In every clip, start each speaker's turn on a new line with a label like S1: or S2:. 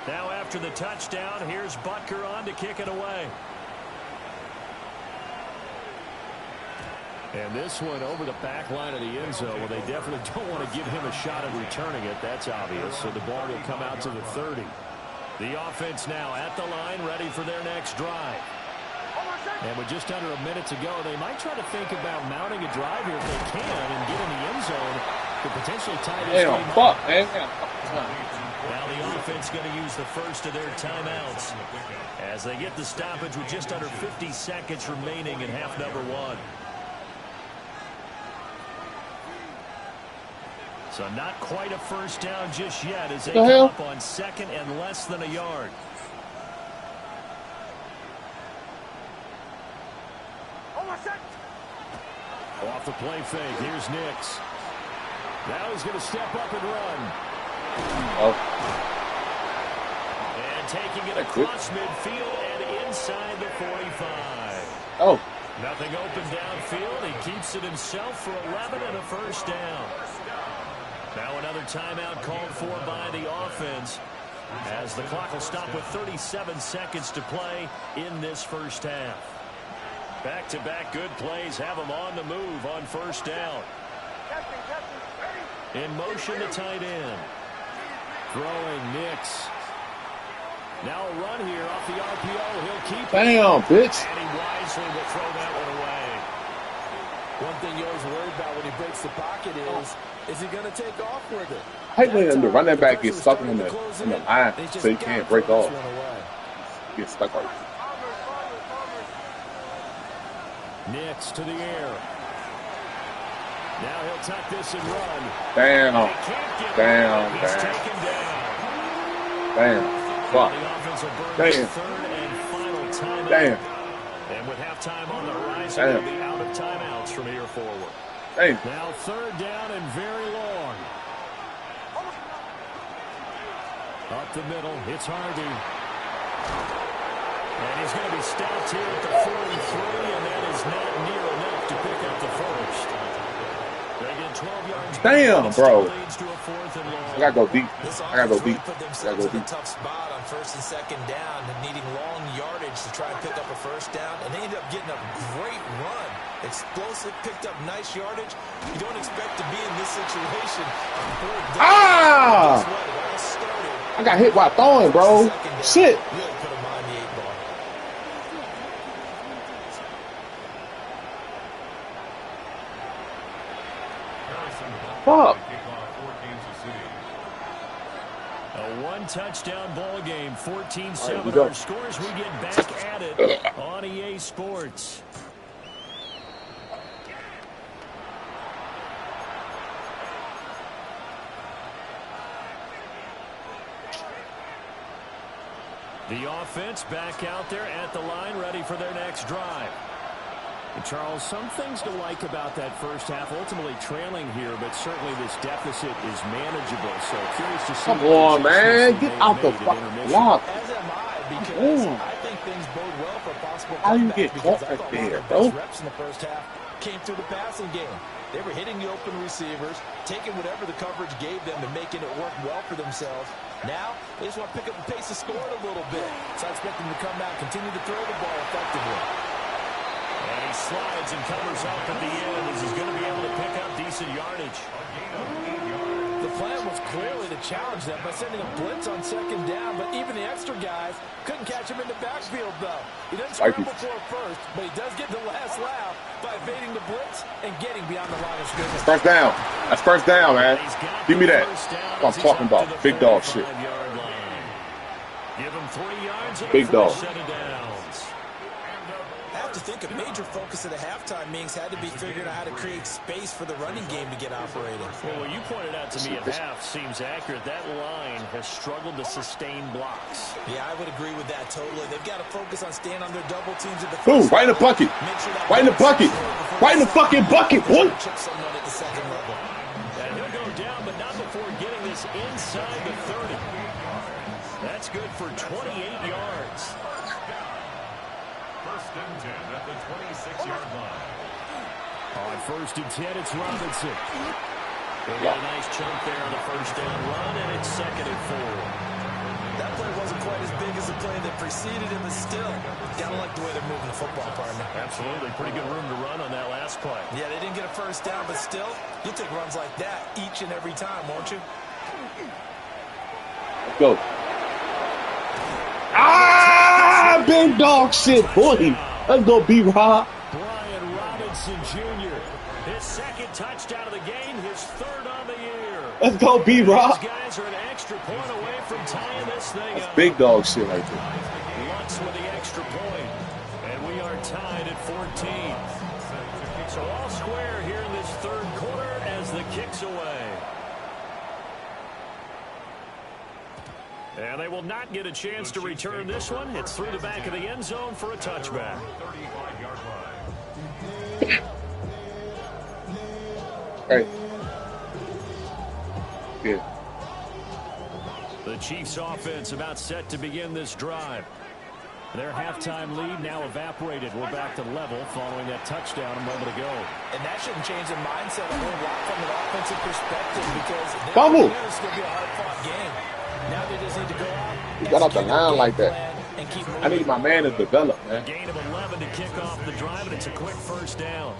S1: Now after the touchdown, here's Butker on to kick it away. And this one over the back line of the end zone. Well, they definitely don't want to give him a shot at returning it. That's obvious. So the ball will come out to the 30. The offense now at the line, ready for their next drive. And with just under a minute to go, they might try to think about mounting a drive here if they can and get in the end zone to potentially tie this game up. Now the offense going to use the first of their timeouts as they get the stoppage with just under 50 seconds remaining in half number one. So not quite a first down just yet as they come up on second and less than a yard. Off the play fake. Here's Nix. Now he's going to step up and run. And taking it across midfield and inside the 45. Nothing open downfield. He keeps it himself for 11 and a first down. Now another timeout called for by the offense as the clock will stop with 37 seconds to play in this first half. Back-to-back good plays have him on the move on first down. In motion the tight end. Throwing Nix. Now a run here off the RPO. He'll keep it.
S2: Damn, bitch.
S1: And he wisely will throw that one away.
S3: One thing you're always worried about when he breaks the pocket is he going to take off with it?
S2: I hate when the running back gets stuck in the line so he can't break off. He gets stuck right.
S1: Nix to the air. Now he'll tuck this and run.
S2: Damn. Fuck. Damn.
S1: And with halftime on the horizon, he'll be out of timeouts from here forward. Now third down and very long. Up the middle, it's Hardy. And he's going to be stopped here at the 43, and that is not near enough to pick up the first. They get 12 yards.
S2: Damn, bro.
S1: I
S2: gotta go deep.
S3: Put themselves in a tough spot on first and second down, needing long yardage to try and pick up a first down, and they ended up getting a great run. Explosive, picked up nice yardage. You don't expect to be in this situation.
S2: I got hit while throwing, bro. Shit.
S3: Really put him on the 8 ball.
S2: Fuck.
S1: A one-touchdown ball game, 14-7 our scores. We get back at it on EA Sports. The offense back out there at the line, ready for their next drive. And Charles, some things to like about that first half. Ultimately trailing here, but certainly this deficit is manageable. So curious to see.
S2: Come on, man. Get out the fucking block.
S3: As am I, because I think things bode well for possible
S2: How you
S3: comebacks,
S2: get
S3: because
S2: caught
S3: I thought
S2: right
S3: one
S2: there,
S3: of
S2: bro?
S3: the best reps in the first half came through the passing game. They were hitting the open receivers, taking whatever the coverage gave them and making it work well for themselves. Now, they just want to pick up the pace of scoring a little bit. So I expect them to come out, continue to throw the ball effectively.
S1: And he slides and covers up at the end as he's going to be able to pick up decent yardage.
S3: The plan was clearly to challenge them by sending a blitz on second down, but even the extra guys couldn't catch him in the backfield, though. He doesn't scramble for a first, but he does get the last laugh by evading the blitz and getting beyond the line of scrimmage.
S2: First down. That's first down, man. Give me that. That's what I'm talking about. Big dog shit.
S1: Give him 3 yards and
S2: Big dog.
S1: set of downs.
S3: I have to think a major focus of the halftime meetings had to be figuring out how to create space for the running game to get operating.
S1: Well, what you pointed out to me at half seems accurate. That line has struggled to sustain blocks.
S3: Yeah, I would agree with that totally. They've got to focus on staying on their double teams at the
S2: Boom, right in the bucket. Right in the bucket. Right in the fucking bucket, boy.
S3: Chip someone at the second level.
S1: And he'll go down, but not before getting this inside the 30. That's good for 28 yards.
S4: First and 10 at the 26-yard line.
S1: On first and 10, it's Robinson. They got a nice chunk there on the first down run, and it's 2nd and 4.
S3: That play wasn't quite as big as the play that preceded it, but still, gotta like the way they're moving the football, partner.
S1: Absolutely. Pretty good room to run on that last play.
S3: Yeah, they didn't get a first down, but still, you'll take runs like that each and every time, won't you?
S2: Let's go. Ah, big dog shit, boy. Let's go, B-Rob.
S1: Brian Robinson Jr. His 2nd touchdown of the game, his 3rd on the year.
S2: Let's go, B-Rob.
S1: These guys are an extra point away from tying this thing up.
S2: Big dog shit right there.
S1: Lutz with the extra point, and we are tied at 14. So all square here in this 3rd quarter as the kick's away. And they will not get a chance to return this one. It's through the back of the end zone for a touchback.
S2: Hey. Yeah.
S1: The Chiefs offense about set to begin this drive. Their halftime lead now evaporated. We're back to level following that touchdown a moment ago.
S3: And that shouldn't change the mindset a whole lot from an offensive perspective because it's
S2: Bubble.
S3: going to be a hard-fought game. Now they just need to go out.
S2: You got off the line like that. I need my man to develop, man.
S1: Gain of 11 to kick off the drive, and it's a quick first down.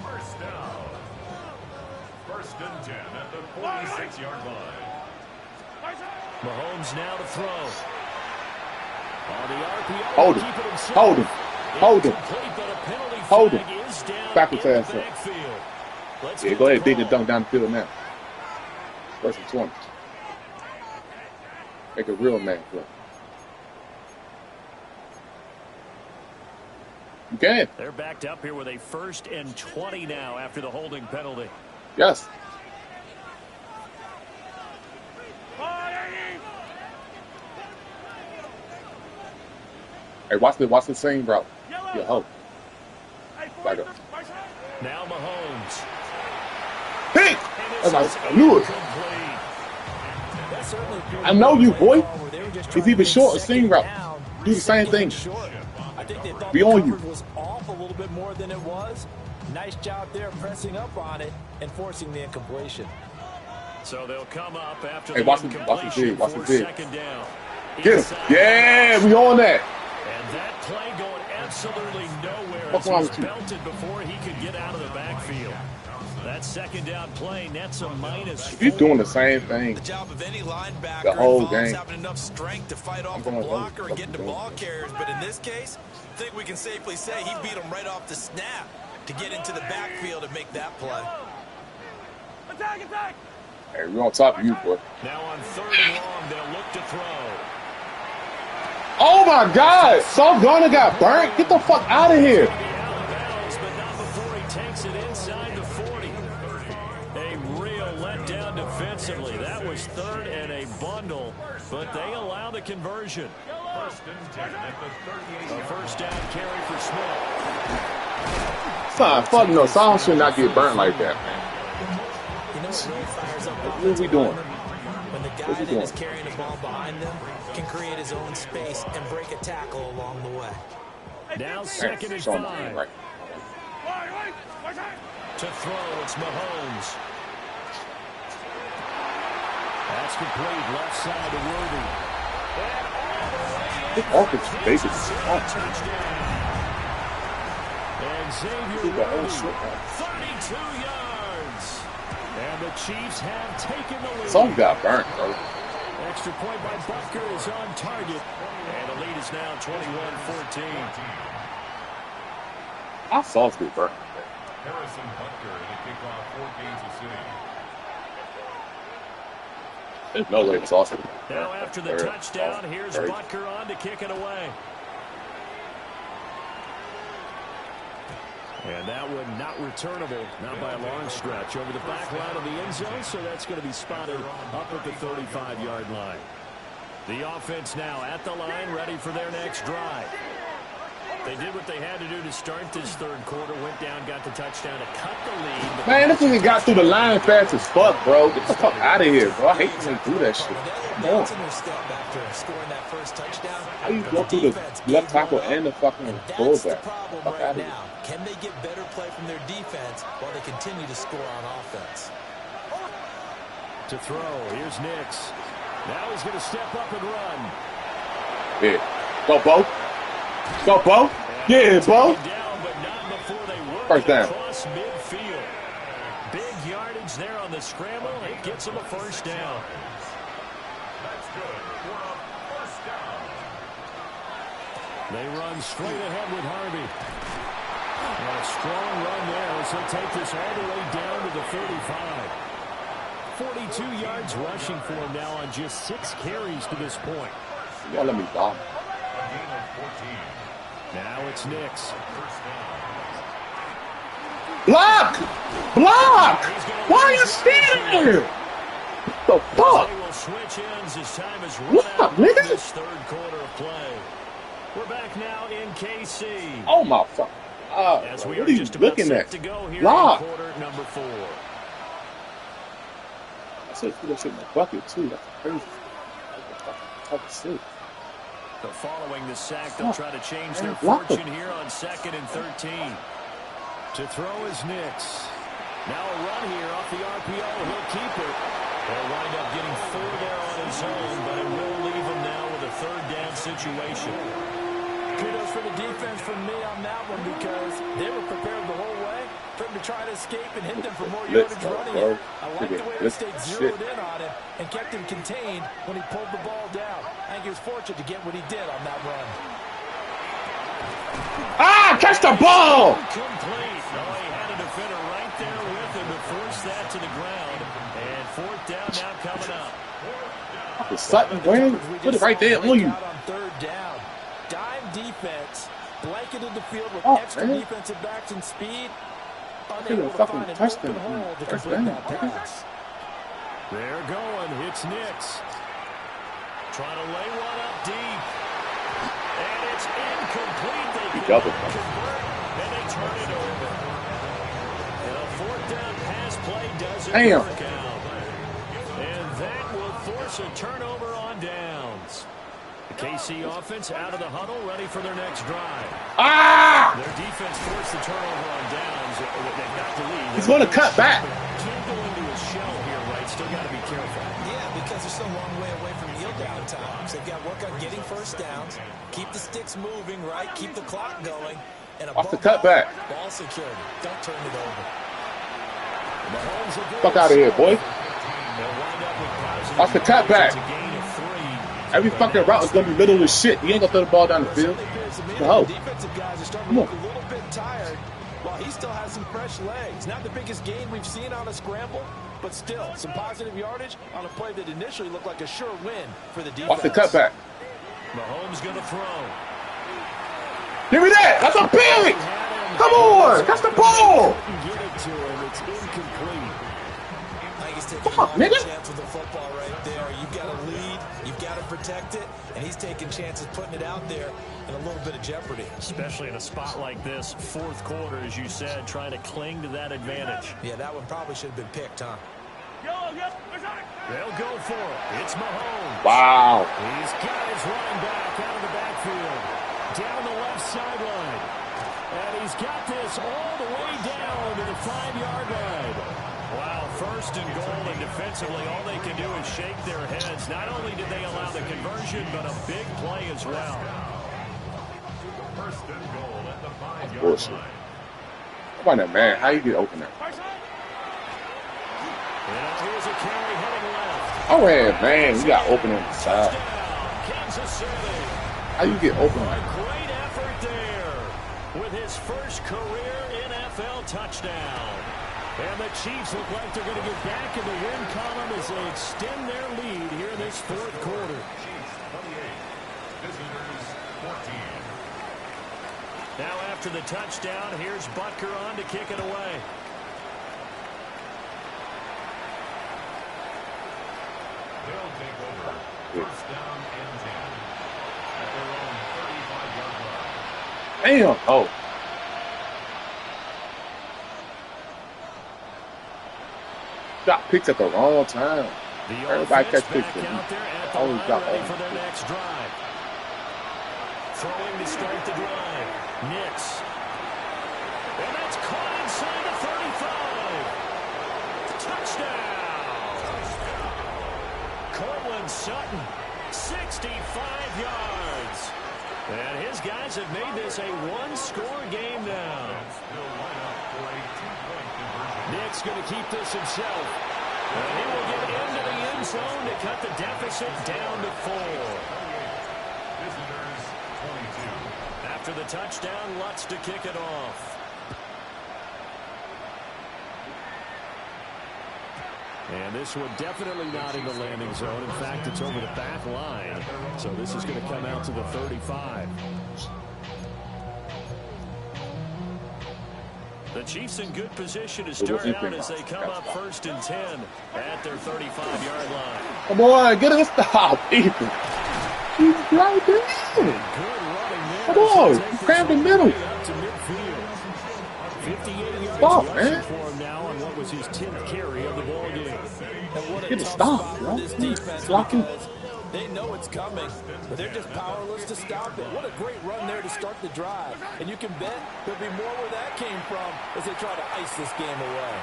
S4: First and 10 at the 46-yard line.
S1: Mahomes now to throw. On the RPO,
S2: Hold him. Hold him. Hold him. Hold him. Back his ass up. Yeah, go ahead, dig the dunk down the field now. First and 20. Make a real man play. You can.
S1: They're backed up here with a 1st and 20 now after the holding penalty.
S2: Yes. Hey, watch the same route. Yeah, hope. Back up.
S1: Now Mahomes.
S2: Hey! I knew it. I know you, boy. It's even short, a seam route. Do the same thing. Be on you.
S3: Was off a little bit more than it was. Nice job there pressing up on it and forcing the incompletion.
S1: So they'll come up after
S2: hey,
S1: the
S2: watch the big.
S1: 2nd down.
S2: Get him. Yeah, we on that.
S1: And that play going absolutely nowhere
S2: What's
S1: as
S2: wrong
S1: he's
S2: with you?
S1: belted before he could get out of the backfield. That 2nd down play nets a -4.
S2: He's doing the same thing.
S3: The job of any linebacker
S2: the whole
S3: involves
S2: game.
S3: having enough strength to fight off a blocker and get to ball carriers. But in this case, I think we can safely say he beat him right off the snap to get into the backfield and make that play.
S4: Attack!
S2: Hey, we're on top of you, boy.
S1: Now on 3rd and long, they'll look to throw.
S2: Oh my God! Saul Garner got burnt. Get the fuck out of here.
S1: Out of bounds, but not before he takes it inside the 40. A real letdown defensively. That was 3rd and a bundle, but they allow the conversion.
S4: First and 10 at the 38.
S1: A first down carry for Smith.
S2: Son, fuck no. Saul should not get burnt like that, man.
S3: You know what really fires up
S2: What are we doing?
S3: when the guy that is carrying the ball behind them can create his own space and break a tackle along the way.
S1: Now 2nd and 5.
S2: Right.
S1: To throw, it's Mahomes. That's complete, left side to Worthy.
S2: This offense is basic.
S1: And Xavier Worthy, 32 yards. And the Chiefs have taken the lead.
S2: Some got burnt, bro.
S1: Extra point by Butker is on target. And the lead is now 21-14.
S2: I saw us get burnt.
S4: Harrison Butker to kick off for Kansas City.
S2: There's no way it's awesome.
S1: Now after the touchdown, here's Butker on to kick it away. And that one not returnable, not by a long stretch, over the back line of the end zone, so that's going to be spotted up at the 35-yard line. The offense now at the line, ready for their next drive. They did what they had to do to start this 3rd quarter, went down, got the touchdown to cut the lead.
S2: Man, this nigga got through the line fast as fuck, bro. Get the fuck out of here, bro. I hate when they do that shit. Come on. How you go through the left tackle and the fucking fullback? Fuck out of here.
S3: Can they get better play from their defense while they continue to score on offense?
S1: To throw, here's Nix. Now he's going to step up and run.
S2: Yeah. Go, Bo. Go, Bo. Yeah, Bo.
S1: Down, but not before they work
S2: First down.
S1: Across midfield. Big yardage there on the scramble. It gets him a first down.
S4: That's good for a first down.
S1: They run straight ahead with Harvey. And a strong run there as he'll take this all the way down to the 35. 42 yards rushing for him now on just 6 carries to this point.
S2: Y'all let me die.
S4: A gain of 14.
S1: Now it's Nix.
S2: Block! Block! Why are you standing there? What the fuck?
S1: They will switch ends as time is run
S2: What,
S1: out
S2: nigga?
S1: in this third quarter of play. We're back now in KC.
S2: Oh my fuck.
S1: As we
S2: What
S1: are
S2: are you
S1: just about
S2: looking
S1: set
S2: at?
S1: to go here
S2: Block.
S1: in quarter number 4.
S2: I said put that shit in the bucket too. That's crazy. That's sick.
S1: But following the sack, they'll try to change their
S2: Block
S1: fortune here on 2nd and 13. To throw is Nix. Now a run here off the RPO. He'll keep it. He'll wind up getting 4 there on his own, but it will leave him now with a 3rd down situation.
S3: Kudos for the defense from me on that one because they were prepared the whole way for him to try to escape and hit them for more yardage running it. I like the way they stayed zeroed in on him and kept him contained when he pulled the ball down. I think he was fortunate to get what he did on that run.
S2: Ah! Catch the ball!
S1: Complete. Oh, he had a defender right there with him to force that to the ground. And 4th down now coming up.
S2: The Sutton Green, put it right there on you.
S3: On 3rd down. Dime defense, blanketed the field with extra
S2: man.
S3: defensive backs and speed.
S2: Unable to find an open
S3: hole to
S2: first
S3: complete
S2: down.
S3: that pass.
S1: They're going. It's Nix. Trying to lay one up deep. And it's incomplete. They
S2: double.
S1: convert, and they turn it over. And a 4th down pass play doesn't
S2: Damn.
S1: work out. And that will force a turnover on downs. The KC offense out of the huddle, ready for their next drive.
S2: Ah!
S1: Their defense forced the turnover on downs. They got the lead.
S2: He's going to cut back.
S1: Can't go into a shell here, right? Still got to be careful.
S5: Yeah, because they're still a long way away from kneel down times. They've got to work on getting first downs, keep the sticks moving, right? Keep the clock going. And
S2: Off the cutback.
S5: Ball security. Don't turn it over.
S2: Fuck out of here, boy. Off the cutback. Every fucking route is going to be little as shit. He ain't going to throw the ball down the field.
S3: The defensive guys are starting to look a little bit tired while he still has some fresh legs. Not the biggest gain we've seen on a scramble, but still some positive yardage on a play that initially looked like a sure win for the defense.
S2: Off the cutback.
S1: Mahomes going to throw.
S2: Give me that. That's a big. Come on. That's the ball.
S1: Get it to him. It's incomplete.
S5: I think he's taking
S2: Come on,
S5: a
S2: nigga.
S5: chance with the football right there. You've got to lead. You've got to protect it. And he's taking chances putting it out there in a little bit of jeopardy.
S1: Especially in a spot like this, 4th quarter, as you said, trying to cling to that advantage.
S5: Yeah, that one probably should have been picked, huh?
S1: They'll go for it. It's Mahomes.
S2: Wow.
S1: He's got his running back out of the backfield. Down the left sideline. And he's got this all the way down to the 5-yard line. Wow, 1st and goal, and defensively, all they can do is shake their heads. Not only did they allow the conversion, but a big play as well.
S4: 1st and goal at the 5-yard
S2: Bullshit.
S4: line.
S2: Come on, man. How you get open there?
S1: And here's a carry heading left.
S2: Oh, yeah, man. You got open on the side.
S1: Touchdown, Kansas City.
S2: How you get open
S1: A
S2: there?
S1: great effort there with his first career NFL touchdown. And the Chiefs look like they're going to get back in the win column as they extend their lead here in this 4th quarter.
S4: Chiefs 28, visitors 14.
S1: Now after the touchdown, here's Butker on to kick it away.
S4: They'll take over. 1st down and 10 at their own 35-yard line.
S2: Damn. Oh. Got picked at the wrong time.
S1: The
S2: Everybody
S1: offense
S2: catch picks
S1: back
S2: with
S1: out there at the
S2: Always
S1: line,
S2: got
S1: ready
S2: all.
S1: for their next drive. Throwing to start the drive. Nix. And that's caught inside the 35. Touchdown. Courtland Sutton, 65 yards. And his guys have made this a one-score game now. Nick's going to keep this himself. And he will get into the end zone to cut the deficit down to 4. After the touchdown, Lutz to kick it off. And this one definitely not in the landing zone. In fact, it's over the back line. So this is going to come out to the 35. The Chiefs in good position to start out as they come up 1st and 10 at their 35-yard line.
S2: Come on, get a stop, Ethan. He's right there.
S1: Good running there.
S2: Come on, grab the middle.
S1: 58 yards
S2: stop, man.
S1: For him now on what was his 10th carry of the ball game.
S2: Get a stop, bro. Blocking.
S5: They know it's coming, but they're just powerless to stop it. What a great run there to start the drive. And you can bet there'll be more where that came from as they try to ice this game away.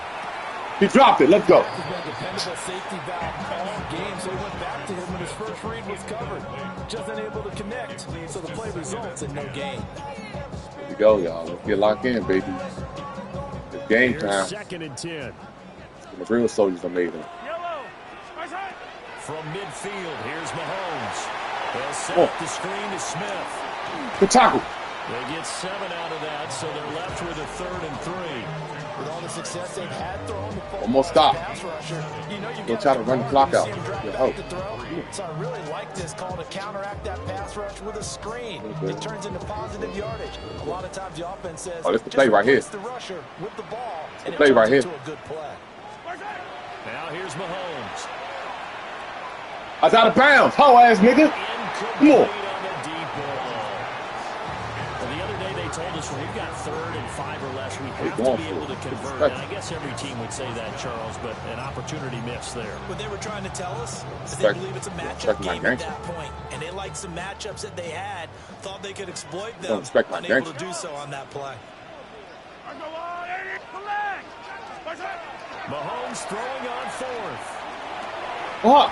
S2: He dropped it. Let's go.
S5: He's been a dependable safety valve all game, so he went back to him when his first read was covered. Just unable to connect, so the play results in no gain.
S2: Here we go, y'all. Let's get locked in, baby. It's game time.
S1: 2nd and 10.
S2: The real soldiers are made up.
S1: From midfield, here's Mahomes. They'll set up the screen to Smith.
S2: Good tackle.
S1: They get 7 out of that, so they're left with a 3rd and 3.
S5: With all the success they've had throwing the ball,
S2: almost stop.
S5: They'll
S2: try to run the clock out.
S5: So I really like this call to counteract that pass rush with a screen. It turns into positive yardage. A lot of times the offense says,
S2: this the play right here.
S5: The rusher with the ball, and
S2: the play right here.
S5: a good play.
S1: Now here's Mahomes.
S2: I was out of bounds. Ho ass nigga. Come on.
S1: The other day they told us when we've got 3rd and 5 or less, we have to be able to convert. And I guess every team would say that, Charles, but an opportunity missed there.
S5: What they were trying to tell us is they believe it's a matchup game at that point, and they liked some matchups that they had, thought they could exploit them, unable to do so on that play.
S1: Mahomes throwing on 4th.
S2: Oh,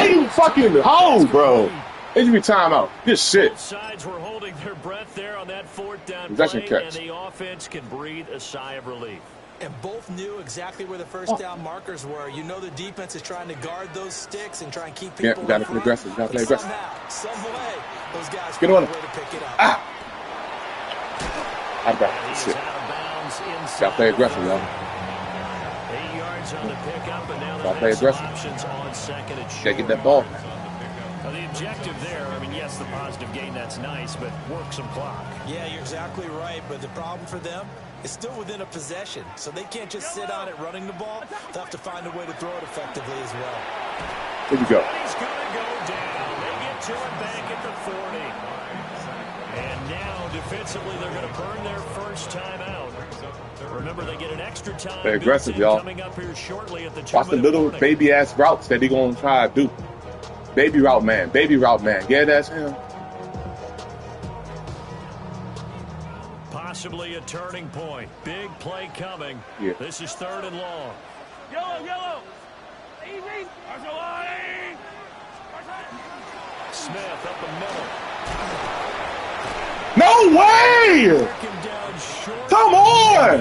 S2: you fucking hole, bro. It should be timeout. Good shit.
S1: Both sides were holding their breath there on that 4th down
S2: possession
S1: play,
S2: catch.
S1: And the offense can breathe a sigh of relief.
S5: And both knew exactly where the first down markers were. You know the defense is trying to guard those sticks and try and keep people
S2: you gotta play aggressive. You gotta play aggressive.
S5: Somehow, some way, those guys
S2: get on
S5: find a way to pick it up.
S2: I got this shit. Gotta play aggressive, y'all.
S1: 8 yards on the pickup, and now
S2: gotta play aggressive.
S1: Options on 2nd and short.
S2: Gotta get that ball.
S1: Now the objective there, I mean, yes, the positive gain, that's nice, but work some clock.
S5: Yeah, you're exactly right, but the problem for them is still within a possession, so they can't just sit on it running the ball. They'll have to find a way to throw it effectively as well.
S2: Here we go.
S1: He's going to go down. They get to him back at the 40. And now, defensively, they're going to burn their first time out. Remember, they get an extra time.
S2: They're aggressive, y'all.
S1: Coming up here shortly at the
S2: watch the little baby-ass routes that they're going to try to do. Baby route man. Yeah, that's him.
S1: Possibly a turning point. Big play coming.
S2: Yeah.
S1: This is 3rd and long.
S6: Yellow.
S1: Smith up the middle.
S2: No way! Come on!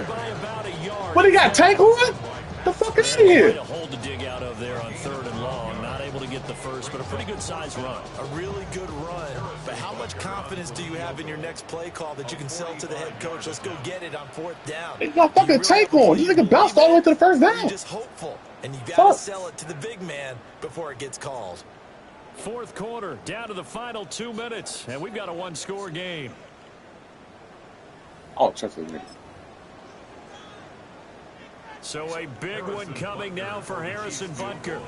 S2: What, he got tank on? The fuck is he here?
S1: A hole to dig out of there on 3rd and long. Not able to get the first, but a pretty good size run.
S5: A really good run. But how much confidence do you have in your next play call that you can sell to the head coach? Let's go get it on 4th down.
S2: He got fucking tank on. This nigga bounced all the way to the first down.
S5: You're just hopeful, and you got to sell it to the big man before it gets called.
S1: 4th quarter, down to the final 2 minutes, and we've got a one-score game.
S2: Oh, trust me.
S1: So a big one coming now for Harrison Butker.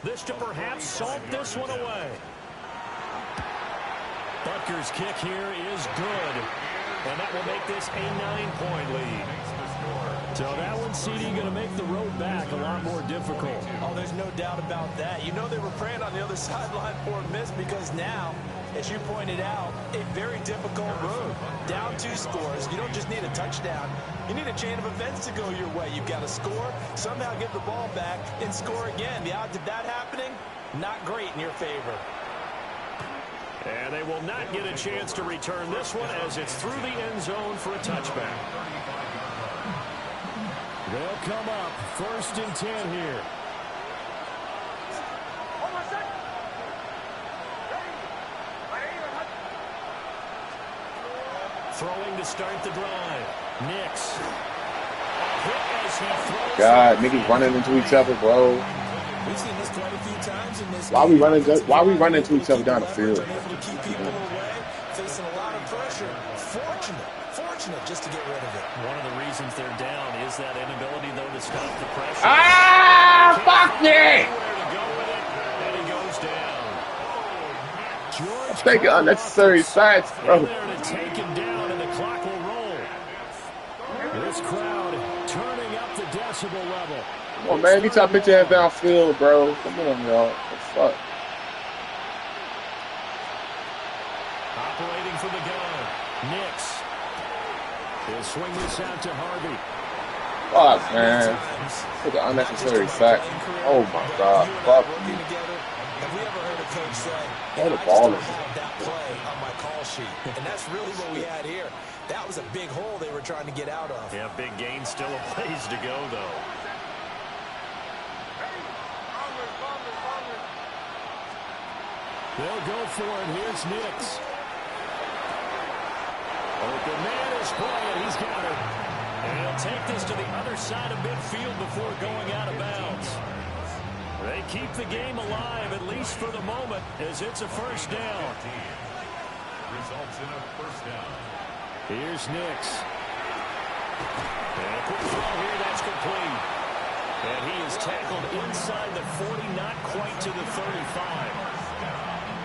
S1: This to perhaps salt this one away. Butker's kick here is good, and that will make this a 9-point lead. So that one, CD, going to make the road back a lot more difficult.
S5: Oh, there's no doubt about that. You know they were praying on the other sideline for a miss because now, as you pointed out, a very difficult road. Down 2 scores. You don't just need a touchdown. You need a chain of events to go your way. You've got to score, somehow get the ball back, and score again. The odds of that happening, not great in your favor.
S1: And they will not get a chance to return this one as it's through the end zone for a touchback. They'll come up 1st and 10 here. Throwing to start the drive. Nix.
S2: God, niggas running into each other, bro.
S3: We've seen this quite a few times in this
S2: Why we running into each other down the field?
S3: Able to keep people away, facing a lot of pressure. Fortunate just to get rid of it.
S1: One of the reasons they're down is that inability, though, to stop the pressure.
S2: Ah, fuck me!
S1: And he goes down. George
S2: Taking unnecessary sacks, bro.
S1: there to take him down, and the clock will roll. This crowd turning up the decibel level.
S2: Come on, man. Get your bitch ass downfield, bro. Come on, y'all. What the fuck?
S1: Operating from the gun. Nix. He'll swing this out to Harvey.
S2: Fuck, man. Look at unnecessary sack. Oh, my God. Fuck me.
S3: Have we ever heard a coach say,
S2: Throw the
S3: I just
S2: ball
S3: don't
S2: in.
S3: have that play on my call sheet? And that's really what we had here. That was a big hole they were trying to get out of.
S1: Yeah, big gain, still a ways to go, though. They'll go for it. Here's Nix. Open man is playing. He's got it. And he'll take this to the other side of midfield before going out of bounds. They keep the game alive, at least for the moment, as it's a first down.
S4: Results in a first down.
S1: Here's Nix. And a quick throw here, that's complete. And he is tackled inside the 40, not quite to the 35.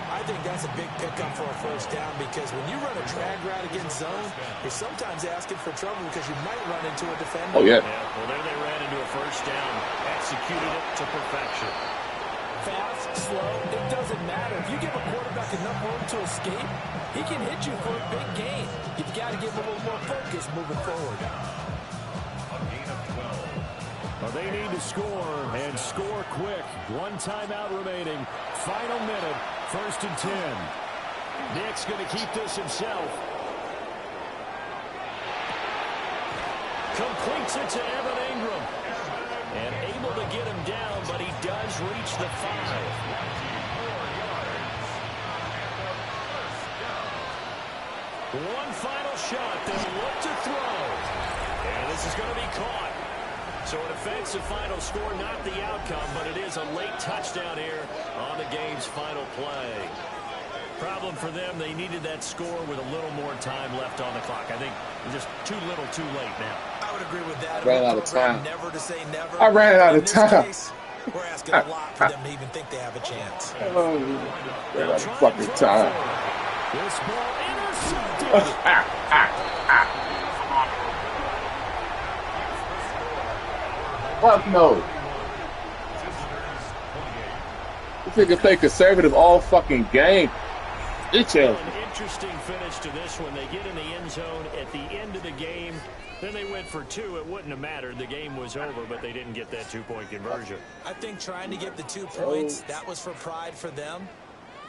S5: I think that's a big pickup for a first down because when you run a drag route against zone, you're sometimes asking for trouble because you might run into a defender.
S2: Oh, yeah.
S1: Well, there they ran into a first down, executed it to perfection.
S5: Fast, slow, it doesn't matter. If you give a quarterback enough room to escape, he can hit you for a big gain. You've got to give him a little more focus moving forward.
S4: A gain of 12.
S1: Well, they need to score, and score quick. One timeout remaining. Final minute, 1st and 10. Nick's going to keep this himself. Completes it to Evan Ingram. And able to get him down, but he does reach the 5. One final shot. They'll look to throw. And this is going to be caught. So an offensive final score, not the outcome, but it is a late touchdown here on the game's final play. Problem for them, they needed that score with a little more time left on the clock. I think just too little, too late now.
S5: I would agree with that.
S2: I ran out of time.
S5: Never to say never.
S2: I ran out of
S5: In this
S2: time.
S5: case, we're asking a lot for them to even think they have a chance.
S2: Oh, ran out of fucking time.
S1: This ball intercepted.
S2: Fuck no. This nigga play conservative all fucking game. Bitch ass.
S1: An interesting finish to this one. They get in the end zone at the end of the game. Then they went for 2. It wouldn't have mattered. The game was over, but they didn't get that 2-point conversion.
S5: I think trying to get the 2 points, that was for pride for them.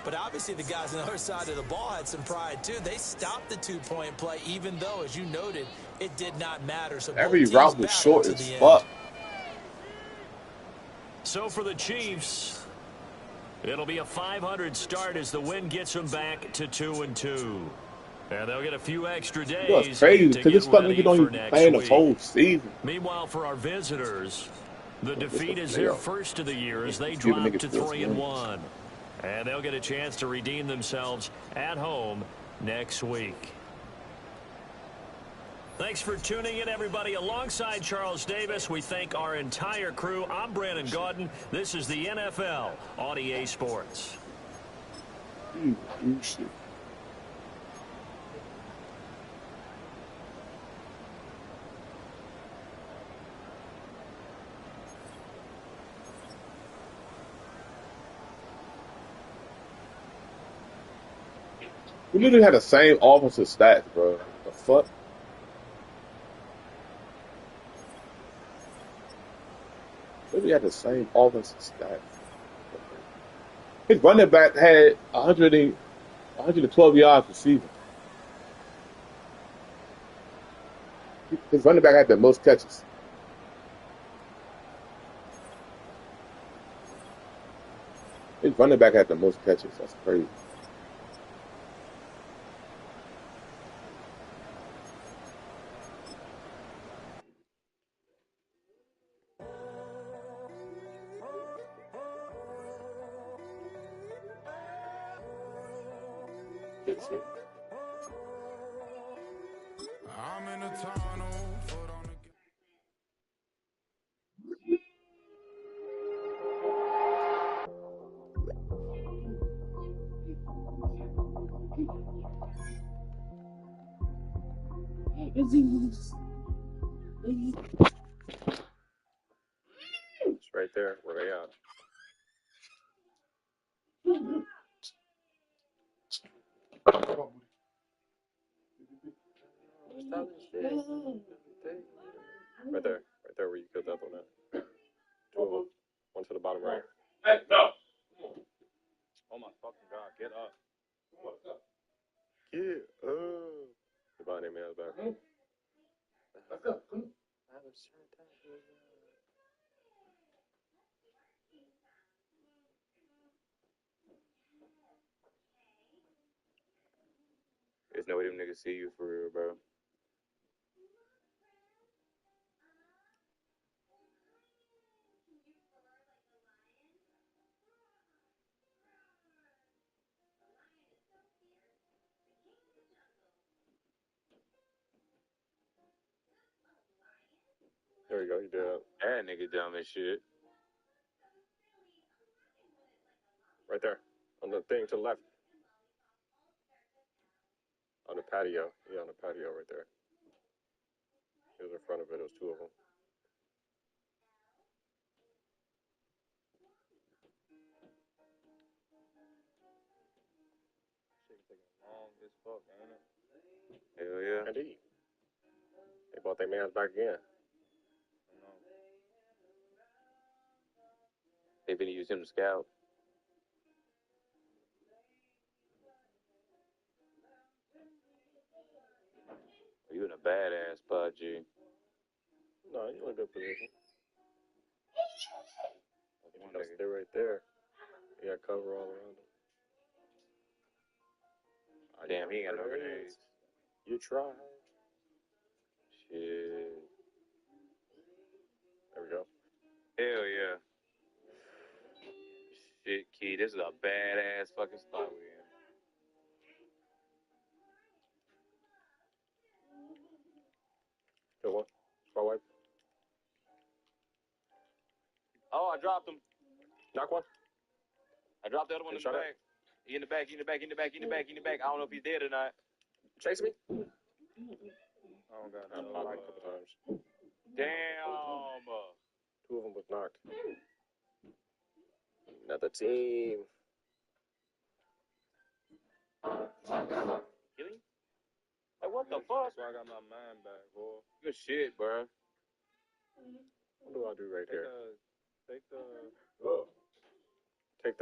S5: But obviously the guys on the other side of the ball had some pride too. They stopped the 2-point play, even though, as you noted, it did not matter. So
S2: every route was short as fuck.
S1: So for the Chiefs, it'll be a 500 start as the win gets them back to 2-2. And they'll get a few extra days.
S2: You know, it's crazy because this fucking nigga don't even play in the whole season.
S1: Meanwhile, for our visitors, the defeat is their first of the year as they drop to 3-1. And they'll get a chance to redeem themselves at home next week. Thanks for tuning in, everybody. Alongside Charles Davis, we thank our entire crew. I'm Brandon Gaudin. This is the NFL on EA Sports.
S2: Shit. We literally had the same offensive stats, bro. The fuck? We had the same offensive stats. His running back had 112 yards receiving. His running back had the most catches. His running back had the most catches. That's crazy.
S6: I'm in a tunnel, foot on the
S7: It's right there where they are. Right there where you killed that one at. Two of them. One to the bottom right. Hey, no. Oh my fucking god, get up. Get up. The body man's back. Let's go. There's no way them niggas see you for real, bro. There you go, you did. That nigga dumb as shit. Right there. On the thing to the left. On the patio. Yeah, on the patio right there. He was in front of it. It was two of them. Shit taking long as fuck, ain't it? Hell yeah. Indeed. They brought their mans back again. They been using him to scout. You in a badass spot, G. No, you in a good position. You want to stay right there. You got cover all around him. Damn, he ain't got no grenades. You try. Shit. There we go. Hell yeah. Shit, Key, this is a badass fucking spot we in. Good one. Spot wipe. Oh, I dropped him. Knock one. I dropped the other one in the back. He in the back, he in the back, he in the back, he in the back, he in the back. I don't know if he's dead or not. Chase me? I don't got no. I like a couple times. Damn. Two of them was knocked. Another team. Killing? Like, what the fuck? So I got my mind back, boy. Good shit, bro. What do I do right here? Take the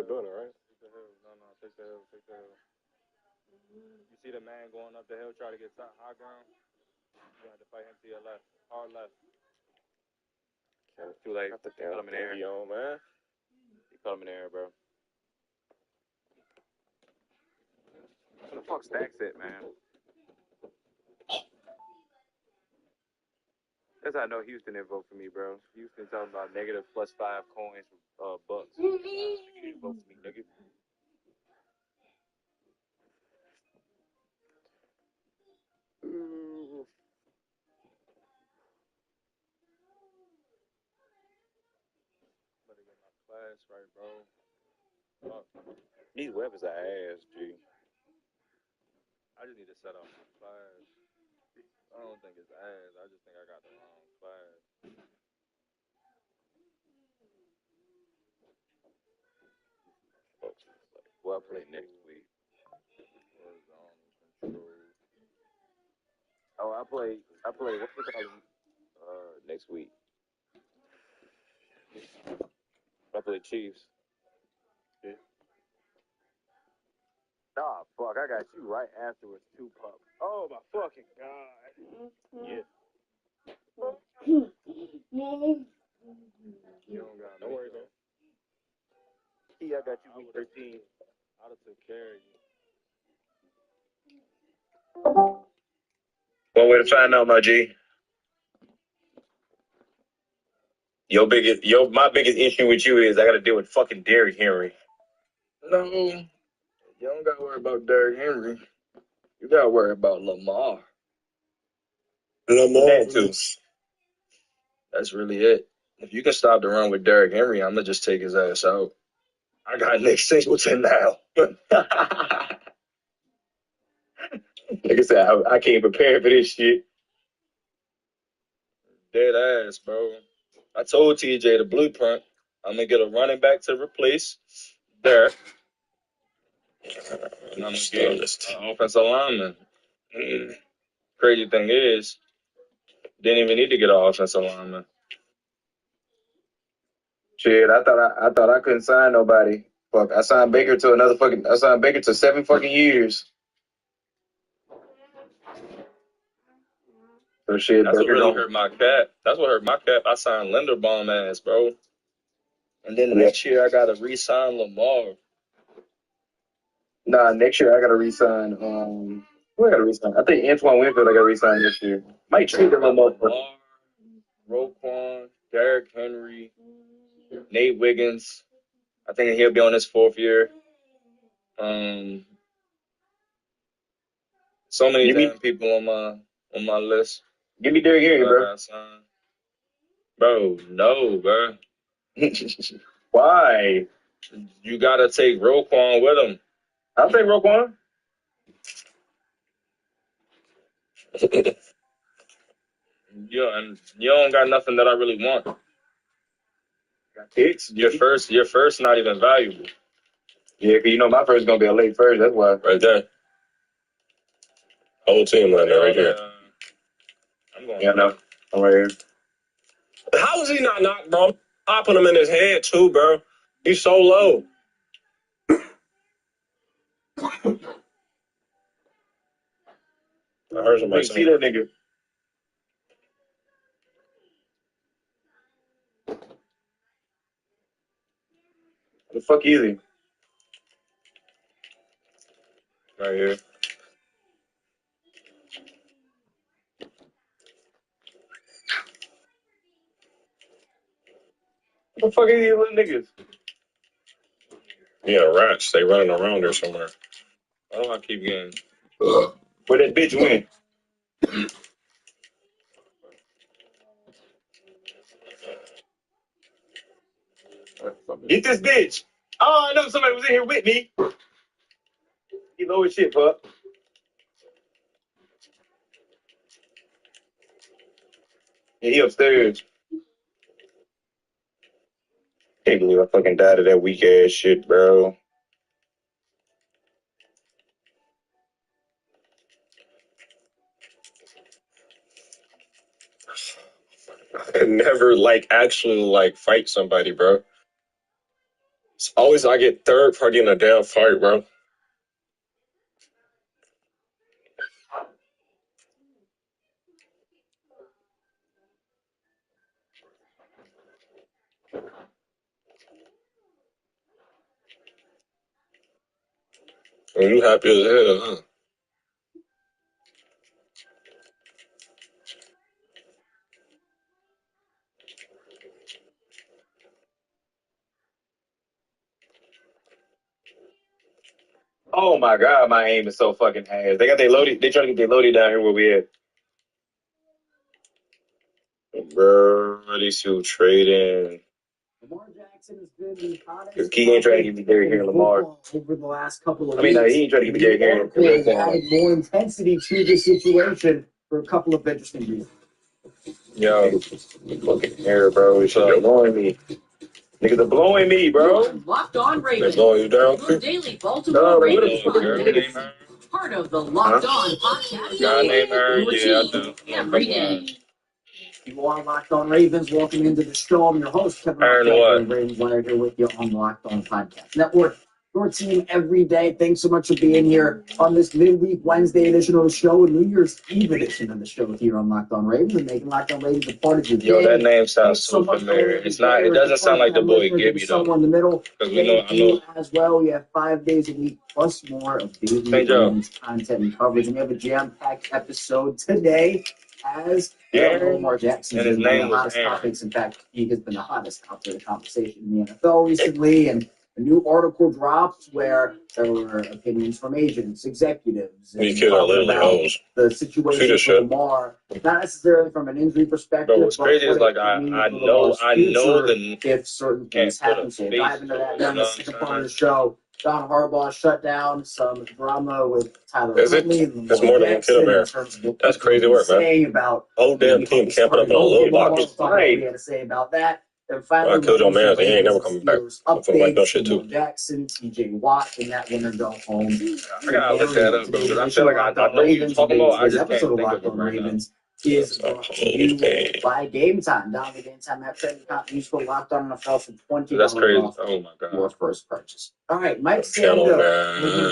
S7: building, right? Take the hill. No, take the hill. Take the hill. You see the man going up the hill, try to get high ground? You have to fight him to your left. Hard left. Too late. Got the damn cut him in the air. On, man. You cut him in the air, bro. Where the fuck Stacks at, man? That's how I know Houston didn't vote for me, bro. Houston talking about negative +5 coins for bucks. You didn't vote for me, nigga. Ooh. Better get my class right, bro. Fuck. These weapons are ass, G. I just need to set up my class. I don't think it's ass. I just think I got the wrong class. Well, I play next week. Oh, I play. What's it called? Next week. I play Chiefs. Yeah. Nah, fuck, I got you right afterwards, too, pup. Oh, my fucking God. Yeah. You don't got no worries, man. I got you week 13. I'd have took care of you.
S8: One way to find out, my G. My biggest issue with you is I got to deal with fucking Derrick Henry.
S9: No, you don't got to worry about Derrick Henry. You got to worry about Lamar.
S8: That too.
S9: That's really it. If you can stop the run with Derrick Henry, I'm going to just take his ass out.
S8: I got Nick Singleton now. Like I said, I can't prepare for this shit.
S9: Dead ass, bro. I told TJ the blueprint. I'm going to get a running back to replace Derrick. And I'm going to get an offensive lineman. Crazy thing is, didn't even need to get an offensive lineman.
S8: Shit, I thought I couldn't sign nobody. Fuck, I signed Baker to 7 fucking years. So shit,
S9: that's what really hurt my cap. That's what hurt my cap. I signed Linderbaum ass, bro. And then next year I gotta re-sign Lamar.
S8: Nah, next year I gotta re-sign. Who I gotta re-sign? I think Antoine Winfield I gotta re-sign this year. Might trade him up.
S9: Lamar, Roquan, Derrick Henry, Nate Wiggins. I think he'll be on his 4th year. So many damn people on my list.
S8: Give me Derrick Henry, bro.
S9: Bro, no, bro.
S8: Why?
S9: You gotta take Roquan with him.
S8: I'll take Roquan.
S9: And you don't got nothing that I really want.
S8: Got picks.
S9: Your first not even valuable.
S8: Yeah, cause my first is gonna be a late first. That's why.
S9: Right there.
S8: Whole team right there, right here.
S9: I'm going.
S8: Yeah, no, I'm right here.
S10: How is he not knocked, bro? Popping him in his head too, bro. He's so low. I heard somebody
S8: see that nigga. The fuck is he?
S9: Right here.
S8: What the fuck are these little niggas?
S10: Yeah, rats. They running around there somewhere.
S9: Why do I keep getting?
S8: Where that bitch went? Get this bitch. Oh, I know somebody was in here with me. He low as shit, pup. Yeah, he upstairs. Can't believe I fucking died of that weak ass shit, bro.
S10: I never actually fight somebody, bro. It's always I get third party in a damn fight, bro. Well, you happy as hell, huh?
S8: Oh my god, my aim is so fucking ass. They got their loaded. They trying to get their loaded down here where we at.
S10: Bro, these two trading.
S11: Lamar Jackson has been the hottest.
S8: Because he ain't trying to get me Derrick Henry Lamar.
S11: Over the last couple of
S8: weeks. No, he ain't trying to get me Derrick Henry.
S11: Added more intensity to the situation for a couple of interesting reasons.
S8: Yo, fucking hair, bro. It's blowing me. Niggas are blowing me, bro.
S12: Locked On Ravens.
S10: They blowing you down?
S12: Your daily Baltimore Ravens podcast. Part of the Locked On podcast.
S9: God name her. Yeah, I do.
S12: Every day.
S11: You are Locked On Ravens. Welcome into the show. I'm your host, Kevin
S9: Aaron, what?
S11: Ravens Wire here with you on the Locked On Podcast Network. your team every day. Thanks so much for being here on this midweek Wednesday edition of the show and New Year's Eve edition of the show here on Locked On Ravens and making Locked On Ravens a part of your day.
S9: Yo, that name sounds
S11: Thanks
S9: so
S11: much
S9: familiar.
S11: for
S9: It's not. It doesn't sound like the boy Gibby though.
S11: Somewhere in the middle.
S9: Because we know. I
S11: Thank you
S9: know.
S11: as well. We have 5 days a week plus more of daily
S9: St. Joe.
S11: Ravens content and coverage. And we have a jam-packed episode today as Lamar Jackson
S9: And
S11: is
S9: his
S11: one of
S9: name
S11: the
S9: was
S11: hottest
S9: Aaron.
S11: topics. In fact, he has been the hottest topic of the conversation in the NFL recently. And a new article dropped where there were opinions from agents, executives, and
S10: These kids are literally hoes.
S11: the situation for Lamar, not necessarily from an injury perspective.
S9: Bro, what's crazy is like I know the
S11: if certain things happen. So we'll dive into that in the second part of the show. John Harbaugh shut down some drama with Tyler Huntley.
S10: That's more than one kid over there. That's crazy work, man.
S11: About
S10: whole damn team camping up in a little box.
S11: What he had to say about that. And finally,
S10: I killed your man. He ain't never coming back. I'm like no shit too.
S11: Jackson, TJ Watt, and that winner go home.
S9: I gotta look that up, bro. Because I feel like I know what you're talking about. I just can't think of it right now.
S11: Is you by Game Time. Down the Game Time app, you score Locked On NFL for $20.
S9: That's crazy. Oh my god.
S11: Your first purchase. All right, Mike Sando.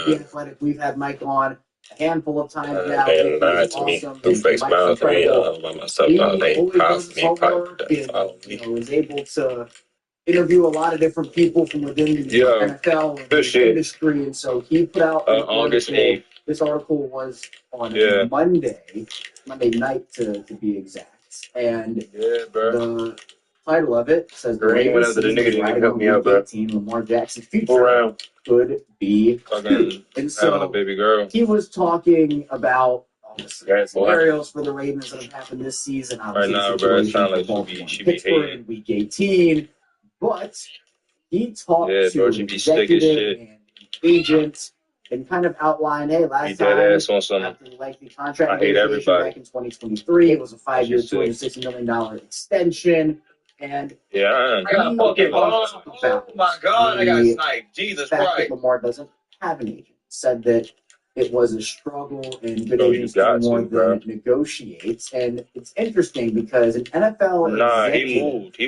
S11: The Athletic. We've had Mike on a handful of times now.
S10: And lied to me. Two-face mouth to me by myself. They passed me.
S11: Was able to interview a lot of different people from within the NFL and the industry, and so he put out
S9: August 8th.
S11: This article was on Monday night to be exact, and the title of it says the Ravens riding on week 18, Lamar Jackson's future could be huge. And so
S9: baby girl.
S11: He was talking about scenarios for the Ravens that have happened this season.
S9: Right now, bro, it sounds like she be hating.
S11: In week 18, but he talked to executive and agents and kind of outline, hey, last time
S9: on some,
S11: after the lengthy contract
S9: I hate everybody.
S11: back in 2023, it was a 5-year, $260 million extension. And
S9: I
S11: got fucking oh
S9: my god, I got sniped. Jesus Christ.
S11: Lamar doesn't have an agent. Said that it was a struggle and good agents do more than negotiates. And it's interesting because an NFL
S9: he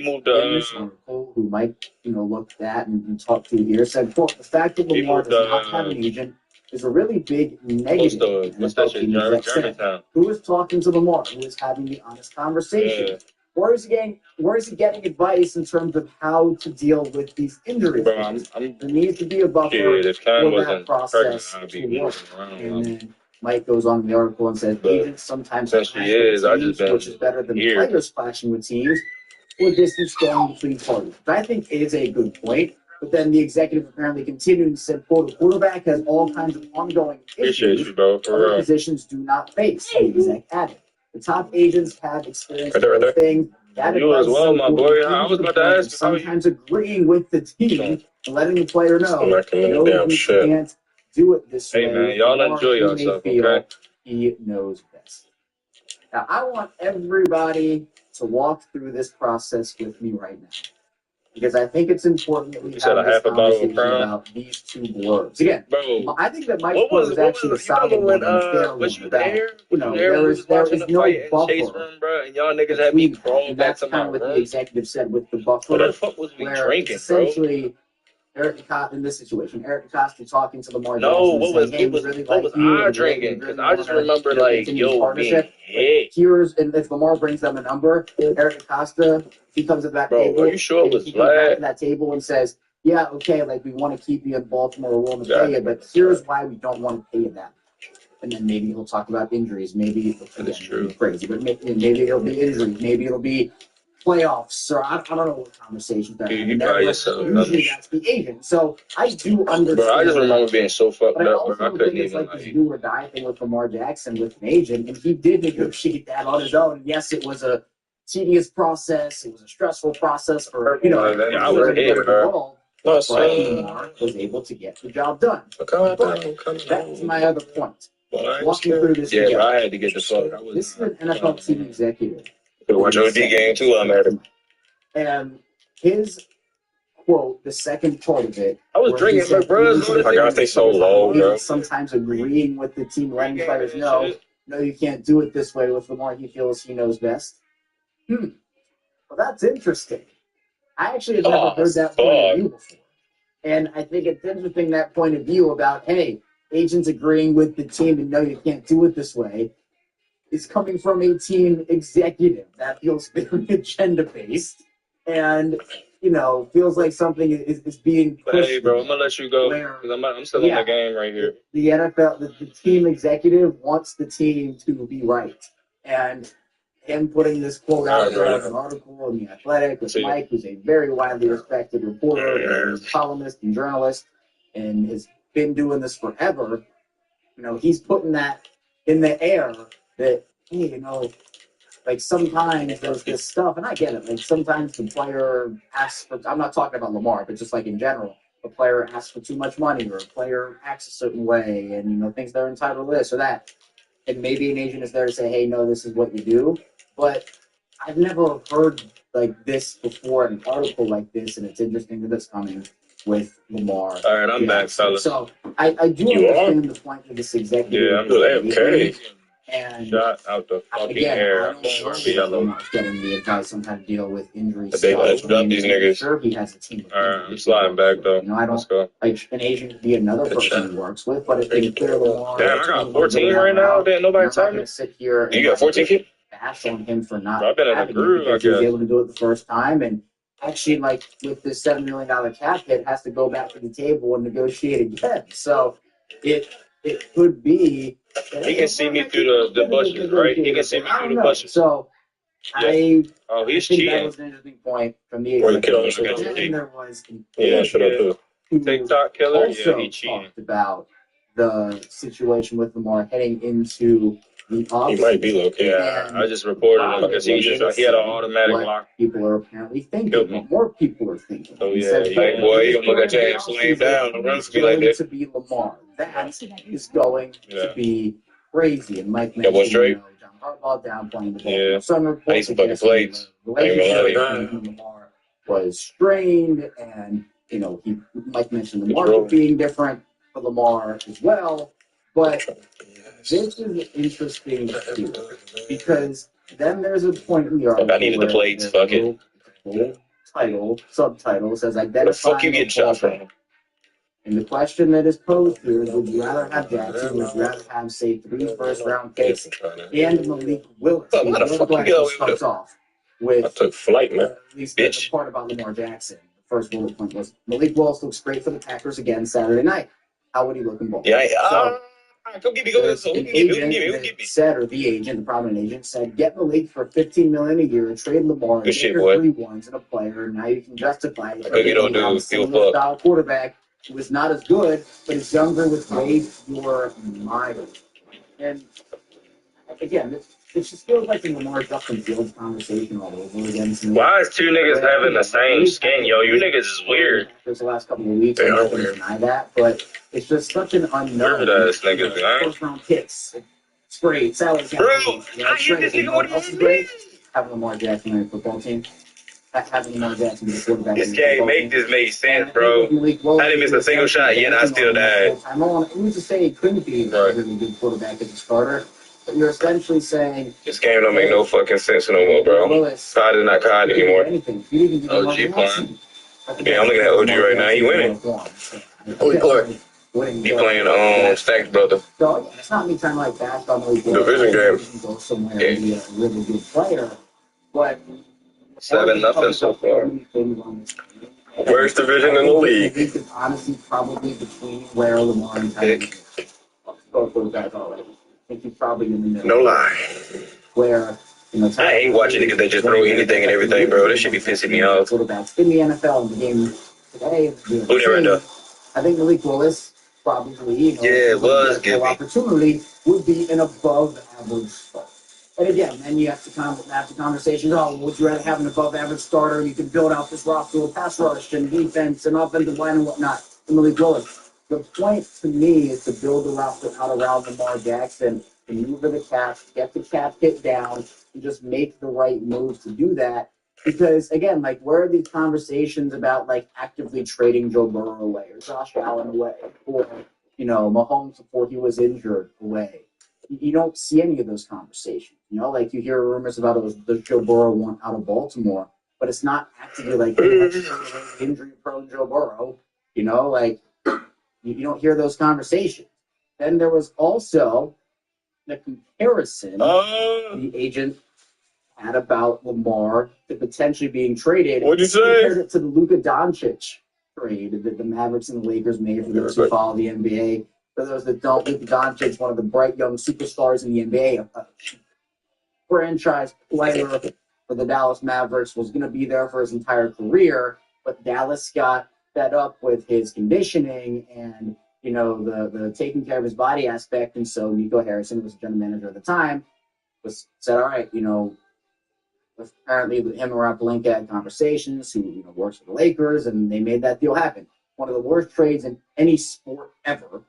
S9: moved
S11: in this article, who Mike, looked at and talked to here, said, quote, the fact that Lamar does not have an agent is a really big negative. Who is talking to Lamar? Who is having the honest conversation?
S9: Yeah.
S11: Where is he getting advice in terms of how to deal with these injuries?
S9: Bro,
S11: there needs to be a buffer for that process to work. And then Mike goes on in the article and says, agents sometimes clash with teams, which is better than players clashing with teams, or distance going between parties. Which I think is a good point. But then the executive apparently continued and said, quote, the quarterback has all kinds of ongoing issues other positions do not face, the exec added. The top agents have experience with those things. That
S9: you as well, my boy. I was about to ask.
S11: Sometimes agreeing with the team and letting the player know,
S10: you
S11: can't do it this way.
S9: Hey, man, y'all enjoy yourself, okay?
S11: He knows best. Now, I want everybody to walk through this process with me right now, because I think it's important that we have this conversation about these two blurbs. Again,
S9: bro,
S11: I think that Mike's blurb is actually the solid one.
S9: Was you there?
S11: There is no buffer.
S9: Bro, and y'all niggas had me crawl back to my
S11: room. That's kind of what the executive said with the buffer.
S9: What the fuck was we drinking,
S11: essentially, Eric DeCosta, in this situation, Eric DeCosta talking to Lamar Jackson.
S9: No, what was I drinking? Because I just remember, being hit.
S11: Here's, and if Lamar brings them a number, Eric DeCosta, if he comes to that table,
S9: are you sure it was
S11: he comes back to that table and says, yeah, okay, we want to keep you in Baltimore, we're willing to pay you, but here's why we don't want to pay you that. And then maybe he'll talk about injuries. Maybe that's true. Crazy, but maybe it'll be injuries. Maybe it'll be playoffs, or I don't know what conversations that usually that's the agent. So I do understand.
S9: Bro, I just remember being so fucked up, bro. I couldn't even
S11: this do or die thing with Lamar Jackson with an agent, and he did negotiate that on his own. Yes, it was a tedious process. It was a stressful process for
S9: I was hit, bro.
S11: But Lamar was able to get the job done. But that's my other point. Walking through this.
S9: Yeah, I had to get the fuck.
S11: This is an NFL team executive.
S10: Watch OD game too, I'm at it.
S11: And his quote, the second part of it.
S9: I was drinking, bro.
S10: I gotta stay so low, bro.
S11: Sometimes agreeing with the team, letting players know, no, you can't do it this way with Lamar. He feels he knows best. Well, that's interesting. I actually had never heard that point of view before. And I think it's interesting that point of view about, hey, agents agreeing with the team and no, you can't do it this way is coming from a team executive that feels very agenda-based and, feels like something is being pushed.
S9: Hey, bro, I'm going to let you go because I'm still on the game right here.
S11: The NFL, the team executive wants the team to be right. And him putting this quote out there as an article in The Athletic with Mike, who's a very widely respected reporter, and columnist and journalist, and has been doing this forever, he's putting that in the air that, hey, like sometimes there's this stuff, and I get it, like sometimes the player asks for, I'm not talking about Lamar, but just like in general, a player asks for too much money or a player acts a certain way and, thinks they're entitled to this or that. And maybe an agent is there to say, hey, no, this is what you do. But I've never heard like this before, an article like this, and it's interesting that it's coming with Lamar.
S9: All right, I'm back, fellas.
S11: So I do understand the point of this executive.
S10: Yeah, I'm okay.
S11: And
S9: shot out the fucking air.
S11: I don't know Lamar's getting the advice on how to deal with injuries.
S10: They let's drop these niggas.
S11: Sure, he has a team.
S9: All right, I'm sliding back though.
S11: I don't.
S9: Let's go.
S11: Like an agent could be another person he works with, but if they clear Lamar,
S9: Damn, I got 14 right now. Didn't nobody tell me.
S11: Sit here and
S10: you got 14 kid?
S11: bash on him for not.
S9: I've been in a groove, I guess.
S11: He was able to do it the first time, and actually, like with this $7 million cap hit, has to go back to the table and negotiate again. So it could be.
S9: He can see me through the bushes, right? He can see me through the bushes.
S11: So
S9: yeah.
S11: he's
S9: cheating.
S11: That was an interesting point from the
S10: Or
S11: agent. There was
S10: shut up too.
S9: TikTok killer.
S11: Also
S9: he cheating.
S11: talked about the situation with Lamar heading into the offseason.
S10: He might be low key.
S9: Yeah, I just reported him because he had an automatic lock.
S11: People are apparently thinking. What more people are thinking.
S9: Oh yeah,
S10: boy, you gonna look at your ass laying down. The runs be like that.
S11: To be Lamar, that is going to be crazy. And Mike mentioned, John Harbaugh downplaying the ball.
S9: Yeah,
S11: some reports
S10: I used to fucking plates.
S11: Lamar was strained, and Mike mentioned the market being different for Lamar as well. But this is interesting too, because then there's a point in the article.
S10: I needed the plates. Fuck it.
S11: Subtitle says identify.
S10: Where the fuck you getting shot from?
S11: And the question that is posed here is: would you rather have Jackson? Would you rather have, say, 3 first-round picks and Malik Willis?
S10: How the fuck you get away with it?
S11: Off with
S10: I took flight, man.
S11: At least the part about Lamar Jackson. The first bullet point was Malik Willis looks great for the Packers again Saturday night. How would he look in ball?
S10: Yeah,
S11: Go give me. The prominent agent said, get Malik for $15 million a year, trade Lamar,
S10: good shit,
S11: boy. 3
S10: 1s
S11: and a player. And now you can justify it.
S10: You don't do
S11: style quarterback who was not as good, but is younger with way more miles. And again, it just feels like the Lamar Justin Fields conversation all over again.
S9: Why is 2 niggas having the same skin, yo? You niggas is weird.
S11: There's the last couple of weeks.
S10: They are
S11: I'm not going to deny that, but it's just such an unknown.
S9: Weird ass niggas, man.
S11: First round picks. It's great. Salary cap.
S9: Bro, I hear this nigga. What
S11: else is great? Having Lamar Jackson on the football team. Having Lamar Jackson be the quarterback.
S9: This game made sense, bro. I didn't miss a single shot yet. I still died.
S11: I'm on. Who's to say he couldn't be a really good quarterback as a starter? But you're essentially saying
S10: this game don't make no fucking sense no more, bro. Todd is not Todd anymore. OG playing. Yeah, I'm looking at OG right now. He winning. Who he playing? He playing Stacks brother.
S11: So it's not me trying to like bash on those
S10: division game.
S11: Go somewhere and be a really good player, but
S10: 7-0 so far. Worst division in the league.
S11: This is honestly probably between where Lamar and Tyreek both those guys already. I think he's probably in the middle.
S10: No lie.
S11: Where
S10: I hate watching niggas that just throw anything and everything, bro. That should be pissing me off.
S11: Quarterbacks in the NFL in the game today.
S10: Who never end up?
S11: I think Malik Willis probably,
S10: it was good
S11: opportunity would be an above average start. And again, then you have to have the conversations. Oh, would you rather have an above average starter? You can build out this roster with pass rush and defense and offensive line and whatnot. And Malik Willis. The point to me is to build the roster out around Lamar Jackson, to maneuver the cap, get the cap hit down, and just make the right moves to do that. Because, again, like, where are these conversations about, like, actively trading Joe Burrow away or Josh Allen away or, Mahomes before he was injured away? You don't see any of those conversations. Like, you hear rumors about the Joe Burrow want out of Baltimore, but it's not actively like, injury-prone Joe Burrow. You know, like you don't hear those conversations. Then there was also the comparison the agent had about Lamar to potentially being traded.
S10: What'd you say?
S11: Compared it to the Luka Doncic trade that the Mavericks and the Lakers made for those who follow the NBA. For those that don't, Luka Doncic, one of the bright young superstars in the NBA, a franchise player for the Dallas Mavericks, was going to be there for his entire career, but Dallas got fed up with his conditioning and, you know, the taking care of his body aspect, and so Nico Harrison, who was the general manager at the time, said, all right, you know, apparently him and Rob Pelinka had conversations, who works for the Lakers, and they made that deal happen. One of the worst trades in any sport ever.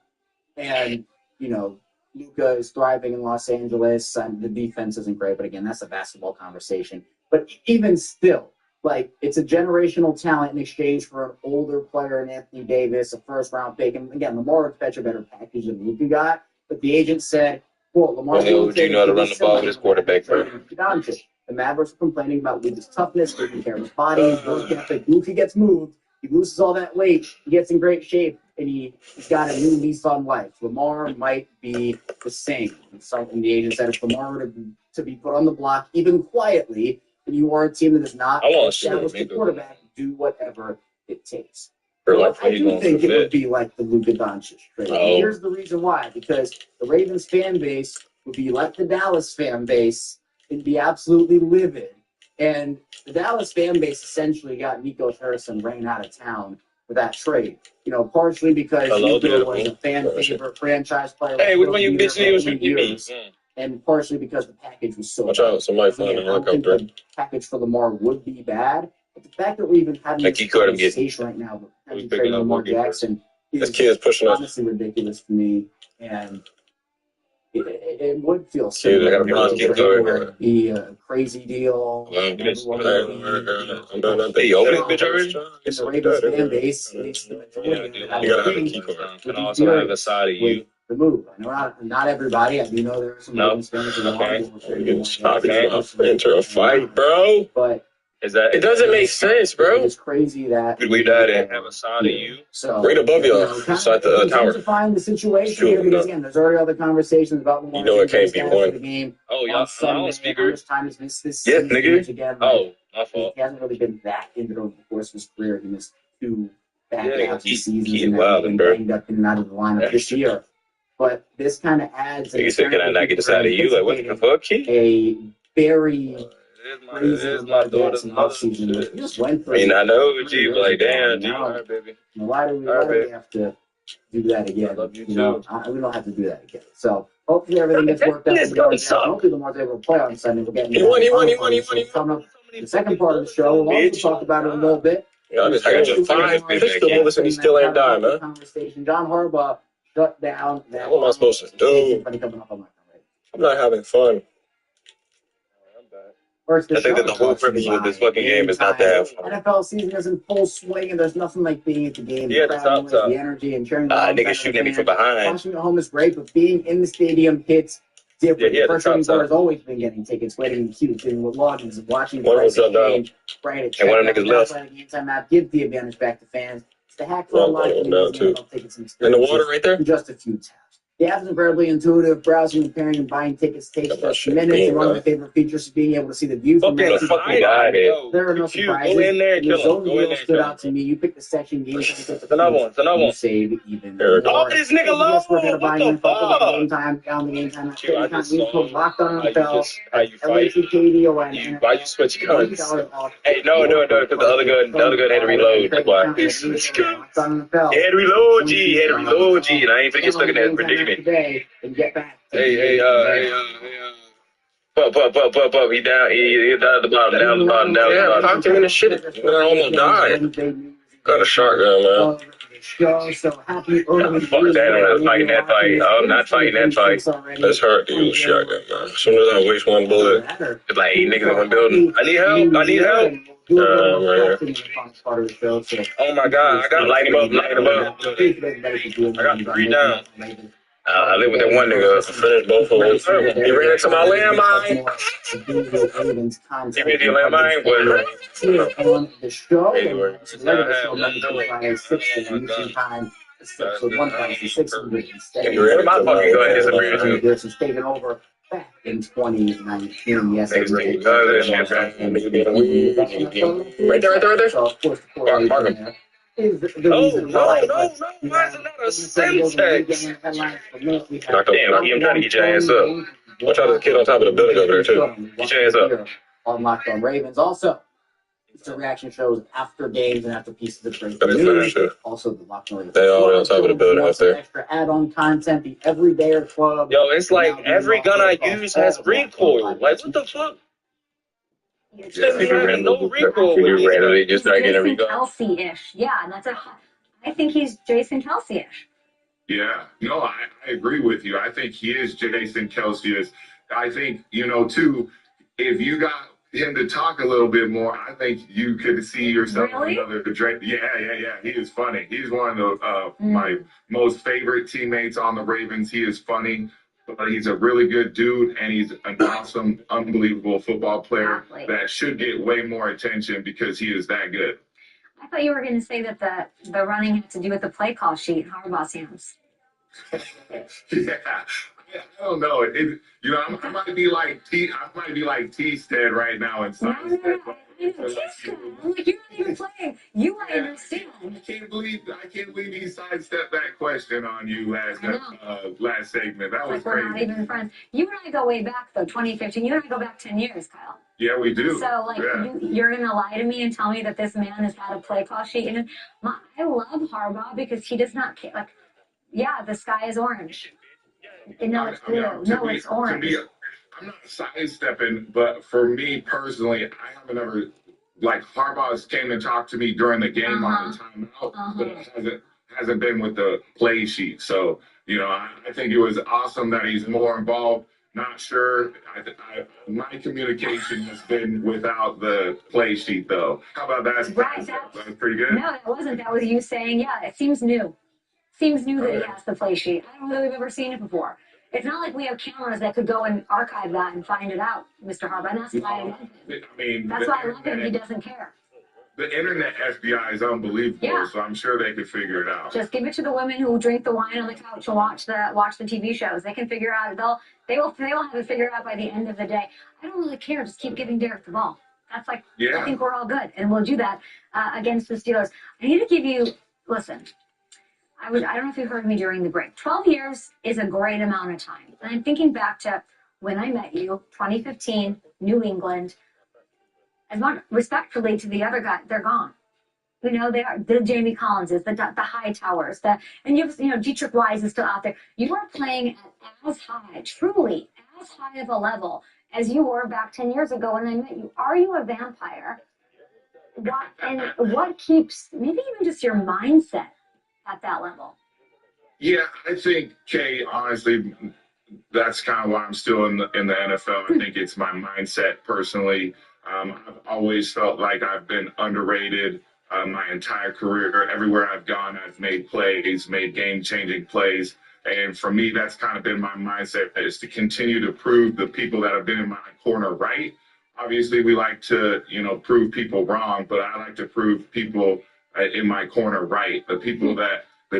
S11: And, you know, Luka is thriving in Los Angeles. The defense isn't great, but again, that's a basketball conversation. But even still, like, it's a generational talent in exchange for an older player in Anthony Davis, a first-round pick. And again, Lamar would fetch a better package than Luka got. But the agent said, well, Lamar
S10: would you know how to run the ball with his quarterback, bro?
S11: The Mavericks were complaining about Luka's toughness, taking care of his body, his work ethic. Luka gets moved, he loses all that weight, he gets in great shape, and he's got a new lease on life. Lamar might be the same. It's something the agent said, if Lamar were to be put on the block, even quietly, then you are a team that is not established a quarterback, do whatever it takes. Well, I do think it would be like the Luka Doncic trade. Here's the reason why. Because the Ravens fan base would be like the Dallas fan base and be absolutely livid. And the Dallas fan base essentially got Nico Harrison ran out of town for that trade. You know, partially because Nico was a fan favorite franchise player.
S10: Hey, which one you bitch
S11: years, and partially because the package was so
S10: Watch out, somebody flying in
S11: I don't think the package for Lamar would be bad. But the fact that we're even having this conversation right now, trading Lamar Jackson,
S10: this kid's pushing us.
S11: Honestly ridiculous for me, and it would feel similar. It would be a crazy deal.
S10: I'm doing that. Hey, open this bitch already?
S11: The Ravens fan base, at least the majority,
S10: you gotta have a key card.
S9: And also have a side of you.
S11: The move. I know not everybody. I do know there are some Ravens fans who want
S10: to enter a fight, bro.
S11: But
S10: it doesn't make sense, bro.
S11: It's crazy that
S10: we died in.
S9: Have a side of you.
S11: So
S10: right above y'all, inside the tower.
S11: To find the situation here, because again, there's already other conversations about
S10: you know it can't be one.
S11: The game.
S9: Oh, y'all on speaker.
S11: Time he's missed this
S10: season nigga.
S11: Again,
S9: oh, my fault.
S11: He hasn't really been that injured over the course of his career. He missed 2 back-to-back seasons
S10: and
S11: been banged up in and out of the lineup this year. But this kind of adds.
S10: You said, can I not get this out of you? Like, what the fuck, kid?
S11: A very crazy
S9: Jackson
S11: offseason. He just went for
S10: I mean, I know, G, but like, damn, G.
S9: All right, baby.
S11: Why do we have to do that again?
S9: I love you
S11: too. We don't have to do that again. So hopefully everything gets worked out. Hopefully Lamar's able to play on Sunday. We'll get
S10: he won.
S11: The second part of the show, we'll also talk about it a little bit.
S10: Yeah, I got your 5 pistol bullets and he still ain't dying, man.
S11: John Harbaugh shut down that.
S10: What am I supposed to do? I'm not having fun. I think that the whole purpose of this fucking game is not to have fun.
S11: NFL season is in full swing, and there's nothing like being at the game.
S9: Yeah, the
S11: energy and cheering.
S10: Niggas shooting at me from behind.
S11: Watching at home is great, but being in the stadium hits different.
S9: Yeah,
S11: the first thing has always been getting tickets, waiting in queues, sitting with logins, and watching the
S10: one of them
S11: game. And
S10: one of the niggas left.
S11: Anytime app gives the advantage back to fans. It's the hack for a lot of tickets and
S10: in the water right there.
S11: Just a few taps. The app is incredibly intuitive. Browsing, comparing, and buying tickets takes just minutes. And one of my favorite features is being able to see the view from
S10: there.
S11: There are no surprises.
S9: Go in there and kill him.
S11: Go in there. Stood out to me. You pick the section game.
S9: Another one.
S11: Save even.
S9: Oh, this nigga low. What the fuck?
S11: Game time. Down the game time.
S9: Locked
S11: on NFL.
S9: How you fight? Why you switch guns? Hey, no, because the other gun had to reload. That's why. Had to reload, G. And I ain't finna get stuck in that predicament.
S11: Today and get back.
S9: Hey. Pup. He down. He down at the bottom. Down the bottom.
S10: Yeah, 5 minutes shit. I almost died. Got a shotgun, man.
S11: So happy early.
S9: Fuck that. I'm not fighting that fight. I'm not fighting that fight.
S10: That's hard to use shotgun, man. As soon as I waste one bullet,
S9: it's like 8 niggas in one building. I need help.
S10: Man.
S9: Oh my god, I gotta light him up. I got 3 down.
S10: I live with that one nigga. I finished both of them. He ran into my landmine. He ran into your landmine, but
S11: on the show.
S10: anyway,
S11: The regular show Monday through Friday, 6 to Eastern Time. This is episode 1607.
S10: you ran into my fucking gun disappeared too.
S11: Pearson's taken over back in 2019. Yes,
S10: Niggas take guns and shit, man. Niggas being weird. Right there.
S11: So, of course, the
S10: Mark him.
S11: correlation there is the reason
S10: No.
S11: why.
S10: Why is it not a syntax?
S11: Damn,
S10: I'm trying to get your ass up. Watch out, there's a kid on top of the building over there, too. Get your ass up.
S11: On Locked On Ravens. Also, it's the reaction shows after games and after pieces of breaking
S10: That is
S11: news.
S10: true.
S11: Also, the Locked On Ravens.
S10: They all on top of the building up there.
S11: Extra add-on content, the Everydayer Club.
S10: Yo, it's like every gun I use has recoil. Like, what the fuck? No recoil. You randomly just start getting recoil.
S12: Kelsey-ish. Yeah, and I think he's Jason Kelsey-ish.
S13: Yeah, no, I agree with you. I think he is Jason Kelsey. I think, too, if you got him to talk a little bit more, I think you could see yourself another Drake. Yeah. He is funny. He's one of my most favorite teammates on the Ravens. He is funny, but he's a really good dude, and he's an awesome, unbelievable football player that should get way more attention because he is that good.
S12: I thought you were going to say that the running had to do with the play call sheet in Harbaugh's hands.
S13: Yeah, I don't know. I might be like T-Stead right now in science.
S12: No. I'm like, you're not even playing. You might understand.
S13: I can't believe he sidestepped that question on you last segment. That was
S12: like we're not even friends. You and I go way back though, 2015. You and I go back 10 years, Kyle.
S13: Yeah, we do.
S12: So you're gonna lie to me and tell me that this man has had a play call sheet. And I love Harbaugh because he does not care. Like, yeah, the sky is orange. And no, it's blue. It's orange.
S13: I'm not sidestepping, but for me personally, I haven't ever, Harbaugh's came and talked to me during the game on the timeout, but it hasn't been with the play sheet. So, I think it was awesome that he's more involved. Not sure. My communication has been without the play sheet, though. How about that?
S12: Right,
S13: that was pretty good.
S12: No, that wasn't. That was you saying, yeah, it seems new. Seems new that he has the play sheet. I don't know that we've ever seen it before. It's not like we have cameras that could go and archive that and find it out, Mr. Harbaugh. And that's why I love him. That's why I love him. He doesn't care.
S13: The internet FBI is unbelievable, so I'm sure they could figure it out.
S12: Just give it to the women who drink the wine on the couch and watch the TV shows. They can figure out. They will have it figured out by the end of the day. I don't really care. Just keep giving Derek the ball. That's I think we're all good, and we'll do that against the Steelers. I need to give you. Listen. I don't know if you heard me during the break. 12 years is a great amount of time. And I'm thinking back to when I met you, 2015, New England. As much respectfully to the other guy, they're gone. They are the Jamie Collinses, the Hightowers, and Dietrich Wise is still out there. You are playing at as high, truly as high of a level as you were back 10 years ago when I met you. Are you a vampire? What keeps maybe even just your mindset at that level?
S13: Yeah, I think, Kay, honestly, that's kind of why I'm still in the NFL. I think it's my mindset personally. I've always felt like I've been underrated my entire career. Everywhere I've gone, I've made plays, made game-changing plays. And for me, that's kind of been my mindset, is to continue to prove the people that have been in my corner right. Obviously, we like to, prove people wrong, but I like to prove people in my corner right. The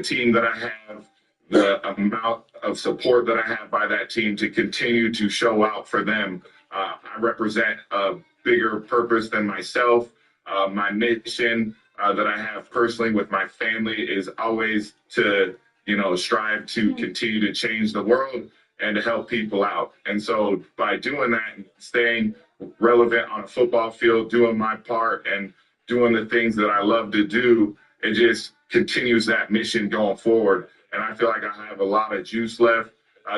S13: team that I have, the amount of support that I have by that team to continue to show out for them. I represent a bigger purpose than myself. My mission that I have personally with my family is always to, strive to continue to change the world and to help people out. And so by doing that, staying relevant on a football field, doing my part and doing the things that I love to do, it just continues that mission going forward. And I feel like I have a lot of juice left.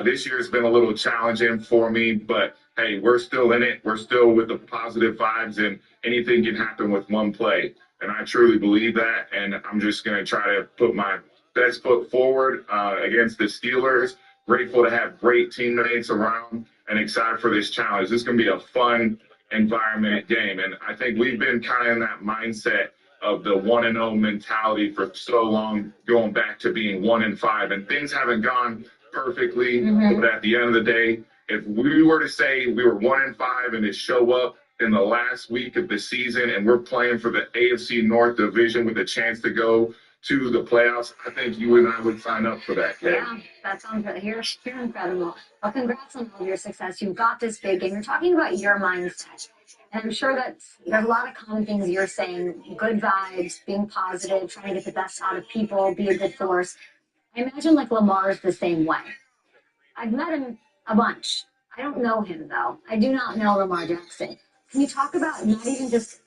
S13: This year has been a little challenging for me, but hey, we're still in it. We're still with the positive vibes, and anything can happen with one play. And I truly believe that. And I'm just going to try to put my best foot forward against the Steelers. Grateful to have great teammates around and excited for this challenge. This is going to be a fun environment game. And I think we've been kind of in that mindset of the 1-0 mentality for so long, going back to being 1-5, and things haven't gone perfectly. But at the end of the day, if we were to say we were 1-5 and to show up in the last week of the season and we're playing for the AFC North division with a chance to go to the playoffs, I think you and I would sign up for that, Kay.
S12: Yeah, that sounds good. You're incredible. Well, congrats on all of your success. You've got this big game. You're talking about your mindset. And I'm sure that there's a lot of common things you're saying. Good vibes, being positive, trying to get the best out of people, be a good force. I imagine like Lamar's the same way. I've met him a bunch. I don't know him, though. I do not know Lamar Jackson. Can you talk about not even just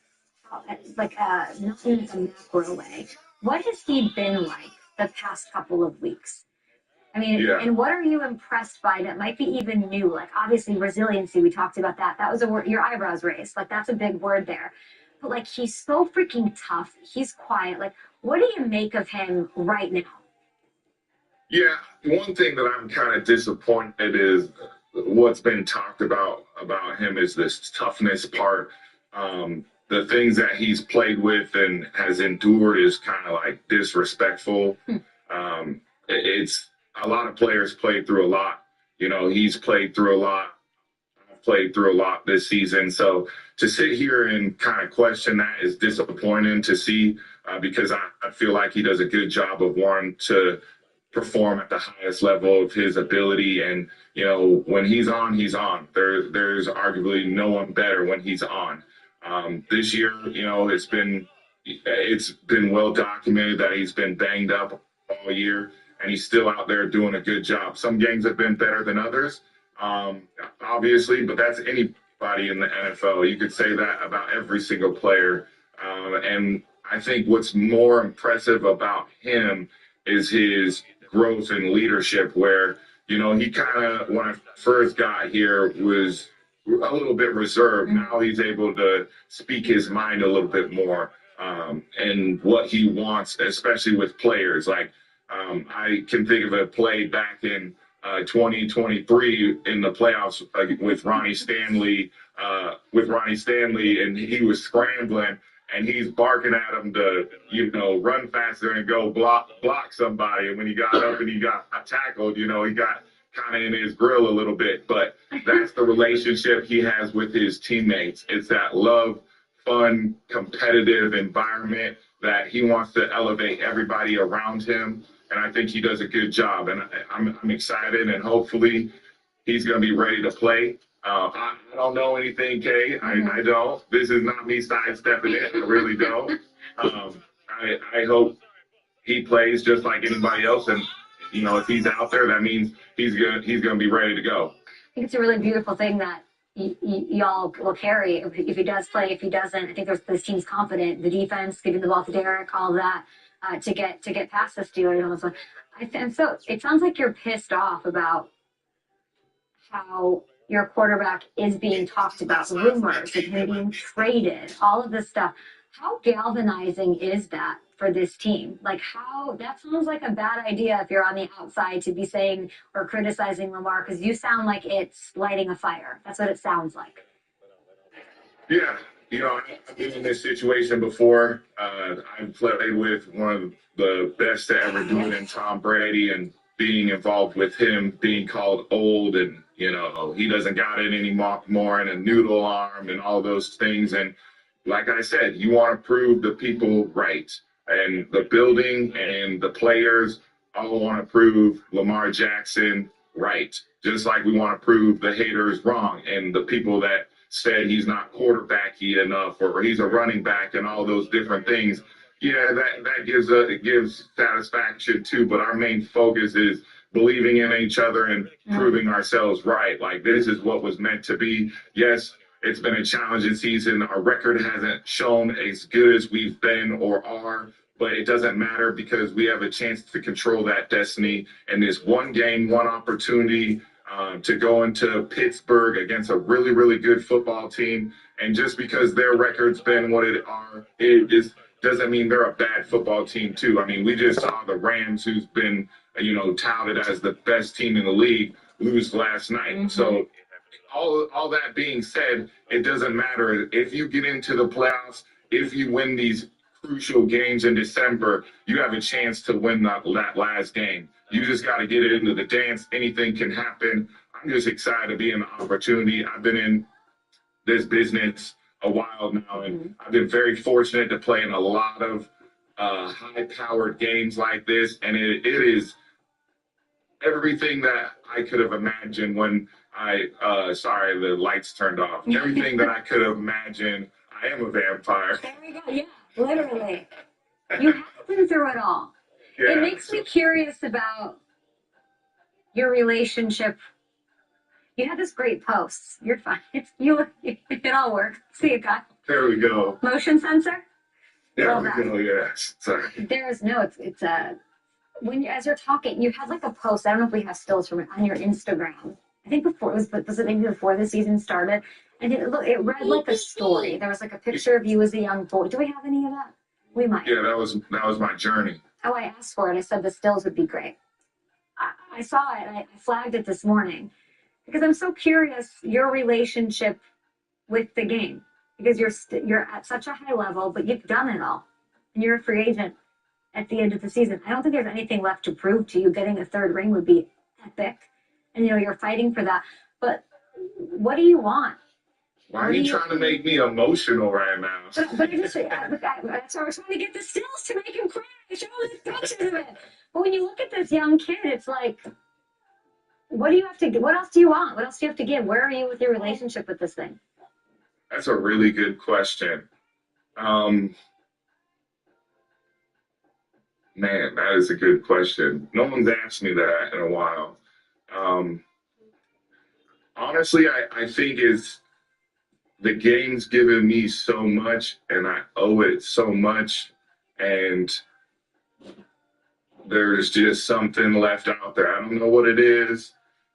S12: not in a macro way, what has he been like the past couple of weeks? I mean, and what are you impressed by that might be even new? Like, obviously, resiliency, we talked about that. That was a word, your eyebrows raised. Like, that's a big word there. But, like, he's so freaking tough. He's quiet. Like, what do you make of him right now?
S13: Yeah, one thing that I'm kind of disappointed is what's been talked about him is this toughness part. The things that he's played with and has endured is kind of like disrespectful. It's a lot of players played through a lot. You know, he's played through a lot. I've played through a lot this season. So to sit here and kind of question that is disappointing to see because I feel like he does a good job of wanting to perform at the highest level of his ability. And, you know, when he's on, he's on. There's arguably no one better when he's on. This year, you know, it's been well documented that he's been banged up all year, and he's still out there doing a good job. Some games have been better than others, obviously, but that's anybody in the NFL. You could say that about every single player. And I think what's more impressive about him is his growth and leadership, where, you know, he kind of, when I first got here, was a little bit reserved. Now he's able to speak his mind a little bit more, and what he wants, especially with players. Like, I can think of a play back in 2023 in the playoffs with Ronnie Stanley, and he was scrambling, and he's barking at him to, you know, run faster and go block somebody. And when he got up and he got tackled, you know, he got kind of in his grill a little bit. But that's the relationship he has with his teammates. It's that love, fun, competitive environment that he wants to elevate everybody around him. And I think he does a good job. And I'm excited, and hopefully he's going to be ready to play. I don't know anything, Kay. I don't. This is not me sidestepping it. I really don't. I hope he plays just like anybody else. And, you know, if he's out there, that means he's gonna be ready to go.
S12: I think it's a really beautiful thing that y'all will carry if he does play. If he doesn't, I think this team's confident. The defense, giving the ball to Derek, all of that to get past the Steelers. And so it sounds like you're pissed off about how your quarterback is being talked about, rumors of him being traded, all of this stuff. How galvanizing is that for this team? Like, that sounds like a bad idea if you're on the outside to be saying or criticizing Lamar, because you sound like it's lighting a fire. That's what it sounds like.
S13: Yeah, you know, I've been in this situation before. I've played with one of the best to ever do it in Tom Brady, and being involved with him being called old, and, you know, he doesn't got it anymore, and a noodle arm and all those things. And like I said, you want to prove the people right. And the building and the players all want to prove Lamar Jackson right. Just like we want to prove the haters wrong, and the people that said he's not quarterbacky enough or he's a running back and all those different things. Yeah, that gives satisfaction too. But our main focus is believing in each other and proving ourselves right. Like, this is what was meant to be. Yes, it's been a challenging season. Our record hasn't shown as good as we've been or are, but it doesn't matter because we have a chance to control that destiny. And this one game, one opportunity to go into Pittsburgh against a really, really good football team. And just because their record's been what it is, doesn't mean they're a bad football team too. I mean, we just saw the Rams, who's been, you know, touted as the best team in the league, lose last night. So all that being said, it doesn't matter. If you get into the playoffs, if you win these crucial games in December, you have a chance to win that last game. You just got to get into the dance. Anything can happen. I'm just excited to be in the opportunity. I've been in this business a while now, and I've been very fortunate to play in a lot of high-powered games like this, and it is everything that I could have imagined when sorry, the lights turned off. Everything that I could have imagined. I am a vampire.
S12: There we go. Yeah, literally. You have been through it all.
S13: Yeah.
S12: It makes me curious about your relationship. You had this great post. You're fine. It all works. See you, Kyle.
S13: There we go.
S12: Motion sensor?
S13: There we go, yes. Sorry.
S12: It's as you're talking, you had like a post. I don't know if we have stills from it on your Instagram. I think was it maybe before the season started? And it read like a story. There was like a picture of you as a young boy. Do we have any of that? We might.
S13: Yeah, that was my journey.
S12: Oh, I asked for it. I said the stills would be great. I saw it. I flagged it this morning because I'm so curious your relationship with the game, because you're at such a high level, but you've done it all, and you're a free agent at the end of the season. I don't think there's anything left to prove to you. Getting a third ring would be epic, and you're fighting for that. But what do you want?
S13: Why are you trying to make me emotional right now?
S12: But that's why we're trying to get the stills to make him cry. Show him the pictures of it. But when you look at this young kid, it's like, what do you have to? What else do you want? What else do you have to give? Where are you with your relationship with this thing?
S13: That's a really good question. Man, that is a good question. No one's asked me that in a while. Honestly, I think the game's given me so much, and I owe it so much, and there's just something left out there. I don't know what it is.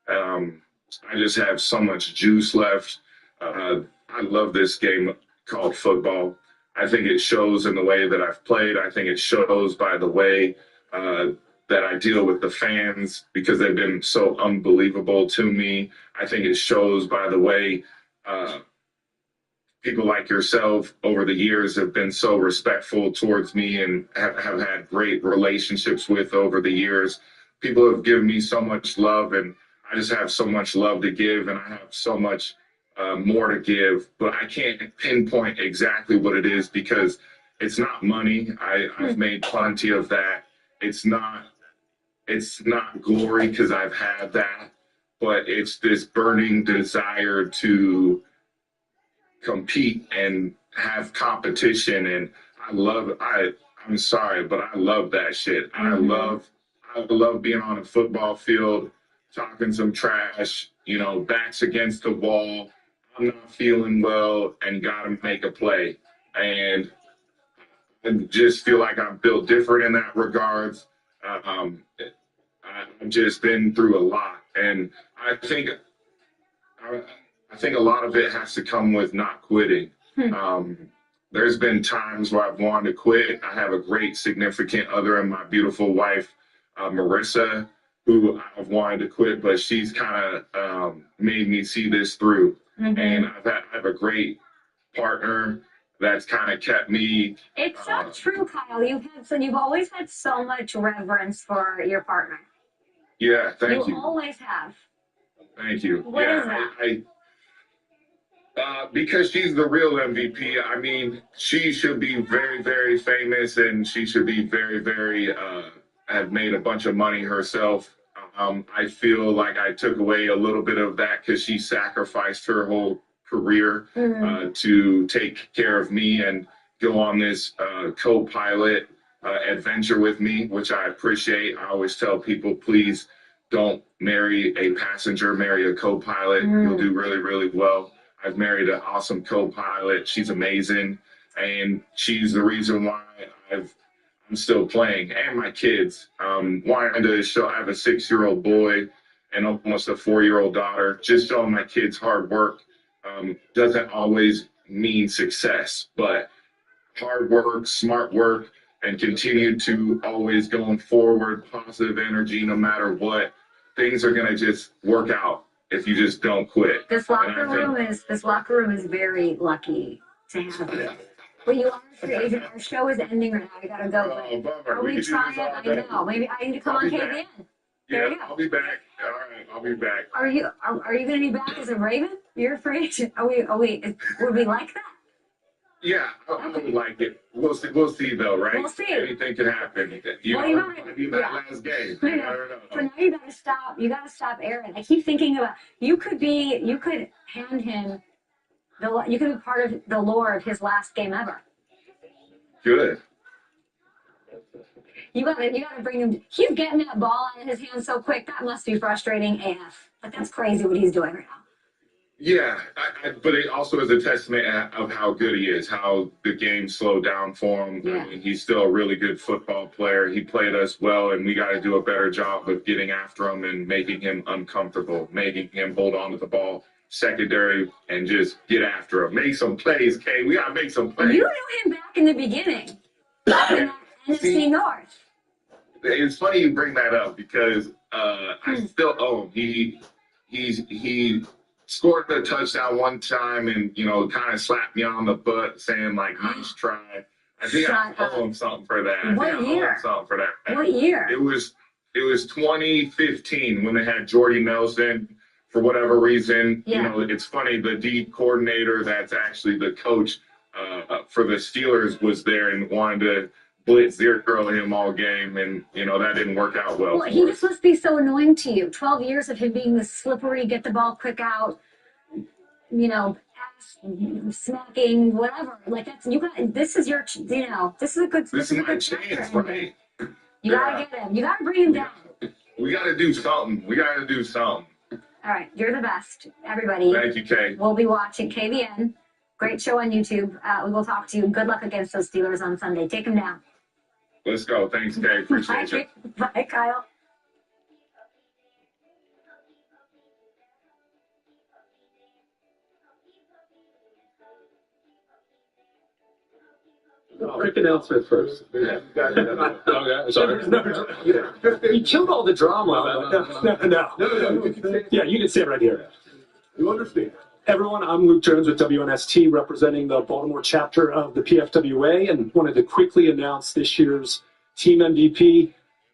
S13: I just have so much juice left. I love this game called football. I think it shows in the way that I've played. I think it shows by the way that I deal with the fans, because they've been so unbelievable to me. I think it shows by the way people like yourself over the years have been so respectful towards me and have had great relationships with over the years. People have given me so much love, and I just have so much love to give, and I have so much more to give, but I can't pinpoint exactly what it is because it's not money. I've made plenty of that. It's not glory because I've had that, but it's this burning desire to compete and have competition, and I'm sorry, but I love that shit. I love being on a football field, talking some trash, backs against the wall. I'm not feeling well and gotta make a play. And I just feel like I'm built different in that regards. I've just been through a lot, and I think a lot of it has to come with not quitting. There's been times where I've wanted to quit. I have a great significant other and my beautiful wife, Marissa, who I've wanted to quit, but she's kind of made me see this through. And I have a great partner that's kind of kept me.
S12: It's not true, Kyle. You've always had so much reverence for your partner.
S13: Yeah, thank you.
S12: You always have.
S13: Thank you.
S12: What is that?
S13: Because she's the real MVP. I mean, she should be very, very famous, and she should be very, very, have made a bunch of money herself. I feel like I took away a little bit of that because she sacrificed her whole career to take care of me and go on this co-pilot adventure with me, which I appreciate. I always tell people, please don't marry a passenger, marry a co-pilot. You'll do really, really well. I've married an awesome co-pilot. She's amazing, and she's the reason why I'm still playing, and my kids. Wanting to show, I have a 6-year-old boy and almost a 4-year-old daughter. Just showing my kids hard work doesn't always mean success, but hard work, smart work, and continue to always going forward, positive energy, no matter what. Things are gonna just work out if you just don't quit.
S12: This locker room is very lucky to have you. Well, you are a free agent. Our show is ending right now. I gotta go. But are we trying? I know. Maybe I need to come on KVN. There
S13: Yeah,
S12: you go.
S13: I'll be back. All right, I'll be back.
S12: Are you going to be back as a Raven? You're afraid? Would we like that?
S13: Yeah, I would like it. We'll see though, right?
S12: We'll see.
S13: Anything can happen. You might be my last game. I don't know.
S12: So now you got to stop. You got to stop Aaron. I keep thinking about you could hand him you could be part of the lore of his last game ever.
S13: Good.
S12: You gotta bring him. He's getting that ball out of his hand so quick. That must be frustrating AF. Like that's crazy what he's doing right now.
S13: Yeah, but it also is a testament of how good he is, how the game slowed down for him.
S12: Yeah.
S13: I mean, he's still a really good football player. He played us well, and we got to do a better job of getting after him and making him uncomfortable, making him hold on to the ball secondary and just get after him. Make some plays, Kay. We got to make some plays.
S12: You knew him back in the beginning. In that NFC North.
S13: It's funny you bring that up because I still owe him. He scored a touchdown one time and, kind of slapped me on the butt saying, like, nice try. I think I owe him something for that.
S12: What year?
S13: Something for that.
S12: What year?
S13: It was 2015 when they had Jordy Nelson for whatever reason.
S12: Yeah.
S13: It's funny, the D coordinator that's actually the coach for the Steelers was there and wanted to blitz zero him all game, and that didn't work out well.
S12: Well, he just must be so annoying to you. 12 years of him being the slippery, get the ball quick out, ass smacking, whatever. Like that's this is your, this is a good.
S13: This is my chance, right?
S12: You gotta get him. You gotta bring him down.
S13: We gotta do something.
S12: All right, you're the best, everybody.
S13: Thank you, Kay.
S12: We'll be watching KVN. Great show on YouTube. We will talk to you. Good luck against those Steelers on Sunday. Take them down.
S13: Let's go. Thanks, Kay. Appreciate you.
S12: Bye, Kyle.
S14: Quick announcement first.
S10: Okay, sorry.
S14: You killed all the drama. No. Yeah, you can sit right here. You understand. Everyone, I'm Luke Jones with WNST, representing the Baltimore chapter of the PFWA, and wanted to quickly announce this year's Team MVP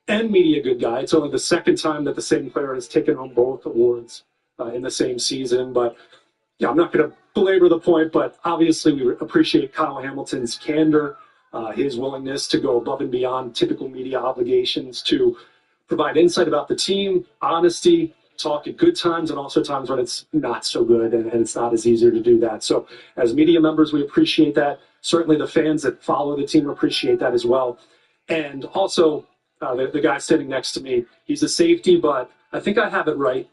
S14: and Media Good Guy. It's only the second time that the same player has taken home both awards in the same season, but yeah, I'm not going to belabor the point, but obviously we appreciate Kyle Hamilton's candor, his willingness to go above and beyond typical media obligations to provide insight about the team, honesty, talk at good times and also times when it's not so good and it's not as easy to do that. So as media members, we appreciate that. Certainly the fans that follow the team appreciate that as well. And also the guy sitting next to me, he's a safety, but I think I have it right.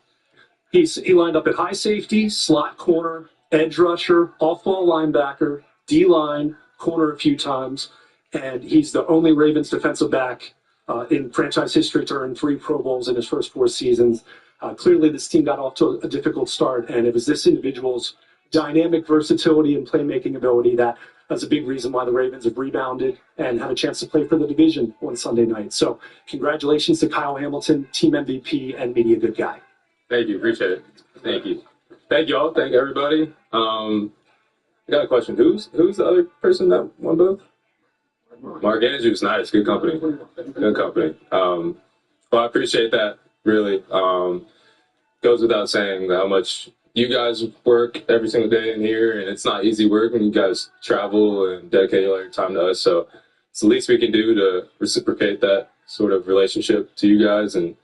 S14: He lined up at high safety, slot corner, edge rusher, off-ball linebacker, D-line, corner a few times, and he's the only Ravens defensive back in franchise history to earn 3 Pro Bowls in his first 4 seasons. Clearly, this team got off to a difficult start, and it was this individual's dynamic versatility and playmaking ability that's a big reason why the Ravens have rebounded and have a chance to play for the division on Sunday night. So congratulations to Kyle Hamilton, Team MVP, and Media Good Guy.
S10: Thank you. Appreciate it. Thank you. Thank y'all. Thank everybody. I got a question. Who's the other person that won both? Mark Andrews. Nice. Good company. Good company. Well, I appreciate that. Really. Goes without saying how much you guys work every single day in here, and it's not easy work when you guys travel and dedicate all your time to us. So it's the least we can do to reciprocate that sort of relationship to you guys. And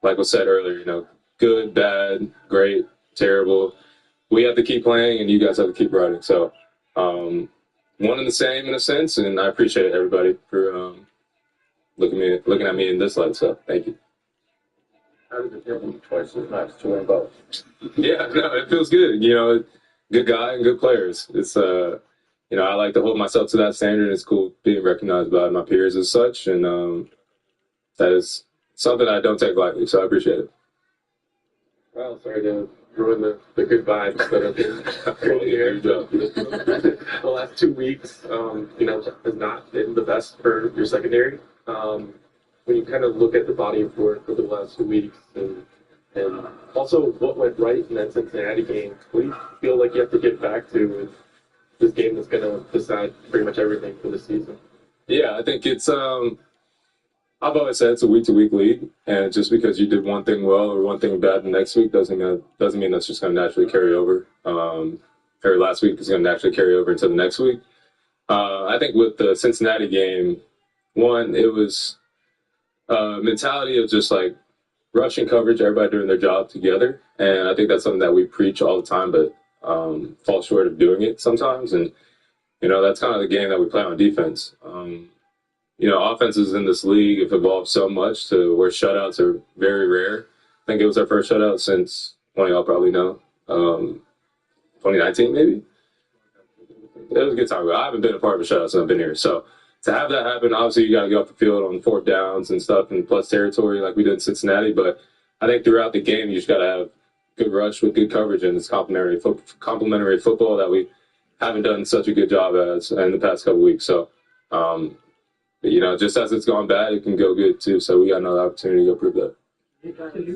S10: like was said earlier, good, bad, great, terrible. We have to keep playing, and you guys have to keep writing. So one and the same in a sense, and I appreciate everybody for looking at me in this light. So thank you.
S14: How does it feel twice as nice to win both?
S10: Yeah, no, it feels good. Good guy and good players. It's I like to hold myself to that standard. It's cool being recognized by my peers as such, and that is something I don't take lightly. So I appreciate it.
S14: Well, sorry to ruin the good vibes, but the last 2 weeks, has not been the best for your secondary. When you kind of look at the body of work over the last 2 weeks and also what went right in that Cincinnati game, what do you feel like you have to get back to with this game that's going to decide pretty much everything for the season?
S10: Yeah, I think it's
S15: I've always said it's a week-to-week league, and just because you did one thing well or one thing bad the next week doesn't mean that's just going to naturally carry over. Or last week is going to naturally carry over into the next week. I think with the Cincinnati game, one, it was a mentality of just like rushing coverage, everybody doing their job together, and I think that's something that we preach all the time, but fall short of doing it sometimes. And that's kind of the game that we play on defense. Offenses in this league have evolved so much to where shutouts are very rare. I think it was our first shutout since, one of y'all probably know, 2019 maybe? It was a good time. I haven't been a part of a shutout since I've been here. So to have that happen, obviously you got to get off the field on 4th downs and stuff in plus territory like we did in Cincinnati. But I think throughout the game, you just got to have good rush with good coverage, and it's complementary football that we haven't done such a good job as in the past couple weeks. So, just as it's gone bad, it can go good too. So we got another opportunity to go prove that.
S16: Can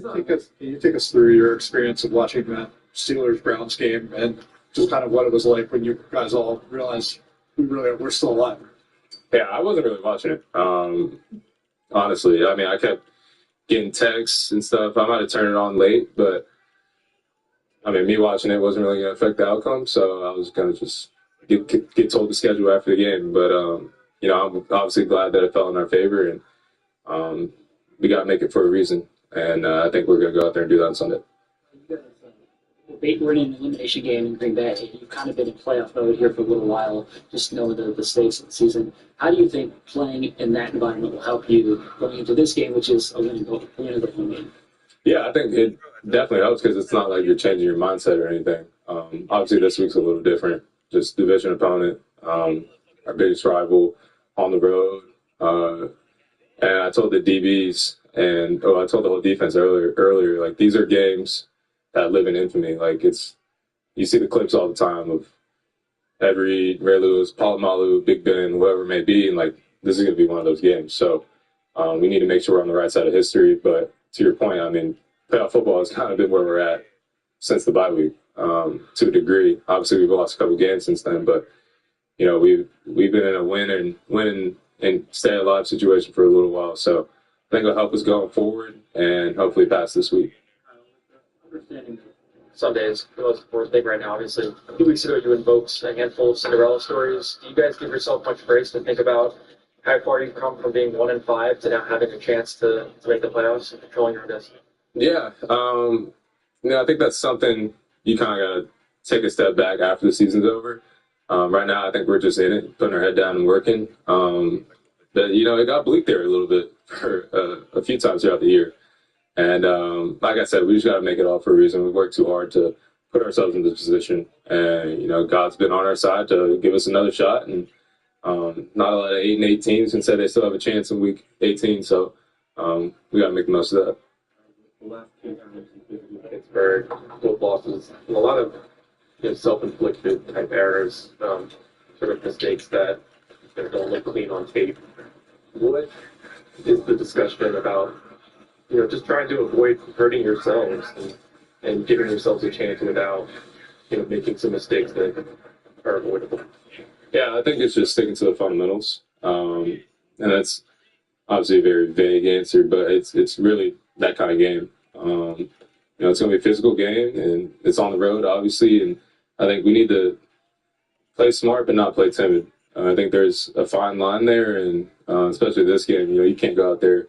S16: you take us through your experience of watching that Steelers-Browns game and just kind of what it was like when you guys all realized we're still alive?
S15: Yeah, I wasn't really watching it. Honestly, I mean, I kept getting texts and stuff. I might have turned it on late, but I mean, me watching it wasn't really going to affect the outcome. So I was going to just get told the schedule after the game. But I'm obviously glad that it fell in our favor, and we got to make it for a reason. And I think we're going to go out there and do that on Sunday.
S17: We're in an elimination game in Green Bay. You've kind of been in playoff mode here for a little while, just knowing the stakes of the season. How do you think playing in that environment will help you going into this game, which is a win of the home game?
S15: Yeah, I think it definitely helps because it's not like you're changing your mindset or anything. Obviously, this week's a little different. Just division opponent, our biggest rival on the road. And I told the DBs and I told the whole defense earlier, like, these are games that live in infamy. Like, you see the clips all the time of Ed Reed, Ray Lewis, Polamalu, Big Ben, whoever it may be, and like, this is going to be one of those games. So we need to make sure we're on the right side of history. But to your point, I mean, playoff football has kind of been where we're at since the bye week to a degree. Obviously, we've lost a couple games since then, but we've been in a win and stay alive situation for a little while. So I think it'll help us going forward and hopefully pass this week.
S17: Understanding Sundays, for big right now, obviously. A few weeks ago, you invoked a handful of Cinderella stories. Do you guys give yourself much grace to think about how far you've come from being 1-5 to now having a chance to make the playoffs and controlling your own destiny?
S15: Yeah, I think that's something you kind of got to take a step back after the season's over. Right now, I think we're just in it, putting our head down and working. But it got bleak there a little bit for a few times throughout the year. And like I said, we just got to make it all for a reason. We worked too hard to put ourselves in this position. And, God's been on our side to give us another shot. And not a lot of 8-8 teams can say they still have a chance in week 18. So we got to make the most of that.
S14: The last 2 times in Pittsburgh, both losses, a lot of self-inflicted type errors, sort of mistakes that don't look clean on tape. What is the discussion about just trying to avoid hurting yourselves and giving yourselves a chance without, making some mistakes that are avoidable?
S15: Yeah, I think it's just sticking to the fundamentals. And that's obviously a very vague answer, but it's really that kind of game. It's going to be a physical game, and it's on the road, obviously. And I think we need to play smart but not play timid. I think there's a fine line there, and especially this game, you can't go out there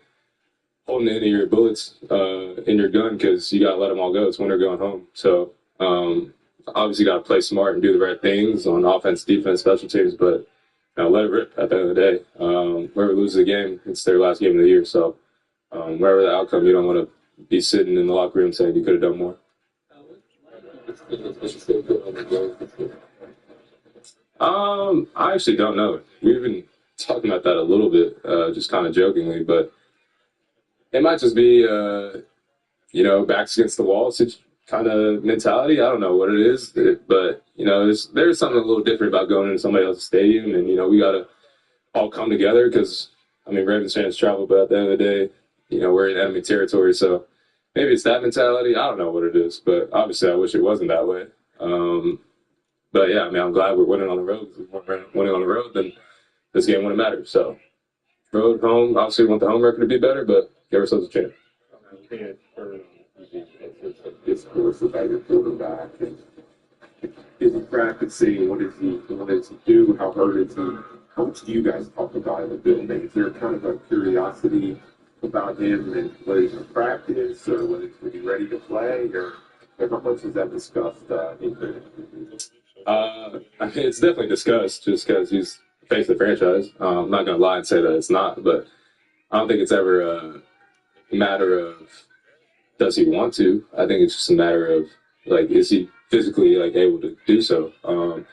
S15: holding any of your bullets in your gun because you got to let them all go. It's when they're going home. So obviously got to play smart and do the right things on offense, defense, special teams, but let it rip at the end of the day. Whoever loses the game, it's their last game of the year. So wherever the outcome, you don't want to be sitting in the locker room saying you could have done more. I actually don't know. We've been talking about that a little bit, just kind of jokingly, but it might just be, backs against the wall kind of mentality. I don't know what it is, but, there's something a little different about going into somebody else's stadium, and, we got to all come together because, Ravens fans travel, but at the end of the day, we're in enemy territory, so maybe it's that mentality. I don't know what it is, but obviously I wish it wasn't that way. But yeah, I'm glad we're winning on the road. If we weren't winning on the road, then this game wouldn't matter. So road, home. Obviously, we want the home record to be better, but give ourselves a chance.
S18: This course about your quarterback, and is he practicing? What does he do? How hard is he? How much do you guys talk about in the building? Is there kind of a curiosity about him and whether he's in practice or whether he's going to be ready to play, or how much is that discussed in the
S15: I mean, it's definitely discussed just because he's the face of the franchise. I'm not going to lie and say that it's not, but I don't think it's ever a matter of does he want to. I think it's just a matter of, like, is he physically, like, able to do so? And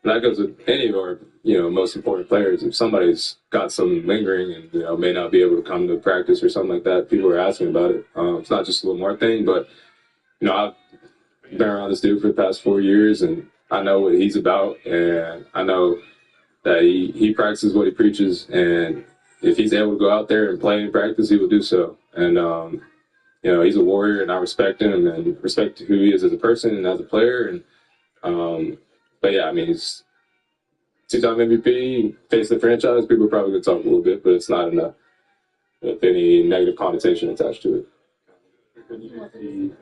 S15: that goes with any of our, most important players. If somebody's got some lingering and, may not be able to come to practice or something like that, people are asking about it. It's not just a Lamar thing, but, I've been around this dude for the past 4 years, and I know what he's about, and I know that he practices what he preaches, and if he's able to go out there and play and practice, he will do so. And, he's a warrior, and I respect him and respect who he is as a person and as a player. And but yeah, I mean, he's two-time MVP, face of the franchise. People are probably going to talk a little bit, but it's not enough with any negative connotation attached to it.
S18: when you see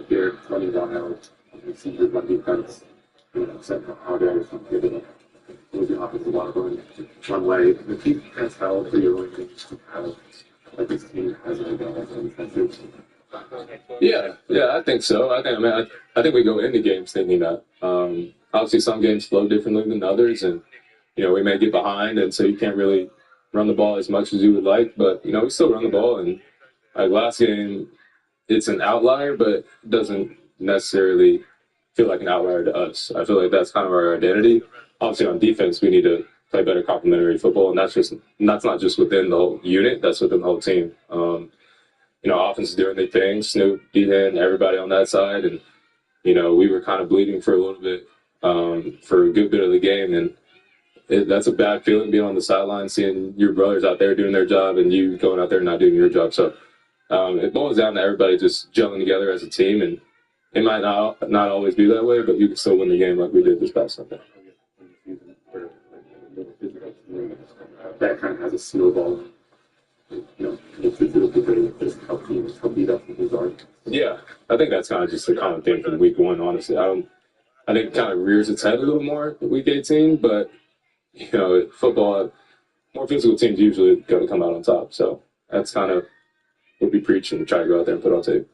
S18: Derek running down out, you see your run defense, set how guys giving up. The offensive line going one way. The team has held for your range have like this team has an defensive.
S15: Yeah, I think so. I think we go into games thinking that. Obviously, some games flow differently than others, and we may get behind, and so you can't really run the ball as much as you would like. But we still run the ball, and like last game, it's an outlier, but it doesn't necessarily feel like an outlier to us. I feel like that's kind of our identity. Obviously, on defense, we need to play better complementary football, and that's not just within the whole unit. That's within the whole team. Offense is doing their thing. Snoop, D-Hen, everybody on that side, and we were kind of bleeding for a little bit for a good bit of the game, and that's a bad feeling being on the sideline, seeing your brothers out there doing their job and you going out there and not doing your job. So it boils down to everybody just gelling together as a team, and it might not always be that way, but you can still win the game like we did this past Sunday.
S18: That kind of has a snowball.
S15: Yeah, I think that's kind of just the common thing from week one, honestly. I think it kind of rears its head a little more in week 18, but, football, more physical teams usually going to come out on top. So that's kind of what we preach and try to go out there and put on tape.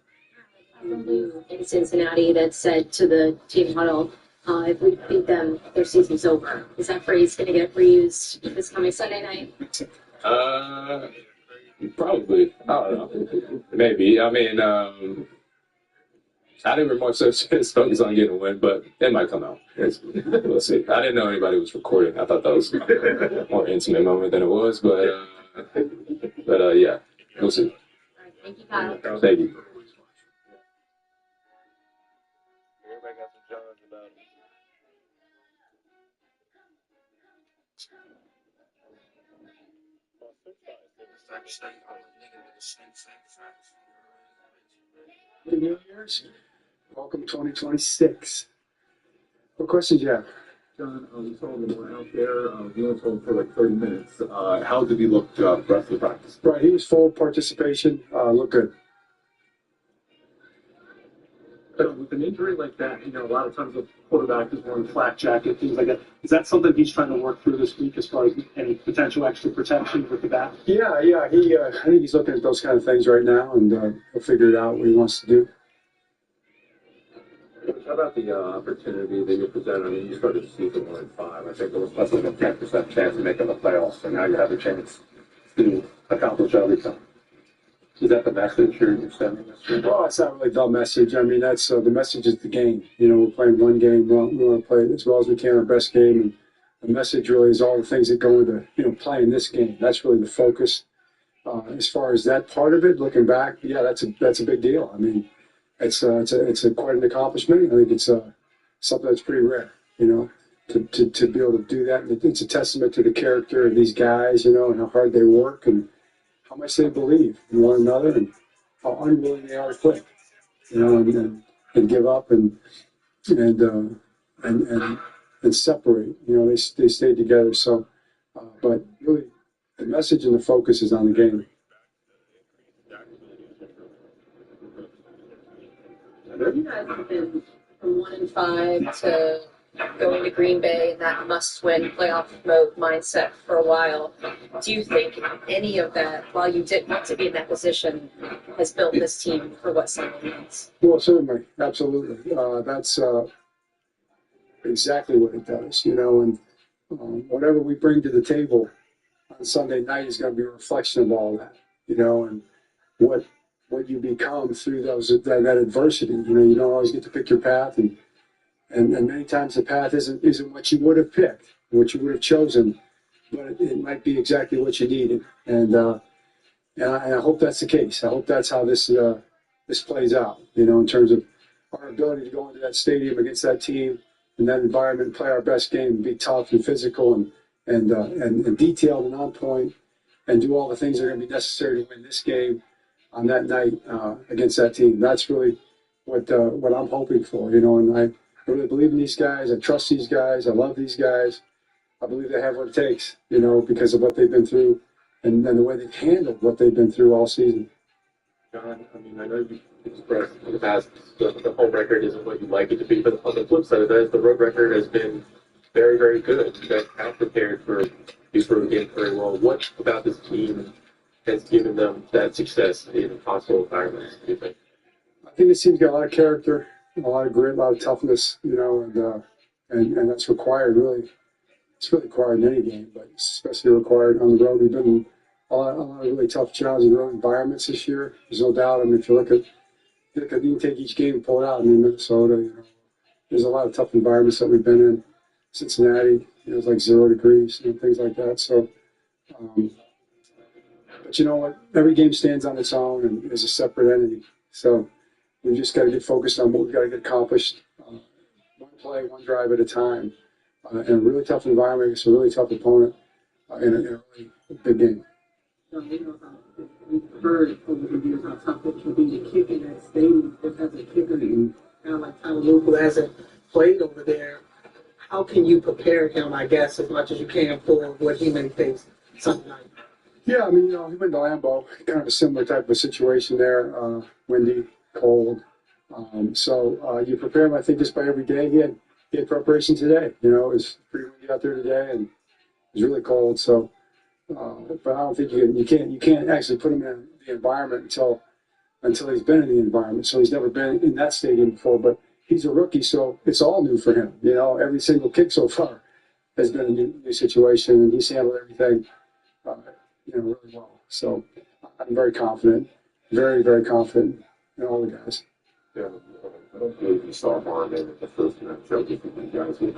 S19: In Cincinnati that said to the team huddle, if we beat them, their season's over. Is that phrase going to get reused this coming Sunday night?
S15: Probably. I don't know. Maybe. I mean, I didn't more so focus on getting a win, but it might come out. We'll see. I didn't know anybody was recording. I thought that was a more intimate moment than it was, but yeah, we'll see.
S19: Thank you, Kyle.
S15: Thank you.
S7: Everybody got some Johns about him.
S16: Happy New Year's. Welcome 2026. What questions you have?
S18: John, you saw him out there. You only saw him for like 30 minutes. How did he look the rest of the practice?
S16: Right, he was full participation. Looked good.
S14: With an injury like that, a lot of times the quarterback is wearing flak jacket, things like that. Is that something he's trying to work through this week as far as any potential extra protection with the back?
S16: Yeah. I think he's looking at those kind of things right now, and he'll figure it out what he wants to do.
S18: How about the opportunity that you presented? I mean, you started the season 1-5. I think there was less than a 10% chance of making the playoffs, and now you have a chance to accomplish everything. Is that the message you're sending this year?
S16: Well, it's not really the message. I mean, that's the message is the game. We're playing one game. We want to play as well as we can, our best game. And the message really is all the things that go into, playing this game. That's really the focus. As far as that part of it, looking back, yeah, that's a big deal. I mean, it's quite an accomplishment. I think it's something that's pretty rare, to be able to do that. It's a testament to the character of these guys, and how hard they work and how much they believe in one another and how unwilling they are to quit, and give up and separate. They stay together. So, but really, the message and the focus is on the game.
S19: You guys have been from 1-5 to going to Green Bay in that must-win playoff mode mindset for a while. Do you think any of that, while you didn't want to be in that position, has built this team for what Sunday means?
S16: Well, certainly, absolutely. That's exactly what it does, and whatever we bring to the table on Sunday night is going to be a reflection of all that, and what you become through that adversity. You don't always get to pick your path, and many times the path isn't what you would have picked, what you would have chosen, but it might be exactly what you needed. And I hope that's the case. I hope that's how this plays out, in terms of our ability to go into that stadium against that team in that environment, play our best game, be tough and physical and detailed and on point, and do all the things that are going to be necessary to win this game on that night against that team. That's really what I'm hoping for, and I really believe in these guys. I trust these guys. I love these guys. I believe they have what it takes, because of what they've been through and the way they've handled what they've been through all season.
S14: John, I know you've expressed in the past the home record isn't what you'd like it to be, but on the flip side of that, the road record has been very, very good. You guys have prepared for these road games very well. What about this team has given them that success in hostile environments, do you think?
S16: I think this team's got a lot of character, a lot of grit, a lot of toughness, and that's required, really. It's really required in any game, but especially required on the road. We've been in a lot of really tough, challenging road environments this year. There's no doubt. I mean, if you look at you can take each game and pull it out. I mean, Minnesota, there's a lot of tough environments that we've been in. Cincinnati, it's like 0 degrees, things like that. So, but you know what? Every game stands on its own and is a separate entity. So we just got to get focused on what we've got to get accomplished, one play, one drive at a time, in a really tough environment against a really tough opponent in a really big game.
S20: We've heard over the years how tough it can be to kick in that stadium as a kicker, and kind of like Tyler Luke, who hasn't played over there. How can you prepare him, I guess, as much as you can for what he may face Sunday night?
S16: Yeah, I mean, he went to Lambeau, kind of a similar type of situation there, windy, cold. So you prepare him, I think, just by every day. He had preparation today. It was pretty windy out there today, and it was really cold. So, but I don't think you can't actually put him in the environment until he's been in the environment. So he's never been in that stadium before, but he's a rookie, so it's all new for him. Every single kick so far has been a new situation, and he's handled everything, really well. So I'm very confident, very, very confident in all the guys.
S18: Yeah, you saw Marlon in the first match. How do you think you guys will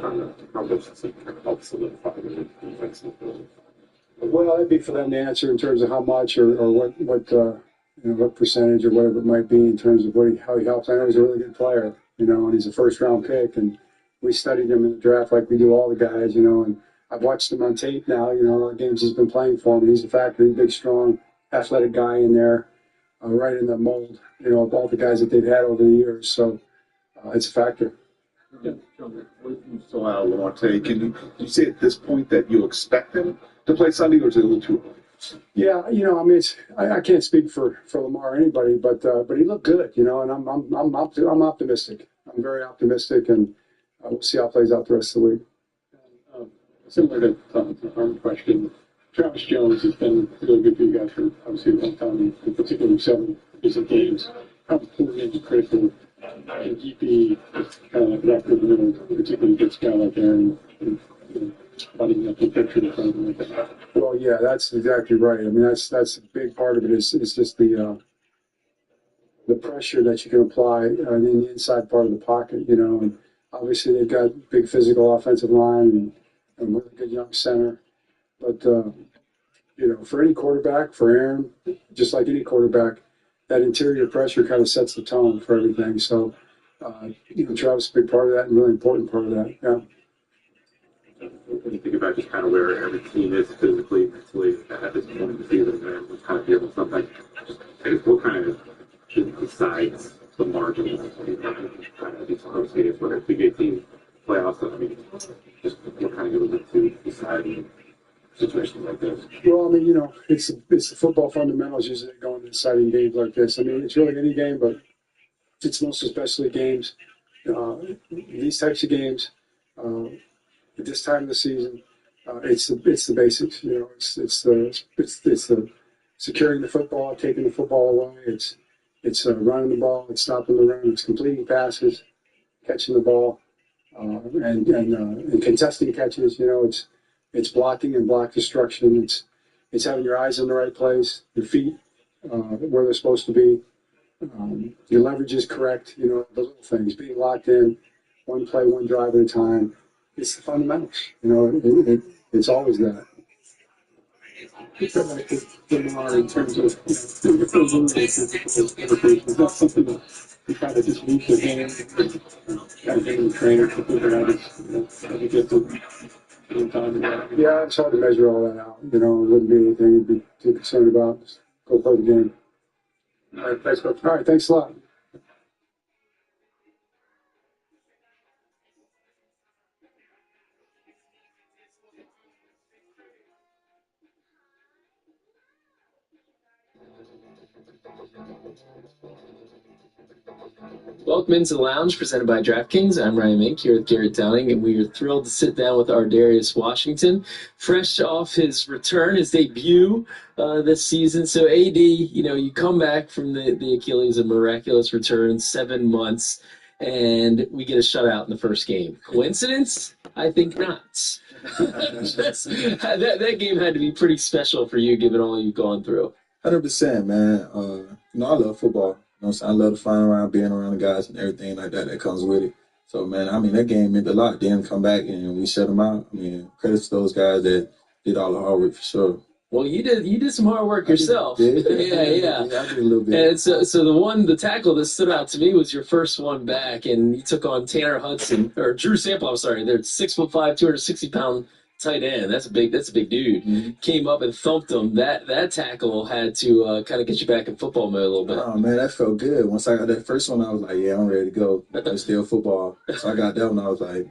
S18: how much does it kind of help solidify the defensive ability?
S16: Well, that'd be for them to answer in terms of how much or what percentage or whatever it might be in terms of how he helps. I know he's a really good player, and he's a first-round pick, and we studied him in the draft like we do all the guys, and I've watched him on tape now, the games he's been playing for him. He's a factor. He's a big, strong, athletic guy in there, right in the mold, of all the guys that they've had over the years. So it's a factor.
S13: Yeah, what you saw out of Lamar, can you say at this point that you expect him to play Sunday, or is it a little too early?
S16: Yeah, I mean, I can't speak for Lamar or anybody, but he looked good, and I'm optimistic. I'm very optimistic, and we'll see how it plays out the rest of the week.
S14: Similar to Tom's question, Travis Jones has been really good for you guys for obviously a long time, in particular 7 recent games. How important and critical can he be kind of like that in the middle, particularly against a guy like Aaron and running up the picture in front of him like that?
S16: Well, yeah, that's exactly right. I mean, that's a big part of it is just the pressure that you can apply in the inside part of the pocket, and obviously they've got big physical offensive line and a really good young center. But, for any quarterback, for Aaron, just like any quarterback, that interior pressure kind of sets the tone for everything. So, Travis is a big part of that and really important part of that, yeah.
S18: When you think about just kind of where every team is physically, mentally at this point in the season, and we're kind of dealing with something, I guess what kind of, besides the margins, kind of these close games, whether it's Big 18 playoffs, I mean, just what kind of goes into deciding situations like this?
S16: Well, I mean, it's the football fundamentals usually that go into deciding games like this. I mean, it's really any game, but it's most especially games. These types of games, at this time of the season, it's the basics. It's the securing the football, taking the football away. It's running the ball, it's stopping the run, it's completing passes, catching the ball, and contesting catches. It's blocking and block destruction. It's having your eyes in the right place, your feet where they're supposed to be. Your leverage is correct. The little things, being locked in, one play, one drive at a time. It's the fundamentals. It's always that.
S18: You feel like Lamar in terms of the is that something that you kind of just leave the game, kind of getting the trainer to figure out how to get to time?
S16: Yeah, it's hard to measure all that out. It wouldn't be anything you'd be too concerned about. Just go play the game.
S18: All right, thanks, Coach.
S16: All right, thanks a lot.
S21: Welcome into the lounge presented by DraftKings. I'm Ryan Mink here with Garrett Downing, and we are thrilled to sit down with Ardarius Washington, fresh off his return, his debut this season. So, AD, you come back from the Achilles, a miraculous return, 7 months, and we get a shutout in the first game. Coincidence? I think not. that game had to be pretty special for you, given all you've gone through.
S22: 100%, man. I love football. What I'm saying? I love the fun around, being around the guys and everything like that comes with it. So, man, I mean, that game meant a lot. Then come back and we shut them out. I mean, credit to those guys that did all the hard work for sure.
S21: Well, you did some hard work yourself. Yeah,
S22: I did a little bit.
S21: And so the tackle that stood out to me was your first one back, and you took on Tanner Hudson, or Drew Sample, I'm sorry. They're 6'5", 260-pound tight end. That's a big dude. Mm-hmm. Came up and thumped him. That tackle had to kind of get you back in football mode a little bit.
S22: Oh man, that felt good. Once I got that first one, I was like, yeah, I'm ready to go. It's still football. So I got that one. I was like,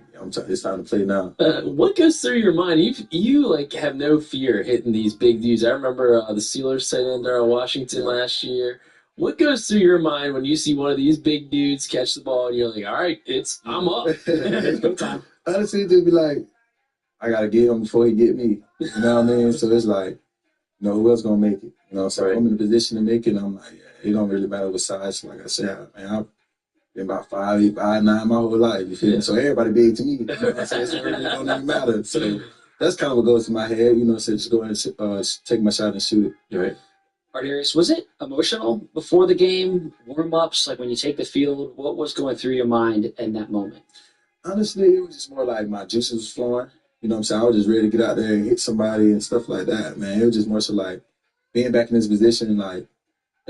S22: it's time to play now.
S21: What goes through your mind? You like have no fear hitting these big dudes. I remember the Steelers tight end there on Washington last year. What goes through your mind when you see one of these big dudes catch the ball and you're like, all right, I'm up. It's go time.
S22: Honestly, just be like, I got to get him before he get me. You know what I mean? So it's like, who else going to make it? So I'm in a position to make it. And I'm like, yeah, it don't really matter what size. Like I said, man, I've been about 5'8", 5'9" my whole life. You feel me? So everybody big to me. You know what I'm saying? So it really don't even matter. So that's kind of what goes through my head. So just go ahead and take my shot and shoot it.
S21: Right.
S23: Ardarius, was it emotional before the game, warm-ups, like when you take the field? What was going through your mind in that moment?
S22: Honestly, it was just more like my juices was flowing. You know what I'm saying? I was just ready to get out there and hit somebody and stuff like that, man. It was just more so like being back in this position and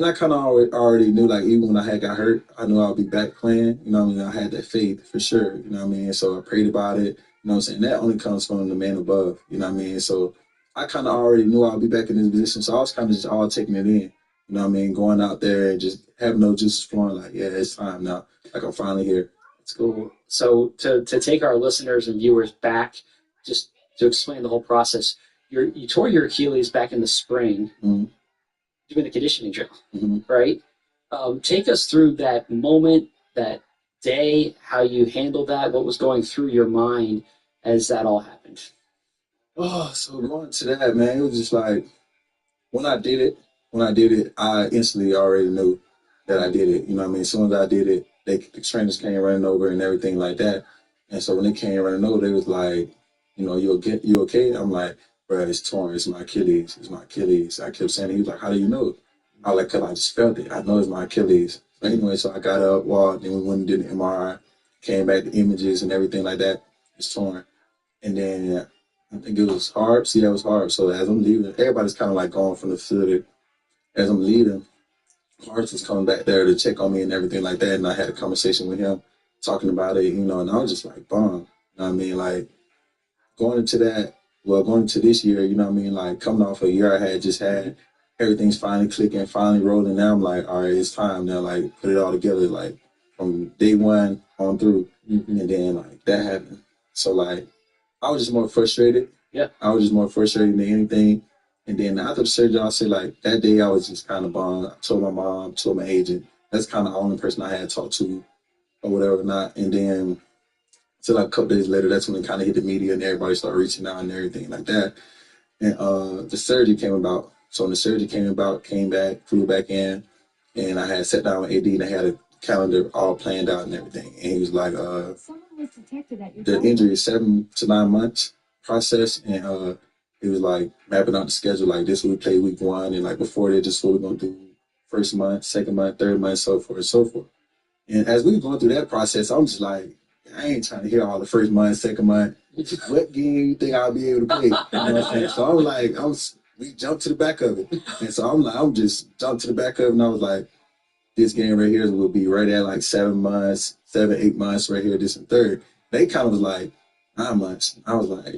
S22: I kind of already knew, like, even when I had got hurt, I knew I would be back playing. You know what I mean? I had that faith for sure. You know what I mean? So I prayed about it. You know what I'm saying? That only comes from the man above. You know what I mean? So I kind of already knew I would be back in this position. So I was kind of just all taking it in. You know what I mean? Going out there and just having no juices flowing, like, yeah, it's time now. Like, I'm finally here.
S23: It's cool. So to take our listeners and viewers back, just to explain the whole process, you tore your Achilles back in the spring doing the conditioning drill, right? Take us through that moment, that day, how you handled that, what was going through your mind as that all happened.
S22: Oh, so going to that, man, it was just like, when I did it, I instantly already knew that I did it. You know what I mean? As soon as I did it, the trainers came running over and everything like that. And so when they came running over, they was like, you okay? I'm like, bro, it's torn. It's my Achilles. It's my Achilles. I kept saying it. He was like, how do you know it? I was like, because I just felt it. I know it's my Achilles. So anyway, so I got up, walked, then we went and did an MRI, came back to images and everything like that. It's torn. And then I think it was hard. See, that was hard. So as I'm leaving, everybody's kind of like going from the facility. As I'm leaving, Hart was coming back there to check on me and everything like that. And I had a conversation with him talking about it, and I was just like, bummed. You know what I mean? Like, going into this year, you know what I mean? Like, coming off a year I had just had, everything's finally clicking, finally rolling. Now I'm like, all right, it's time now. Like, put it all together, like, from day one on through. And then, like, that happened. So, like, I was just more frustrated.
S23: Yeah.
S22: I was just more frustrated than anything. And then after the surgery, I'll say, like, that day I was just kind of bummed. I told my mom, told my agent. That's kind of the only person I had talked to or whatever not. And then, so like a couple days later, that's when it kind of hit the media and everybody started reaching out and everything like that. And the surgery came about. So when the surgery came about, came back, flew back in, and I had sat down with AD and I had a calendar all planned out and everything. And he was like, the injury is 7 to 9 months process. And it was like mapping out the schedule, like this we play week 1, and like before that, just what we're gonna do first month, second month, third month, so forth and so forth. And as we were going through that process, I'm just like, I ain't trying to hear all the first month, second month. What game you think I'll be able to play? You know what I'm saying? So I was like, we jumped to the back of it. And so I'm just jumped to the back of it, and I was like, this game right here will be right at like 7 months, 7, 8 months right here, this and third. They kind of was like 9 months. I was like,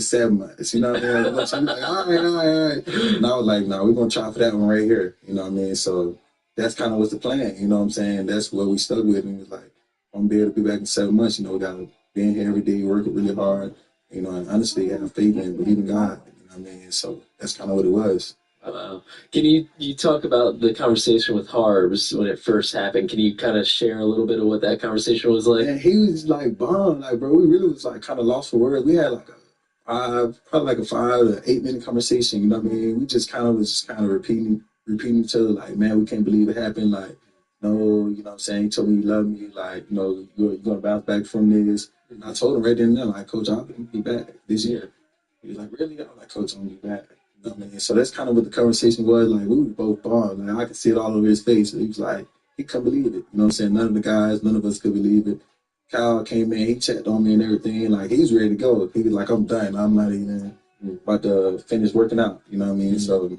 S22: 7 months. You know what I mean? Like, all right. And I was like, no, we're going to try for that one right here. You know what I mean? So that's kind of what's the plan. You know what I'm saying? That's what we stuck with. And it was like, I'm going to be able to be back in 7 months. You know, we got to be in here every day, working really hard. You know, and honestly, have faith and believe in God. You know what I mean? So that's kind of what it was.
S21: Can you talk about the conversation with Harbs when it first happened? Can you kind of share a little bit of what that conversation was like?
S22: And he was like bummed, like, bro, we really was like kind of lost for words. We had like probably like a 5 to 8 minute conversation. You know what I mean? We just kind of repeating each other, like, man, we can't believe it happened. Like, no, you know what I'm saying? He told me he loved me. Like, you know, you're gonna bounce back from this. And I told him right then and there, like, Coach, I'll be back this year. He was like, really? I was like, Coach, I'm gonna be back. You know what I mean? So that's kind of what the conversation was. Like, we were both bummed. Like, I could see it all over his face. He was like, he couldn't believe it. You know what I'm saying? None of the guys, none of us could believe it. Kyle came in, he checked on me and everything. Like, he was ready to go. He was like, I'm done. I'm not even about to finish working out. You know what I mean? So,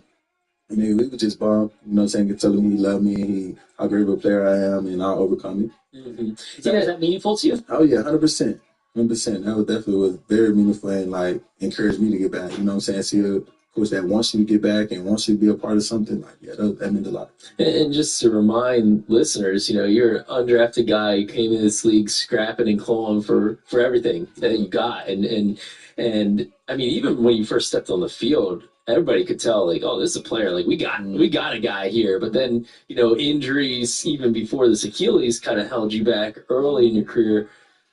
S22: I mean, we were just bummed. You know what I'm saying? Telling me he loved me, how great of a player I am, and I'll overcome it.
S23: Was that meaningful to you?
S22: Oh, yeah, 100%. 100%. That was definitely very meaningful and, like, encouraged me to get back. You know what I'm saying? See a coach that wants you to get back and wants you to be a part of something. Like, yeah, that meant a lot.
S21: And just to remind listeners, you know, you're an undrafted guy. You came in this league scrapping and clawing for everything that you got. And I mean, even when you first stepped on the field, everybody could tell, like, oh, this is a player. Like, we got a guy here. But then, you know, injuries even before this Achilles kind of held you back early in your career.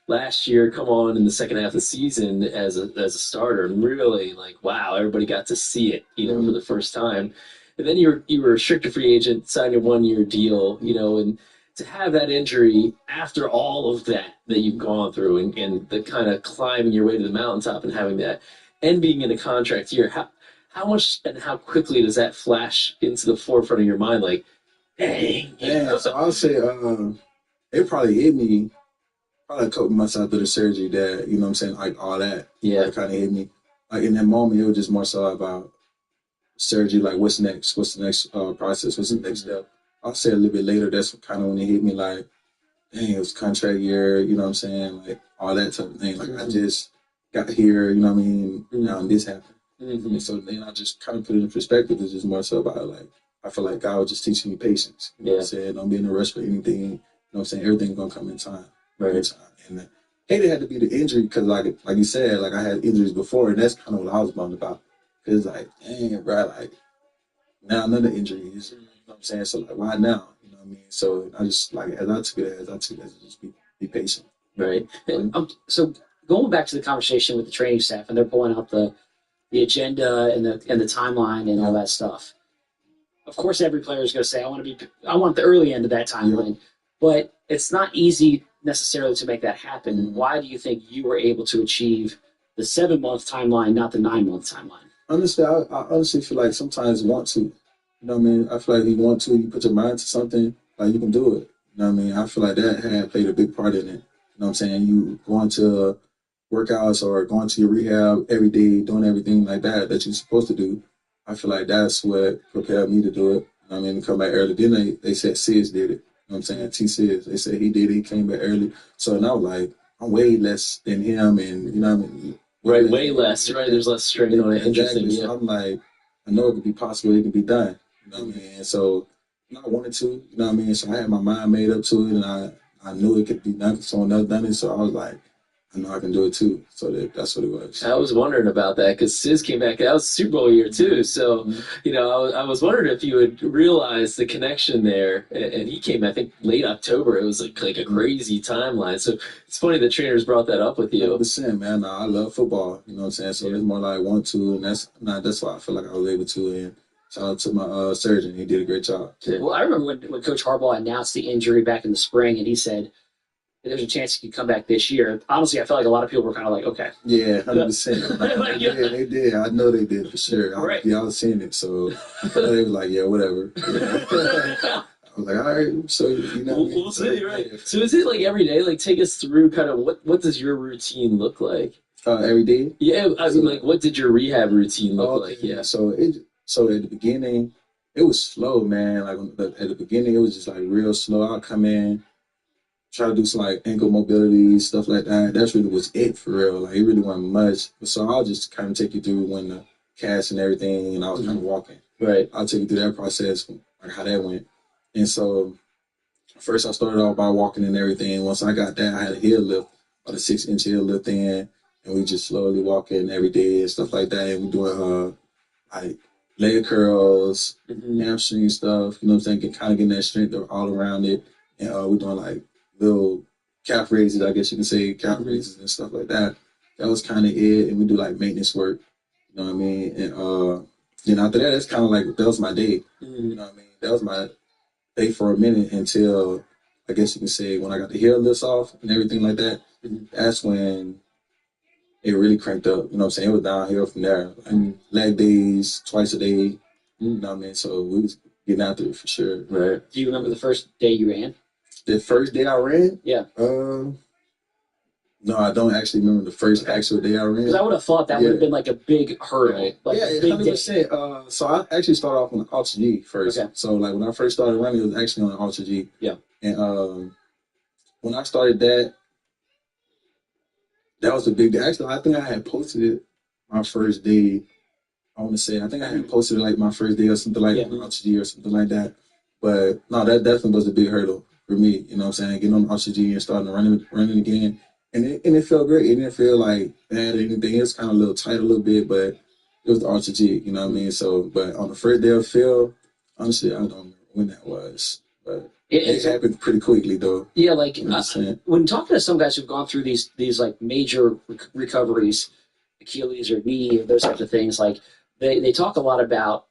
S21: Last year, come on in the second half of the season as a starter, and really, like, wow, everybody got to see it, you know, for the first time. And then you were a restricted free agent, signed a 1-year deal, you know, and to have that injury after all of that you've gone through and the kind of climbing your way to the mountaintop and having that, and being in a contract year, how much and how quickly does that flash into the forefront of your mind? Like, dang.
S22: Yeah, so I'll say it probably hit me probably a couple months after the surgery that, you know what I'm saying, like all that.
S21: Yeah.
S22: Like, kind of hit me. Like in that moment, it was just more so about surgery, like what's next? What's the next process? What's the next step? I'll say a little bit later, that's kind of when it hit me like, dang, it was contract year, you know what I'm saying? Like all that type of thing. Like I just got here, you know what I mean? Now and this happened. And so then I just kind of put it in perspective. It's just more so about like, I feel like God was just teaching me patience. You know what I'm saying? Don't be in a rush for anything. You know what I'm saying? Everything's going to come in time. Right. Time. And I hated it had to be the injury because like you said, like I had injuries before, and that's kind of what I was bummed about. Because like, dang, bro, like now another injury is, you know what I'm saying? So like, why now? You know what I mean? So I just like, as I took it, just be patient.
S23: Right. So going back to the conversation with the training staff, and they're pulling out the agenda and the timeline and all that stuff. Of course, every player is going to say, I want the early end of that timeline, but it's not easy necessarily to make that happen. Why do you think you were able to achieve the 7-month timeline, not the 9-month timeline?
S22: Honestly, I honestly feel like sometimes you want to. You know what I mean? I feel like you want to, you put your mind to something, like you can do it. You know what I mean? I feel like that had played a big part in it. You know what I'm saying? You going to workouts or going to your rehab every day, doing everything like that you're supposed to do. I feel like that's what prepared me to do it. You know what I mean? To come back early. Then they said Sis did it. You know what I'm saying? T-Sis. They said he did it. He came back early. So now like, I'm way less than him and, you know what I mean?
S21: Right, way less. Right, there's less strain on it. Interesting.
S22: Exactly. So I'm like, I know it could be possible. It can be done. You know what I mean? So I wanted to. You know what I mean? So I had my mind made up to it, and I knew it could be done. Someone else done it. So I was like, I know I can do it too. So that's what it was.
S21: I was wondering about that because Sis came back. That was Super Bowl year too. So, I was wondering if you would realize the connection there. And he came, I think, late October. It was like a crazy timeline. So it's funny the trainers brought that up with you.
S22: 100%, man. I love football. You know what I'm saying? So it's more like want to, and that's why I feel like I was able to. And shout out to my surgeon. He did a great job.
S23: Well, I remember when Coach Harbaugh announced the injury back in the spring, and he said, there's a chance he could come back this year. Honestly, I felt like a lot of people were kind of like, okay.
S22: Yeah, 100%. They did. I know they did for sure.
S23: Right.
S22: I was seeing it, so they was like, yeah, whatever. I was like, all right, so
S21: We'll see, right? So is it like every day? Like, take us through kind of what does your routine look like?
S22: Every day?
S21: Yeah, I mean, like, what did your rehab routine look like?
S22: Yeah. So at the beginning, it was slow, man. Like at the beginning, it was just like real slow. I'd come in, try to do some like ankle mobility, stuff like that. That's really was it for real. Like it really wasn't much. So I'll just kind of take you through when the cast and everything, and I was kind of walking.
S21: Right.
S22: I'll take you through that process, like how that went. And so first I started off by walking and everything. Once I got that, I had a heel lift, about a 6-inch heel lift in, and we just slowly walking every day and stuff like that. And we doing like leg curls, hamstring stuff. You know what I'm saying? Kind of getting that strength all around it. And we're doing like little calf raises, I guess you can say, calf raises and stuff like that. That was kind of it. And we do like maintenance work, you know what I mean? And then after that, it's kind of like, that was my day. You know what I mean? That was my day for a minute until, I guess you can say, when I got the heel lifts off and everything like that, that's when it really cranked up. You know what I'm saying? It was downhill from there. Like leg days, twice a day, you know what I mean? So we was getting after it for sure.
S21: Right.
S23: Do you remember the first day you ran?
S22: The first day I ran?
S23: Yeah.
S22: No, I don't actually remember the first actual day I ran.
S23: Because I would have thought that would have been like a big hurdle. Like
S22: Yeah,
S23: a big
S22: 100%. So I actually started off on the Ultra G first.
S23: Okay.
S22: So like when I first started running, it was actually on the Ultra G.
S23: Yeah.
S22: And when I started that was a big day. Actually, I think I had posted it my first day. I want to say, I think I had posted it like my first day or something like that, on Ultra G or something like that. But no, that definitely was a big hurdle for me. You know what I'm saying? Getting on the Ultra G and starting running again. And it felt great. It didn't feel like bad or anything. It was kind of a little tight a little bit, but it was the Ultra G, you know what I mean? So, but on the first day of field, honestly, I don't remember when that was. But it happened pretty quickly, though.
S23: Yeah, like
S22: You know what I'm saying?
S23: when talking to some guys who've gone through these like major recoveries, Achilles or knee or those types of things, like they talk a lot about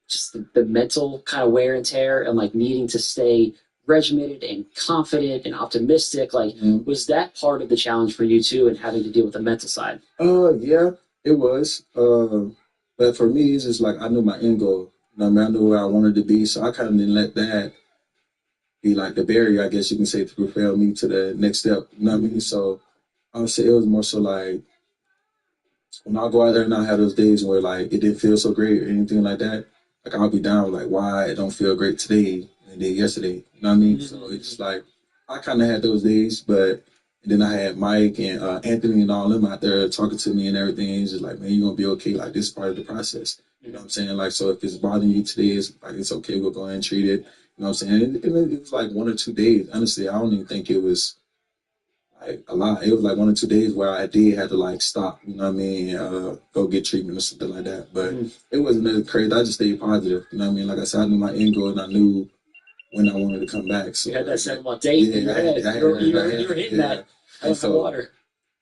S23: just the mental kind of wear and tear and like needing to stay regimented and confident and optimistic. Like, was that part of the challenge for you too, and having to deal with the mental side?
S22: Yeah, it was. But for me, it's just like I knew my end goal. You know what I mean? I knew where I wanted to be, so I kind of didn't let that be like the barrier, I guess you can say, to propel me to the next step. You know what I mean? So I would say it was more so like when I go out there and I have those days where like it didn't feel so great or anything like that, like I'll be down like why it don't feel great today and it did yesterday. You know what I mean? So it's just like I kind of had those days, but then I had Mike and Anthony and all them out there talking to me and everything. He's just like, man, you're gonna be okay. Like this is part of the process. You know what I'm saying? Like, so if it's bothering you today, it's like it's okay. We'll go ahead and treat it. You know what I'm saying? And it was like 1 or 2 days. Honestly, I don't even think it was like a lot. It was like 1 or 2 days where I did have to like stop. You know what I mean? Go get treatment or something like that. But it wasn't that crazy. I just stayed positive. You know what I mean? Like I said, I knew my end goal and I knew when I wanted to come back. So
S23: You had that 7-month date in your head. You were hitting that.
S22: And so
S23: water.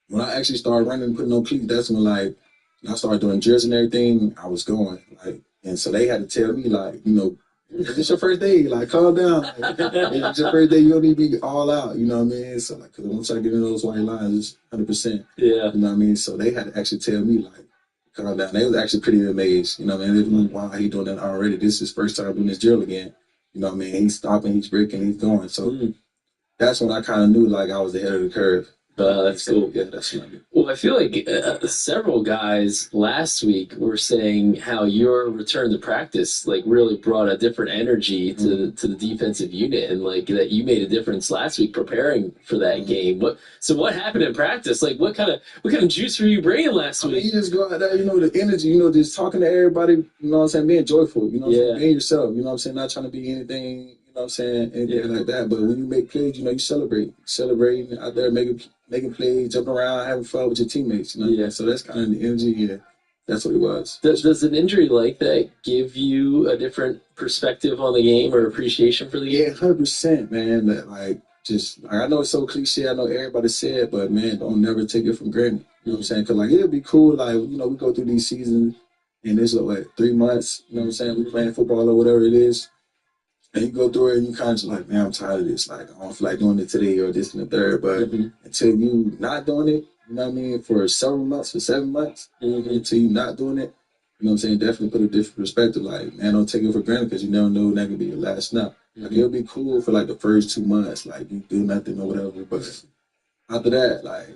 S22: when I actually started running and putting no cleats, that's when like when I started doing drills and everything, I was going. Like, and so they had to tell me like, you know, is this your first day? Like, calm down. Like, it's your first day. You don't need to be all out. You know what I mean? So like, cause once I get in those white lines, it's 100%.
S21: Yeah.
S22: You know what I mean? So they had to actually tell me like, calm down. They was actually pretty amazed. You know what I mean? They was like, wow, he doing that already. This is his first time doing this drill again. You know what I mean? He's stopping, he's breaking, he's going. So that's when I kind of knew like I was ahead of the curve.
S21: That's cool.
S22: Yeah, that's what I mean.
S21: Well, I feel like several guys last week were saying how your return to practice like really brought a different energy to the defensive unit, and like that you made a difference last week preparing for that game. What happened in practice? Like what kind of juice were you bringing last week?
S22: You just go out there, you know, the energy, you know, just talking to everybody, you know what I'm saying, being joyful, you know what I'm saying, being yourself, you know what I'm saying, not trying to be anything, you know what I'm saying, anything like that. But when you make plays, you know, you celebrate out there, making making plays, jumping around, having fun with your teammates. You know? Yeah. So that's kind of the energy. Yeah, that's what it was.
S21: Does an injury like that give you a different perspective on the game or appreciation for the game?
S22: Yeah, 100%, man. That, like, just like, I know it's so cliche. I know everybody said it, but man, don't never take it for granted. You know what I'm saying? Because like it'd be cool. Like we go through these seasons, and it's like 3 months. You know what I'm saying? We playing football or whatever it is. And you go through it and you kind of just like, man, I'm tired of this. Like, I don't feel like doing it today or this and the third. But until you not doing it, you know what I mean, for several months, for 7 months, until you not doing it, you know what I'm saying, definitely put a different perspective. Like, man, don't take it for granted because you never know when that could be your last snap. Like, it'll be cool for like the first 2 months, like you do nothing or whatever. But after that, like,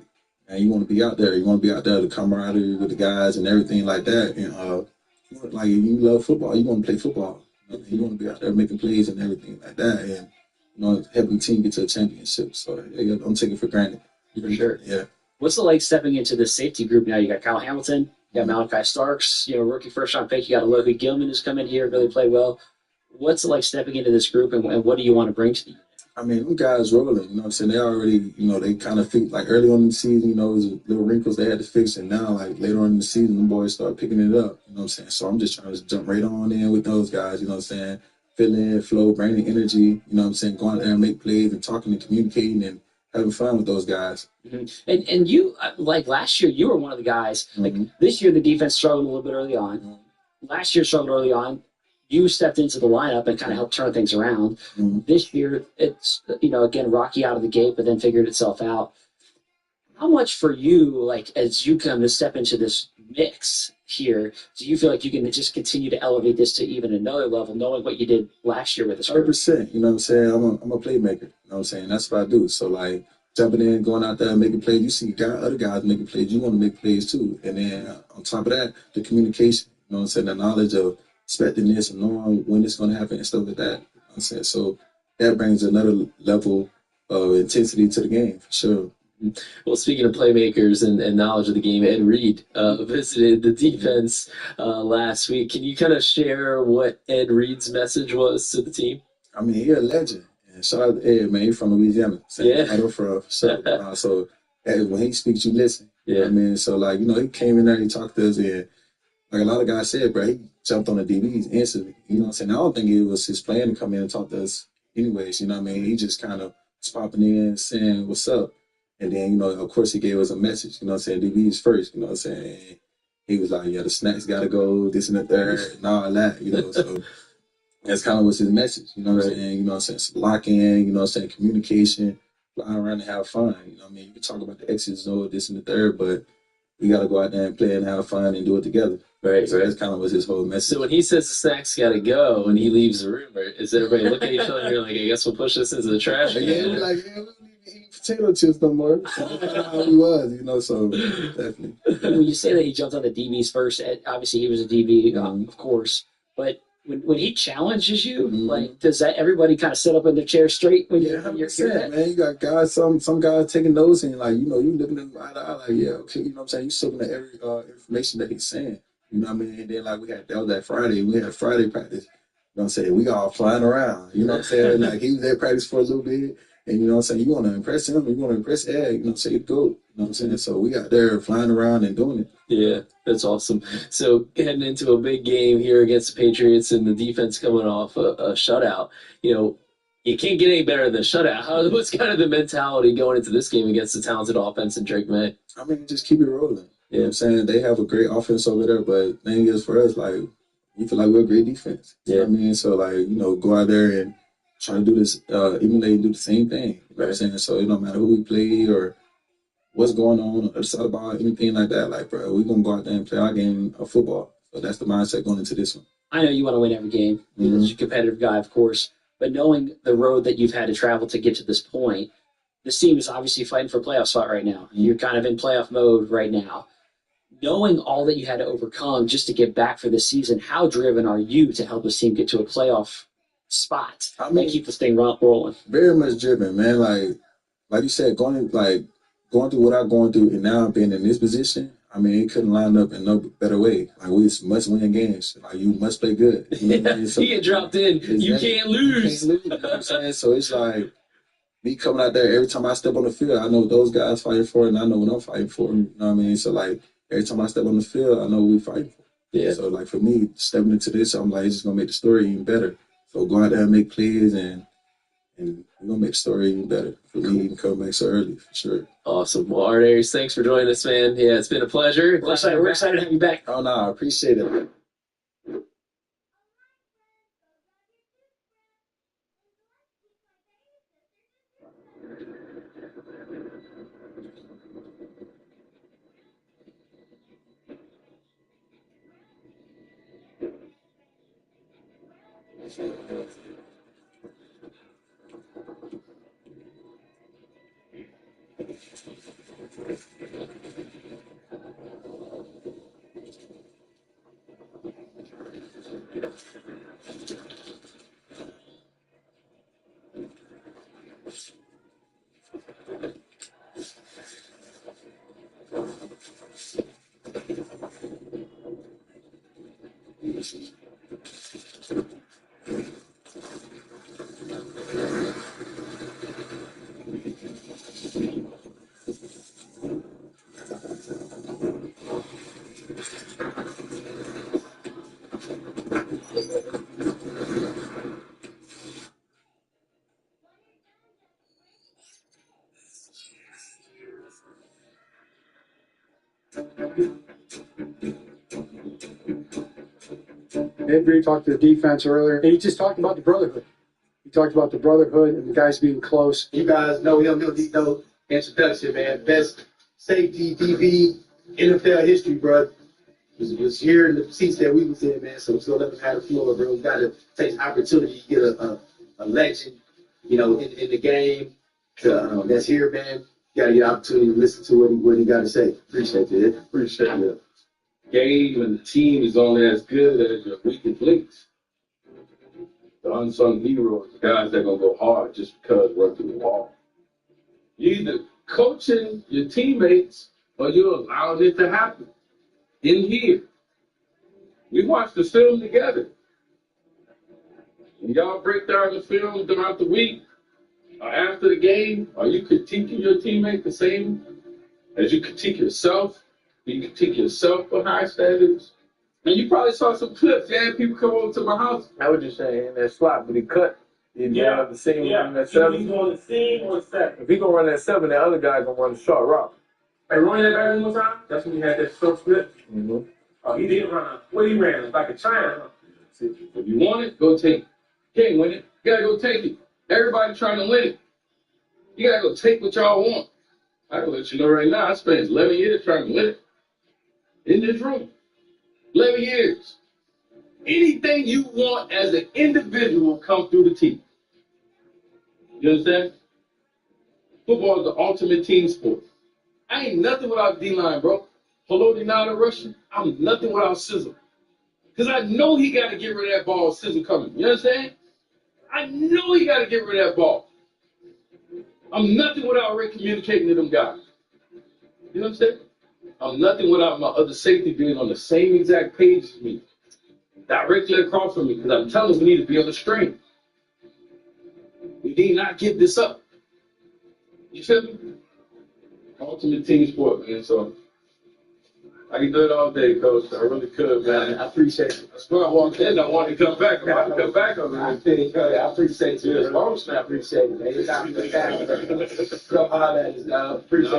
S22: man, you want to be out there. You want to be out there, the camaraderie with the guys and everything like that. And like, you love football. You want to play football. You want to be out there making plays and everything like that, and helping the team get to a championship. So yeah, don't take it for granted.
S23: For sure.
S22: Yeah.
S23: What's it like stepping into the safety group now? You got Kyle Hamilton, you got Malachi Starks, rookie first-round pick. You got Alohi Gilman who's come in here, really played well. What's it like stepping into this group, and what do you want to bring to the unit?
S22: I mean, them guys rolling. You know what I'm saying? They already, they kind of fix, like early on in the season, it was little wrinkles they had to fix, and now, like later on in the season, the boys start picking it up. You know what I'm saying? So I'm just trying to jump right on in with those guys. You know what I'm saying? Fill in, flow, bring the energy. You know what I'm saying? Go out there and make plays and talking and communicating and having fun with those guys.
S23: And you, like last year, you were one of the guys. Like this year, the defense struggled a little bit early on. Last year struggled early on. You stepped into the lineup and kind of helped turn things around. This year, it's, again, rocky out of the gate, but then figured itself out. How much for you, like, as you come to step into this mix here, do you feel like you can just continue to elevate this to even another level, knowing what you did last year with this group?
S22: 100%. You know what I'm saying? I'm a playmaker. You know what I'm saying? That's what I do. So, like, jumping in, going out there, making plays. You see other guys making plays. You want to make plays, too. And then on top of that, the communication. You know what I'm saying? The knowledge of expecting this and knowing when it's going to happen and stuff like that. You know what I'm saying? So that brings another level of intensity to the game, for sure.
S21: Well, speaking of playmakers and knowledge of the game, Ed Reed visited the defense last week. Can you kind of share what Ed Reed's message was to the team?
S22: I mean, he's a legend. And shout out to Ed, man. He's from Louisiana. For sure. So when he speaks, you listen. Yeah. You know what I mean? So, like, he came in there, he talked to us, and like a lot of guys said, bro, he jumped on the DBs instantly. You know what I'm saying? I don't think it was his plan to come in and talk to us anyways. You know what I mean? He just kind of was popping in, saying, what's up? And then, of course, he gave us a message. You know what I'm saying? DBs first. You know what I'm saying? He was like, yeah, the snacks got to go, this and the third, and all that, So that's kind of was his message. You know what I'm saying? You know what I'm saying? So lock in, you know what I'm saying? Communication, fly around and have fun. You know what I mean? You can talk about the X's and this and the third, but we got to go out there and play and have fun and do it together. Right. So that's kind of was his whole message.
S21: So when he says the snacks got to go and he leaves the room, is everybody looking at each other and you're like, I guess we'll push this into the trash again?
S22: Yeah, we're like, we don't even eat potato chips no more. So that's how he was, so definitely.
S23: When you say that he jumped on the DBs first, obviously he was a DB, of course, but when he challenges you, like, does that everybody kind of sit up in their chair straight when you're hearing
S22: man? You got guys, some guys taking notes and like, you looking at them eye to eye, like, yeah, okay, you know what I'm saying? You soaking at every information that he's saying. You know what I mean? And then like that was that Friday. We had Friday practice. You know what I'm saying? We all flying around. You know what I'm saying? Like he was at practice for a little bit. And you know what I'm saying? You want to impress him, you want to impress Ed, you know what I'm saying? Go. You know what I'm saying? So we got there flying around and doing it.
S21: Yeah, that's awesome. So heading into a big game here against the Patriots and the defense coming off a shutout, you can't get any better than a shutout. What's kind of the mentality going into this game against the talented offense in Drake May?
S22: I mean, just keep it rolling. You know what I'm saying? They have a great offense over there, but the thing is for us, like, we feel like we're a great defense. You know what I mean? So, like, go out there and try to do this, emulate and do the same thing. You know what I'm saying? So it don't matter who we play or what's going on or the side about anything like that. Like, bro, we're going to go out there and play our game of football. So that's the mindset going into this one.
S23: I know you want to win every game. You're a competitive guy, of course. But knowing the road that you've had to travel to get to this point, this team is obviously fighting for a playoff spot right now. You're kind of in playoff mode right now. Knowing all that you had to overcome just to get back for this season, how driven are you to help this team get to a playoff spot and keep this thing rolling?
S22: Very much driven, man. Like you said, going through what I'm going through and now being in this position, I mean, it couldn't line up in no better way. Like, we must win games. Like, you must play good. You know what I mean? So,
S21: you get dropped in. Exactly. You can't lose.
S22: You know what I'm saying? So it's like, me coming out there, every time I step on the field, I know what those guys fighting for, and I know what I'm fighting for. You know what I mean? So, like, every time I step on the field, I know what we fighting for.
S21: Yeah.
S22: So, like, for me, stepping into this, I'm like, it's just going to make the story even better. So, go out there and make plays, and we're going to make the story even better for me even coming back so early, for sure.
S21: Awesome. Well, Ardarius, thanks for joining us, man. Yeah, it's been a pleasure.
S23: We're excited to have you back.
S22: Oh, no, I appreciate it.
S16: Ed Reed talked to the defense earlier, and he just talked about the brotherhood. He talked about the brotherhood and the guys being close.
S3: You guys know him. He'll need no introduction, man. Best safety, DB, NFL history, bro. Was here in the seats that we was in, man. So we're still let him have the floor, bro. We got to take the opportunity to get a legend, you know, in the game that's here, man. You got to get an opportunity to listen to what he got to say. Appreciate it.
S18: Appreciate it. Game and the team is only as good as your weakest links. The unsung heroes, the guys that gonna go hard just because run through the wall. You either coaching your teammates or you're allowing it to happen. In here, we watched the film together. When y'all break down the film throughout the week or after the game, are you critiquing your teammate the same as you critique yourself? Do you critique yourself for high standards? And you probably saw some clips. Yeah, people come over to my house.
S4: I was just saying in that slot, but he cut. The seam running that 7. He's on the seam or 7. If he gonna run that 7, the other guy gonna run the short route.
S5: Hey, run that back one more time. That's when he had that short split.
S4: Mm-hmm.
S5: Oh, he did run. What he ran? Like a China.
S18: If you want it, go take it. Can't win it, you gotta go take it. Everybody trying to win it. You gotta go take what y'all want. I can let you know right now, I spent 11 years trying to win it. In this room. 11 years. Anything you want as an individual come through the team. You understand? Football is the ultimate team sport. I ain't nothing without D-line, bro. Hello, Denada Russian. I'm nothing without Sizzle. Because I know he got to get rid of that ball, Sizzle coming. You understand? I know he got to get rid of that ball. I'm nothing without Ray communicating to them guys. You know what I'm saying? I'm nothing without my other safety being on the same exact page as me. Directly across from me. Because I'm telling them we need to be on the string. We need not give this up. You feel me? Ultimate team sport, man. So I can do it all day, Coach. I really could, man.
S3: I appreciate it.
S18: That's why I walked in. I wanted to come back. I wanted to come back over there.
S3: I appreciate you.
S18: Yeah, long snap.
S3: I appreciate it, man. It's not good time. Come holler at us, dog. Appreciate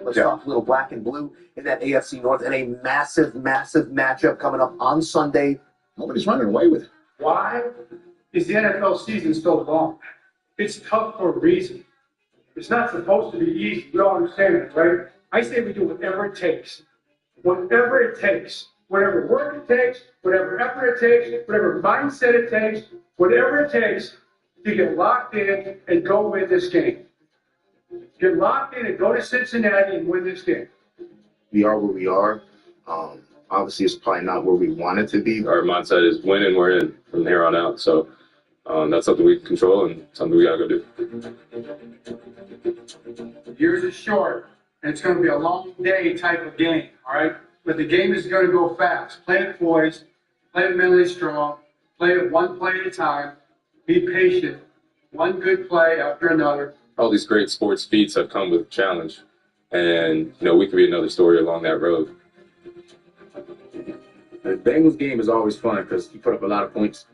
S24: Let's talk a little black and blue in that AFC North and a massive, massive matchup coming up on Sunday. Nobody's running away with it.
S16: Why is the NFL season so long? It's tough for a reason. It's not supposed to be easy. We all understand that, right? I say we do whatever it takes. Whatever it takes. Whatever work it takes, whatever effort it takes, whatever mindset it takes, whatever it takes to get locked in and go win this game. Get locked in and go to Cincinnati and win this game.
S25: We are where we are. Obviously, it's probably not where we want it to be.
S15: Our mindset is win and we're in from here on out. So that's something we can control and something we got to go do.
S16: Years is short, and it's going to be a long day type of game, all right? but the game is going to go fast. Play it poised, play it mentally strong, play it one play at a time, be patient, one good play after another.
S15: All these great sports feats have come with a challenge, and we could be another story along that road.
S1: The Bengals game is always fun because you put up a lot of points.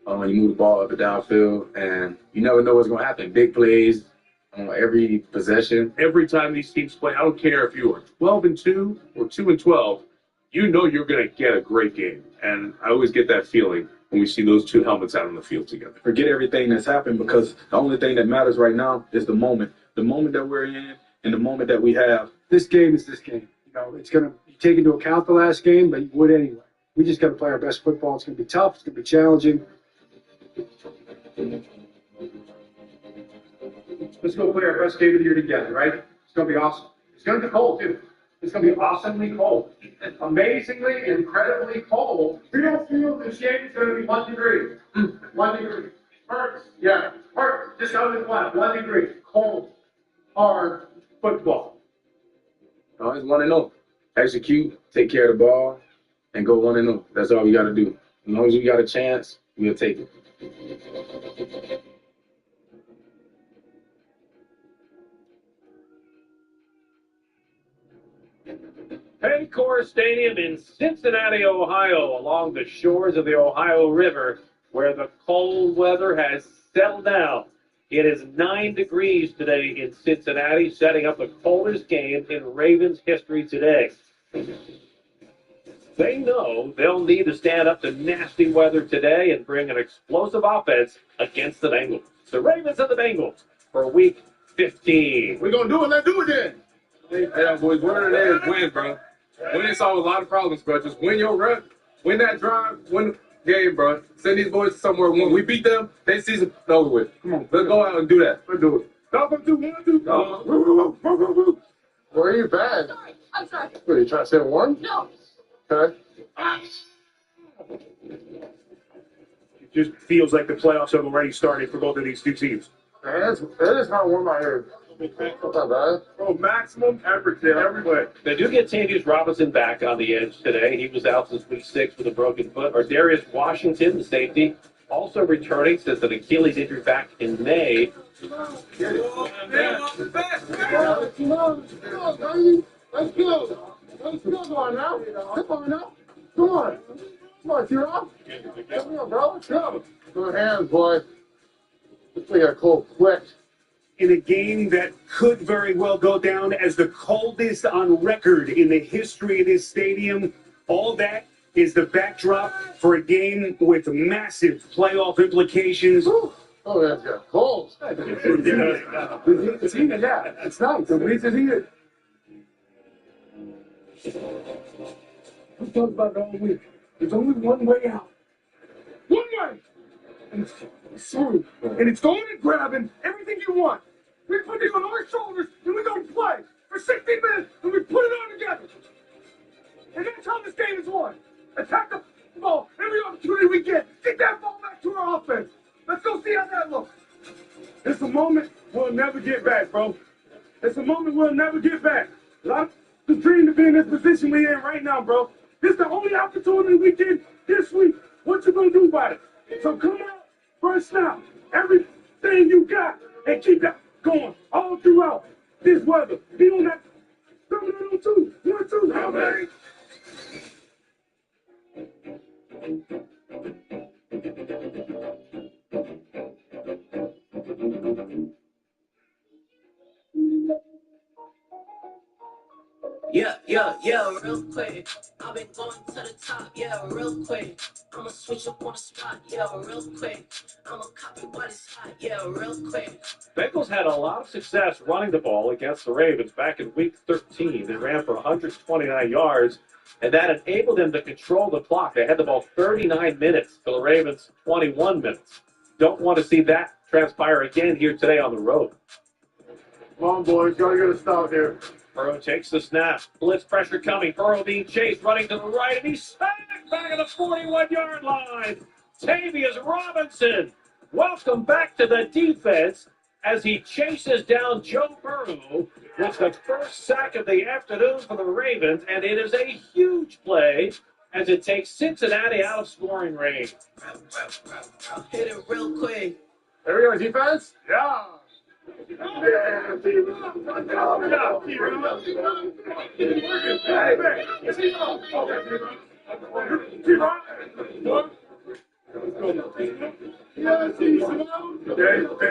S1: You move the ball up and downfield, and you never know what's going to happen. Big plays on every possession.
S5: Every time these teams play, I don't care if you are 12-2 or 2-12, you know you're going to get a great game. And I always get that feeling when we see those two helmets out on the field together.
S1: Forget everything that's happened because the only thing that matters right now is the moment. The moment that we're in and the moment that we have.
S16: This game is this game. It's going to take into account the last game, but you would anyway. We just got to play our best football. It's going to be tough. It's going to be challenging. Let's go play our best game of the year together, right? It's going to be awesome. It's going to be cold, too. It's going to be awesomely cold. Amazingly, incredibly cold. Real feel this game is going to be 1 degree. 1 degree. Hurts. Yeah. Hurts. Just out of the flat. 1 degree. Cold. Hard football.
S1: Always 1-0. Execute, take care of the ball, and go 1-0. That's all we got to do. As long as we got a chance, we'll take it.
S7: Paycor Stadium in Cincinnati, Ohio, along the shores of the Ohio River, where the cold weather has settled down. It is 9 degrees today in Cincinnati, setting up the coldest game in Ravens history today. They know they'll need to stand up to nasty weather today and bring an explosive offense against the Bengals. The Ravens and the Bengals for Week 15.
S15: We're going to do it. Let's do it then. Hey, boys, whatever it is, win, bro. Winning solves a lot of problems, bro. Just win your rep, win that drive, win the game, bro. Send these boys somewhere. When we beat them, they season over with. Come on, let's go out and do that. Let's do it. Stop them, 2, 1, 2.
S2: Where are you bad?
S19: I'm sorry.
S2: What, are you trying to say 1?
S19: No.
S2: Okay.
S5: It just feels like the playoffs have already started for both of these two teams.
S2: Man, that is kind of warm out here. Not that bad.
S5: Bro, maximum temperature everywhere.
S7: They do get Tavius Robinson back on the edge today. He was out since Week 6 with a broken foot. Darius Washington, the safety, also returning since an Achilles injury back in May.
S2: Come on, baby. Let's go. Let's go. Come on now. Come on now. Come on. Come on, you're off. Come on, bro. Let's go. Good hands, boy. Let's make a cold quick.
S5: In a game that could very well go down as the coldest on record in the history of this stadium, all that is the backdrop for a game with massive playoff implications.
S2: Oh, that's got cold.
S16: It's heated, yeah. It's nice. The breeze is heated.
S5: We talked about it all week. There's only one way out. One way! And it's through. And it's going and grabbing everything you want. We put it on our shoulders and we go play for 60 minutes and we put it on together. And that's how this game is won. Attack the ball every opportunity we get. Get that ball back to our offense. Let's go see how that looks. It's a moment we'll never get back, bro. It's a moment we'll never get back. A lot of the dream to be in this position we're in right now, bro. This is the only opportunity we get this week. What you gonna do about it? So come out, first snap, everything you got, and keep that going all throughout this weather. Be on that 7-2, 1-2, how many?
S6: Yeah, real quick. I've been going to the top, yeah, real quick. I'ma switch up on the spot, yeah, real quick. I'ma copy what it's hot, yeah, real quick.
S7: Bengals had a lot of success running the ball against the Ravens back in Week 13. They ran for 129 yards, and that enabled them to control the clock. They had the ball 39 minutes to the Ravens 21 minutes. Don't want to see that transpire again here today on the road.
S2: Come on, boys. Gotta get a stop here.
S7: Burrow takes the snap. Blitz pressure coming. Burrow being chased, running to the right, and he's sacked back at the 41-yard line. Tavius Robinson, welcome back to the defense as he chases down Joe Burrow
S8: It's the first sack of the afternoon for the Ravens, and it is a huge play as it takes Cincinnati out of scoring range.
S6: Hit it real quick.
S2: There we go, defense. Yeah.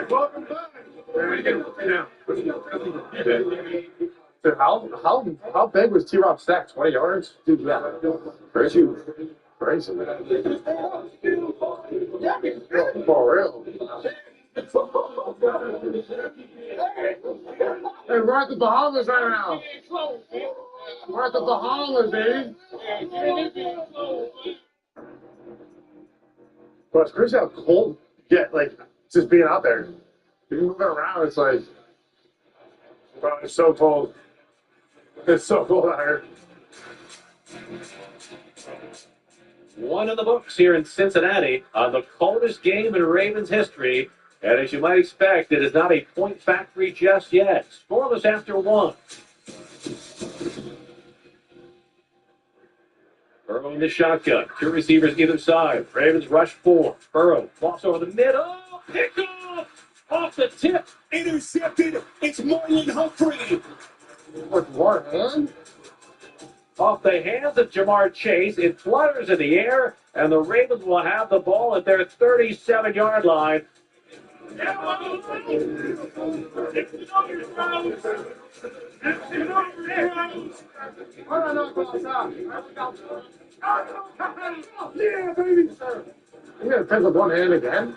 S2: Welcome back. So how big was T-Rob's sack? 20 yards? Dude, yeah. Crazy. Crazy. For real. Hey, we're at the Bahamas right now. We're at the Bahamas, baby. But it's crazy how cold you get, like, just being out there. You're moving around, it's like, bro, it's so cold. It's so cold out here.
S8: One in the books here in Cincinnati on the coldest game in Ravens history. And as you might expect, it is not a point factory just yet. Scoreless after one. Burrow in the shotgun. Two receivers either side. Ravens rush four. Burrow walks over the middle. Picked off the tip.
S5: Intercepted. It's Marlon Humphrey.
S2: With one hand?
S8: Off the hands of Jamar Chase. It flutters in the air, and the Ravens will have the ball at their 37-yard line.
S2: Yeah, baby. You gotta pick up one hand again.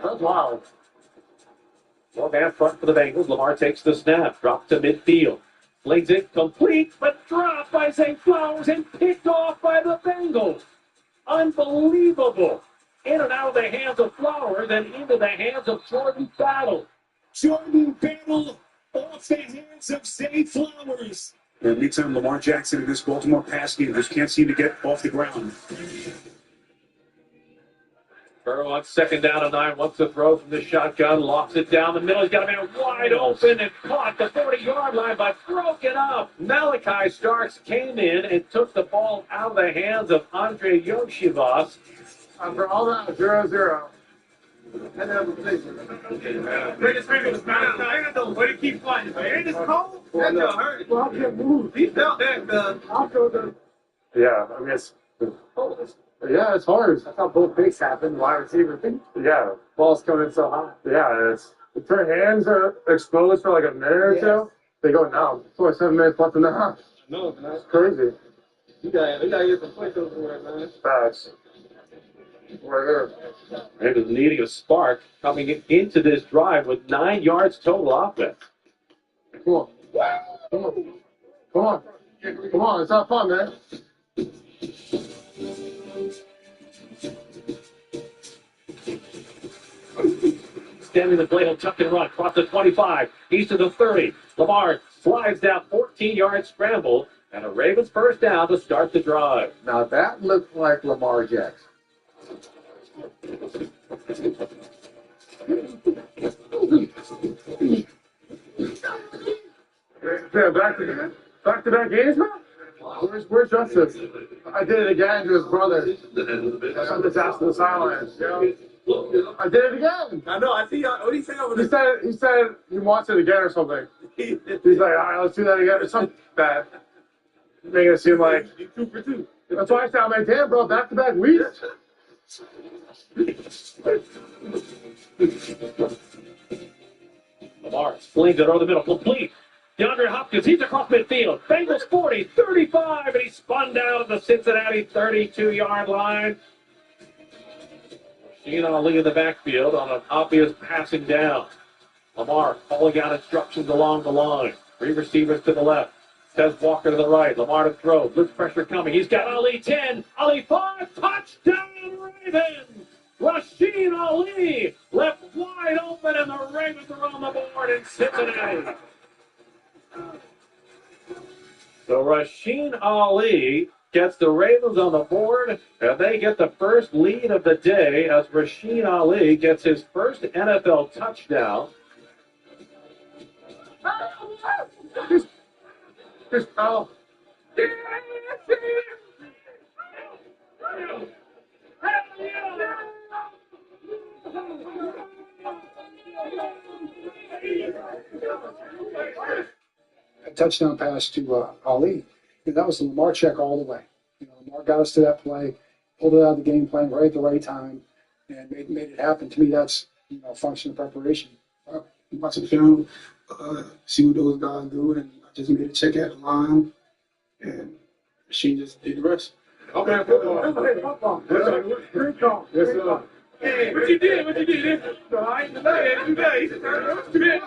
S2: That's wild.
S8: One man front for the Bengals. Lamar takes the snap, drops to midfield. Flings it complete, but dropped by St. Flowers and picked off by the Bengals. Unbelievable. In and out of the hands of Flowers and into the hands of Jordan Battle.
S5: Jordan Battle off the hands of Zay Flowers. And meantime, Lamar Jackson in this Baltimore pass game just can't seem to get off the ground.
S8: Burrow on second down and 9, wants to throw from the shotgun, locks it down the middle. He's got a man wide open and caught the 40-yard line, but broken up. Malachi Starks came in and took the ball out of the hands of Andre Yoshivas.
S2: After all that, 0-0.
S9: Bring his fingers down. I got the way to keep fighting. Ain't this cold? That don't hurt.
S2: Well, I can't move.
S9: He felt that,
S2: I feel that. Yeah, I mean, yeah, it's hard. That's how both picks happen. Wide receiver thing. Yeah. Ball's coming in so high. Yeah, if their hands are exposed for like a minute or two, they go now. It's only 7 minutes left in the half.
S9: No, man.
S2: That's crazy.
S9: We gotta get some points over there, man.
S2: Facts. Right there.
S8: Ravens needing a spark coming into this drive with 9 yards total offense.
S2: Come on. Come on. Come on. Come on. Let's have fun, man.
S8: Standing the play, he'll tuck and run. Across the 25. He's to the 30. Lamar slides down 14-yard scramble. And a Ravens first down to start the drive.
S10: Now that looked like Lamar Jackson.
S2: Yeah, back-to-back games, man? Where's Justice? I did it again to his brother. Something's out to the sideline. I did it again.
S9: I know. I see. What did he say over
S2: there? He said he wants it again or something. He's like, all right, let's do that again. Or something bad. Making it seem like
S9: 2 for 2.
S2: That's why I sound like, damn, bro, back-to-back weeks.
S8: Lamar flings it over the middle, complete. DeAndre Hopkins, he's across midfield. Bengals 40, 35, and he spun down at the Cincinnati 32-yard line. Rasheen Ali in the backfield on an obvious passing down. Lamar calling out instructions along the line. 3 receivers to the left. Says Walker to the right. Lamar to throw. Blitz pressure coming. He's got Ali 10. Ali 5. Touchdown Ravens. Rasheen Ali left wide open, and the Ravens are on the board in Cincinnati. So Rasheen Ali gets the Ravens on the board, and they get the first lead of the day as Rasheen Ali gets his first NFL touchdown.
S2: Just oh.
S16: A touchdown pass to Ali. And that was the Lamar check all the way. Lamar got us to that play, pulled it out of the game plan right at the right time, and made it happen. To me, that's a function of preparation.
S22: Watch the film, see what those guys do, and I just made a check at the line, and she just did the rest.
S2: Okay, football. Yes, sir. Hey, what you did? No, I ain't today. Today.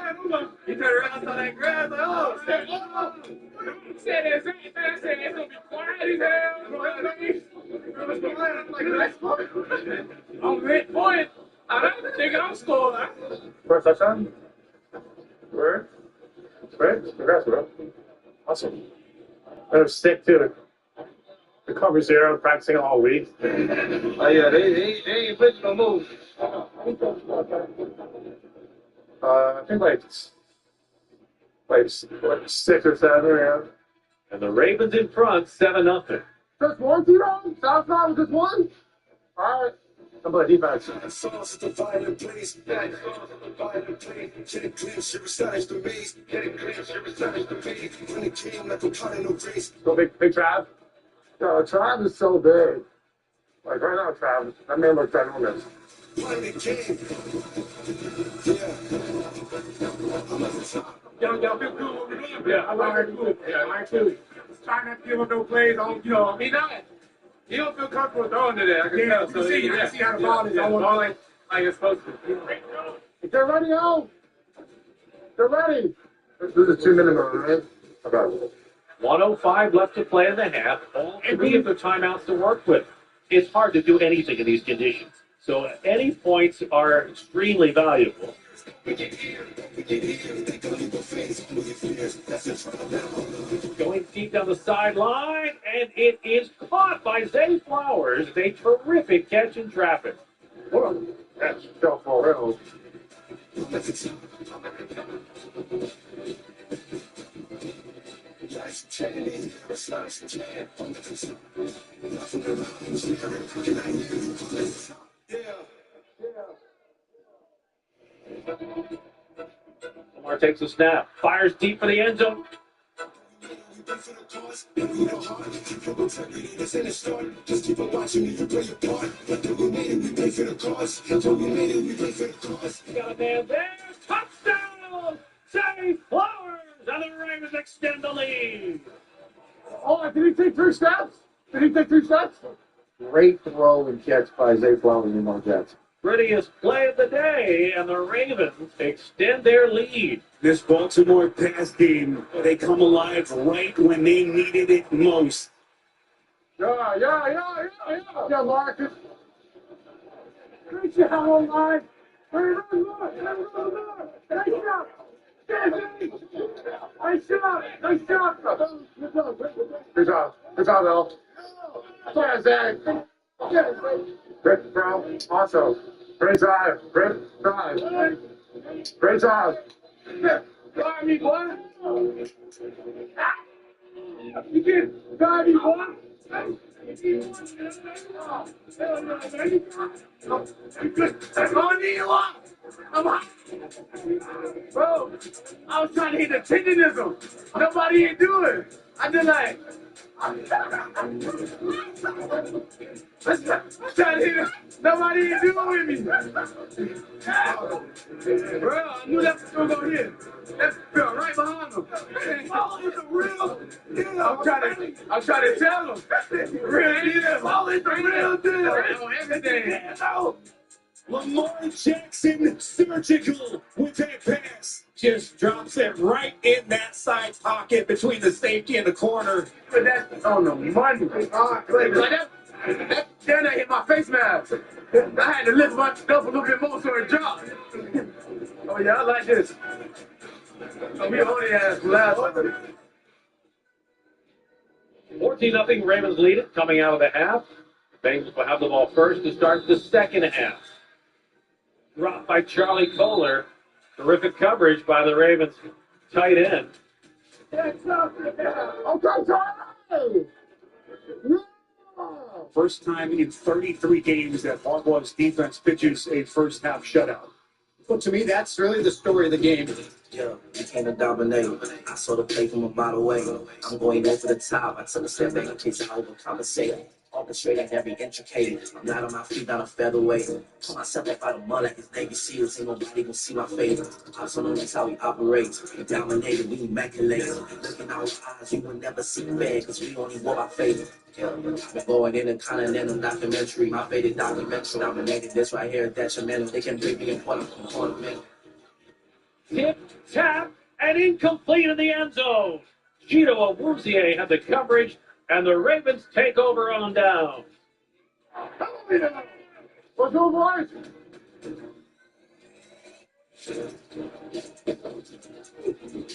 S2: He turned around, saw that grass, like, oh, shit. He said that same thing. I said, it's gonna be quiet as hell. I'm red point. I don't think I'm scoring. First touchdown? Where? Congrats, bro. Awesome. That was sick, too. The cover zero, practicing all week.
S9: Oh yeah, they ain't pitching no moves.
S2: I think like 6 or 7, yeah.
S8: And the Ravens in front, 7-0.
S2: Just one, T-Bone? Southside was just one? All right. How about defense?
S5: Sauce the violent place, back off the violent place. Getting glimpse, you recite the race. Getting glimpse, you recite the race. When it came like a pot in a race.
S2: Go big Trav. Yo, Trav is so big. Like right now, Trav, that man looks ginormous.
S5: When it came,
S9: Y'all feel good what we're doing? Yeah, I like it. Yeah, I like it. Just trying not to give up no plays. He don't feel comfortable throwing to that. I can tell. So I can see how the ball is. I want like it's supposed to.
S2: If they're ready, they're ready. This is 2 minimum, right? Okay.
S8: 1:05 left to play in the half. All 3 of the timeouts to work with. It's hard to do anything in these conditions. So any points are extremely valuable. Going deep down the sideline, and it is caught by Zay Flowers. A terrific catch in traffic.
S2: That's still for real.
S8: Lamar takes a snap, fires deep for the end zone.
S5: Just keep on watching me, you play your part. Until we made it, we play for the cause. Until we made it, we play for the cause.
S8: Got a man there, touchdown! Zay Flowers, and the Ravens extend the lead.
S2: Oh, did he take 3 steps?
S22: Great throw and catch by Zay Flowers and Lamar Jackson.
S8: Prettiest play of the day, and the Ravens extend their lead.
S5: This Baltimore pass game, they come alive right when they needed it most.
S2: Yeah, Marcus. Great job, online. Nice shot. Good job, Al. Yeah, Zach. Great, bro. Awesome. Great drive. Drive me, boy. You can drive me, boy. That's all I need a lot. I'm hot. Bro, I was trying to hit the tendonism. Nobody ain't do it. I did like. I'm trying to hit it. Nobody ain't doing it with me. Bro, I knew that was going to go hit. That fell right behind him. Oh, it's a real deal. I'm trying to tell him. Real deal. Oh, it's a real deal. On everything.
S5: Lamar Jackson, surgical with that pass. Just drops it right in that side pocket between the safety and the corner.
S2: But that's on the money. That hit my face mask. I had to lift myself a little bit more so it dropped. Oh, yeah, I like this. We only had last one.
S8: 14-0 Ravens lead it coming out of the half. Bengals will have the ball first to start the second half. Dropped by Charlie Kohler. Terrific coverage by the Ravens. tight end.
S14: First time in 33 games that Harbaugh's defense pitches a first half shutout.
S24: Well, to me, that's really the story of the game.
S6: Yeah, we came to dominate. I saw the play from a mile away. I'm going over the top. I took a step back in case I overcompensate. Orchestrating every intricate. I'm not on my feet, not a featherweight. Pull myself up out of mud like it's Navy SEALs. Ain't nobody gonna see my face. Absolutely, that's how we operate. We dominate, we immaculate. Look in our eyes, you will never see fair, cause we only war by faith. Yeah, I've been going in a continental documentary. My favorite documentary dominated this right here, detrimental. They can bring me in from ornament.
S8: Tip, tap, and incomplete in the end zone. Gito Awuzie had the coverage, and the Ravens take over on down.
S2: Let's go, boys.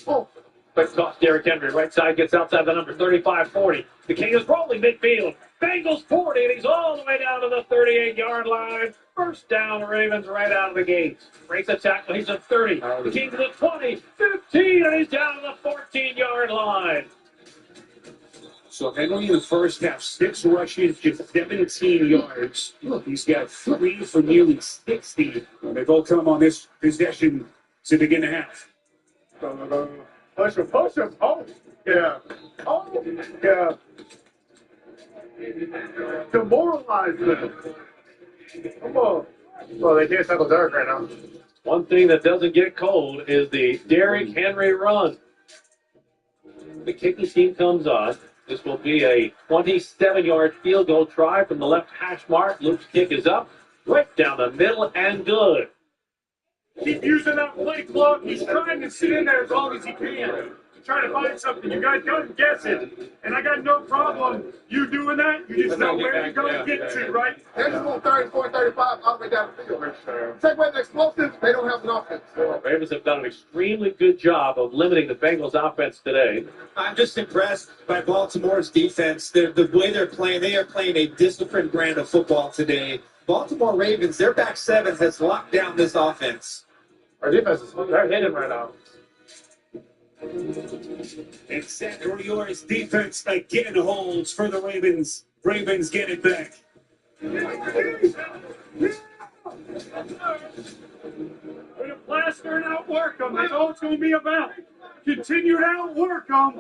S8: Oh. Quick toss, Derrick Henry. Right side gets outside the number 35-40. The King is rolling midfield. Bengals 40, and he's all the way down to the 38-yard line. First down, Ravens right out of the gate. Breaks a tackle. He's at 30. The King to the 20, 15, and he's down to the 14-yard line.
S14: So Henry in the first half, 6 rushes, just 17 yards. He's got 3 for nearly 60. They've all come on this possession to begin the half.
S2: Push him. Oh, yeah. Oh, yeah. Demoralize them. Come on. Well, they can't tackle Derrick right now.
S8: One thing that doesn't get cold is the Derrick Henry run. The kicking team comes on. This will be a 27-yard field goal try from the left hash mark. Luke's kick is up, right down the middle, and good.
S5: Keep using that play clock. He's trying to sit in there as long as he can. Trying to find something. You guys don't guess it. And I got no problem you doing that. You just know where to go and get to, right?
S2: They're just going 34, 35 all the way down the field. Take away the explosives, they don't have an offense.
S8: Ravens have done an extremely good job of limiting the Bengals' offense today.
S11: I'm just impressed by Baltimore's defense. The way they're playing, they are playing a disciplined brand of football today. Baltimore Ravens, their back seven has locked down this offense.
S2: Our defense is they're hitting right now.
S14: And San Oriole's defense again holds for the Ravens. Ravens get it back.
S5: We're to plaster and outwork them. That's all it's going to be about. Continue to outwork them.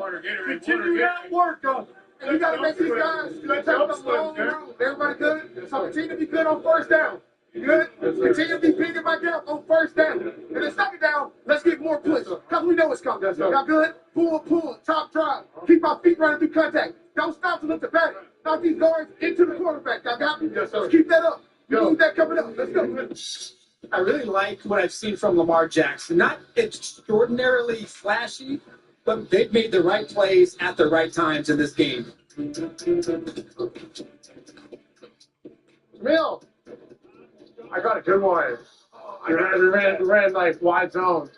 S5: Continue to outwork them.
S2: You got to make these guys take the long road. Everybody good? So continue to be good on first down. Good? Continue to be big in my gap on first down. And then second down, let's get more push. Because we know it's coming. Y'all good? Pull, top drive. Keep my feet running through contact. Don't stop to look to back. Knock these guards into the quarterback. Y'all got me? Yes, sir. Keep that up. You need that coming up. Let's go.
S11: I really like what I've seen from Lamar Jackson. Not extraordinarily flashy, but they've made the right plays at the right times in this game.
S2: Mill. I got a good one. We ran like wide zone.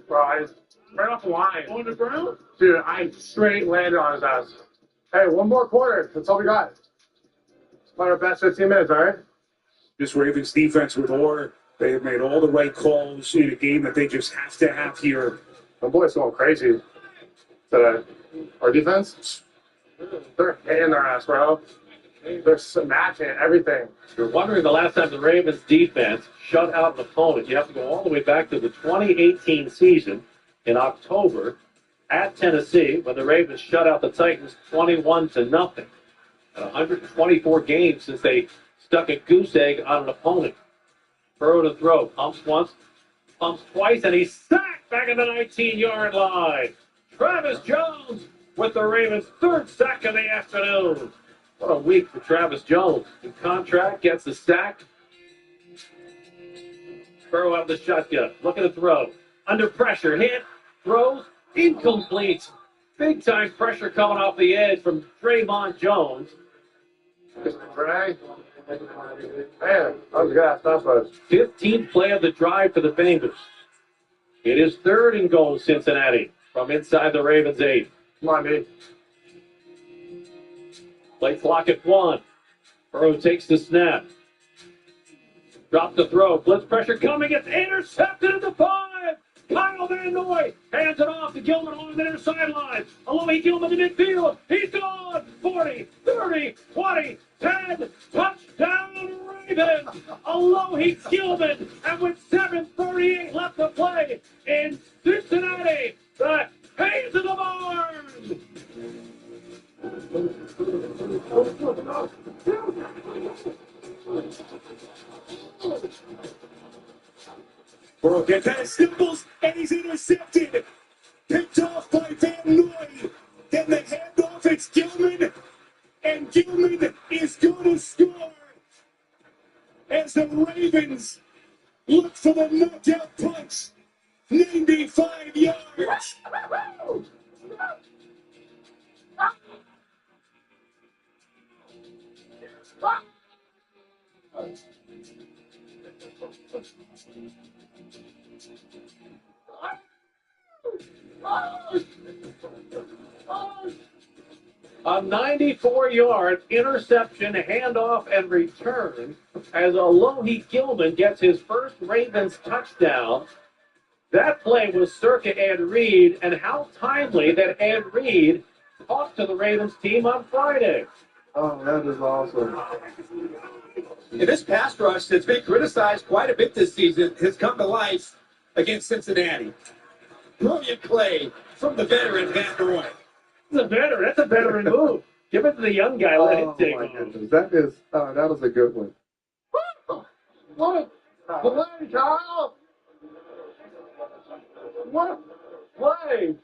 S2: Bro, I just ran off the line. On the ground? Dude, I straight landed on his ass. Hey, one more quarter. That's all we got. It's about our best 15 minutes, all right?
S14: This Ravens defense with Orr, they have made all the right calls in a game that they just have to have here.
S2: My boy's going crazy today. Our defense, they're hitting their ass, bro. They're matching everything.
S8: You're wondering the last time the Ravens defense shut out an opponent. You have to go all the way back to the 2018 season in October at Tennessee when the Ravens shut out the Titans 21-0. At 124 games since they stuck a goose egg on an opponent. Burrow to throw. Pumps once, pumps twice, and he's sacked back at the 19-yard line. Travis Jones with the Ravens' third sack of the afternoon. What a week for Travis Jones. New contract, gets the sack. Burrow out the shotgun. Looking to throw. Under pressure. Hit. Throws. Incomplete. Big time pressure coming off the edge from Draymond Jones.
S2: Dre. Man, that was good. That's what.
S8: 15th play of the drive for the Bengals. It is 3rd and goal, Cincinnati, from inside the Ravens 8.
S2: Come on, D.
S8: Play clock at 1. Burrow takes the snap. Drop the throw. Blitz pressure coming. It's intercepted at the 5. Kyle Van Noy hands it off to Gilman on the near sideline. Alohi Gilman to midfield. He's gone. 40, 30, 20, 10. Touchdown Ravens. Alohi Gilman. And with 7:38 left to play in Cincinnati, the Hayes of the Barn.
S11: Broken pass stumbles, and he's intercepted. Picked off by Van Noy. Then the handoff, it's Gilman. And Gilman is going to score as the Ravens look for the knockout punch. 95 yards.
S8: A 94-yard interception, handoff, and return as Alohi Gilman gets his first Ravens touchdown. That play was circa Ed Reed, and how timely that Ed Reed talked to the Ravens team on Friday.
S2: Oh, that is awesome.
S11: And this pass rush that's been criticized quite a bit this season has come to life against Cincinnati. Brilliant play from the veteran Van Noy.
S8: That's a veteran move. Give it to the young guy. Let him take off.
S2: Goodness. That was a good one.
S5: What a play, Kyle! What a play!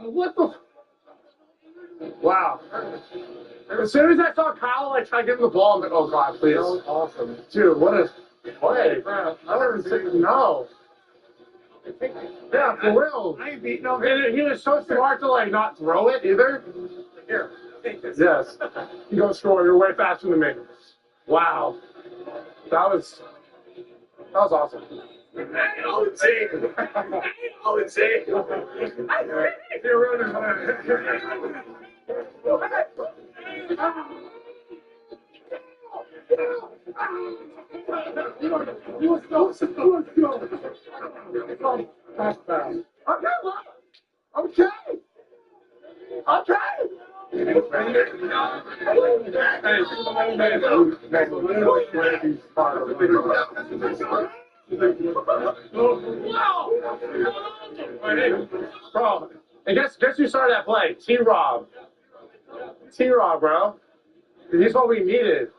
S5: What the? Wow. As soon as I saw Kyle, like, try to give him the ball, I'm like, oh, God, please. That was awesome. Dude, what a play. I never said no. Yeah, for real. I ain't beating him. And he was so smart to, like, not throw it either. Here, take this. Yes. You go score. You're way faster than me. Wow. That was awesome. I know it's it. You're running. Bro, and guess who started that play? T-Rob, bro. He's what we needed.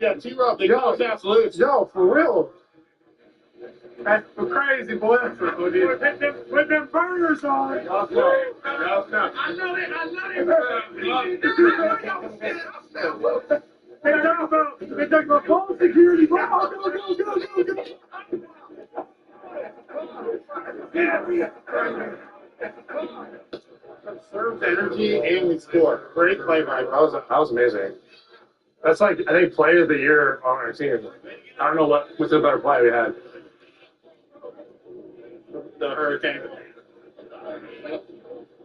S5: Yeah, T-Rob, they got us absolutes. Yo, for real. That's crazy, boy. With them burners on. I know it. They talk about phone security. Go. Conserved energy and we scored. Great play, Mike. That was amazing. That's like, I think, play of the year on our team. I don't know what's the better play we had. The Hurricane.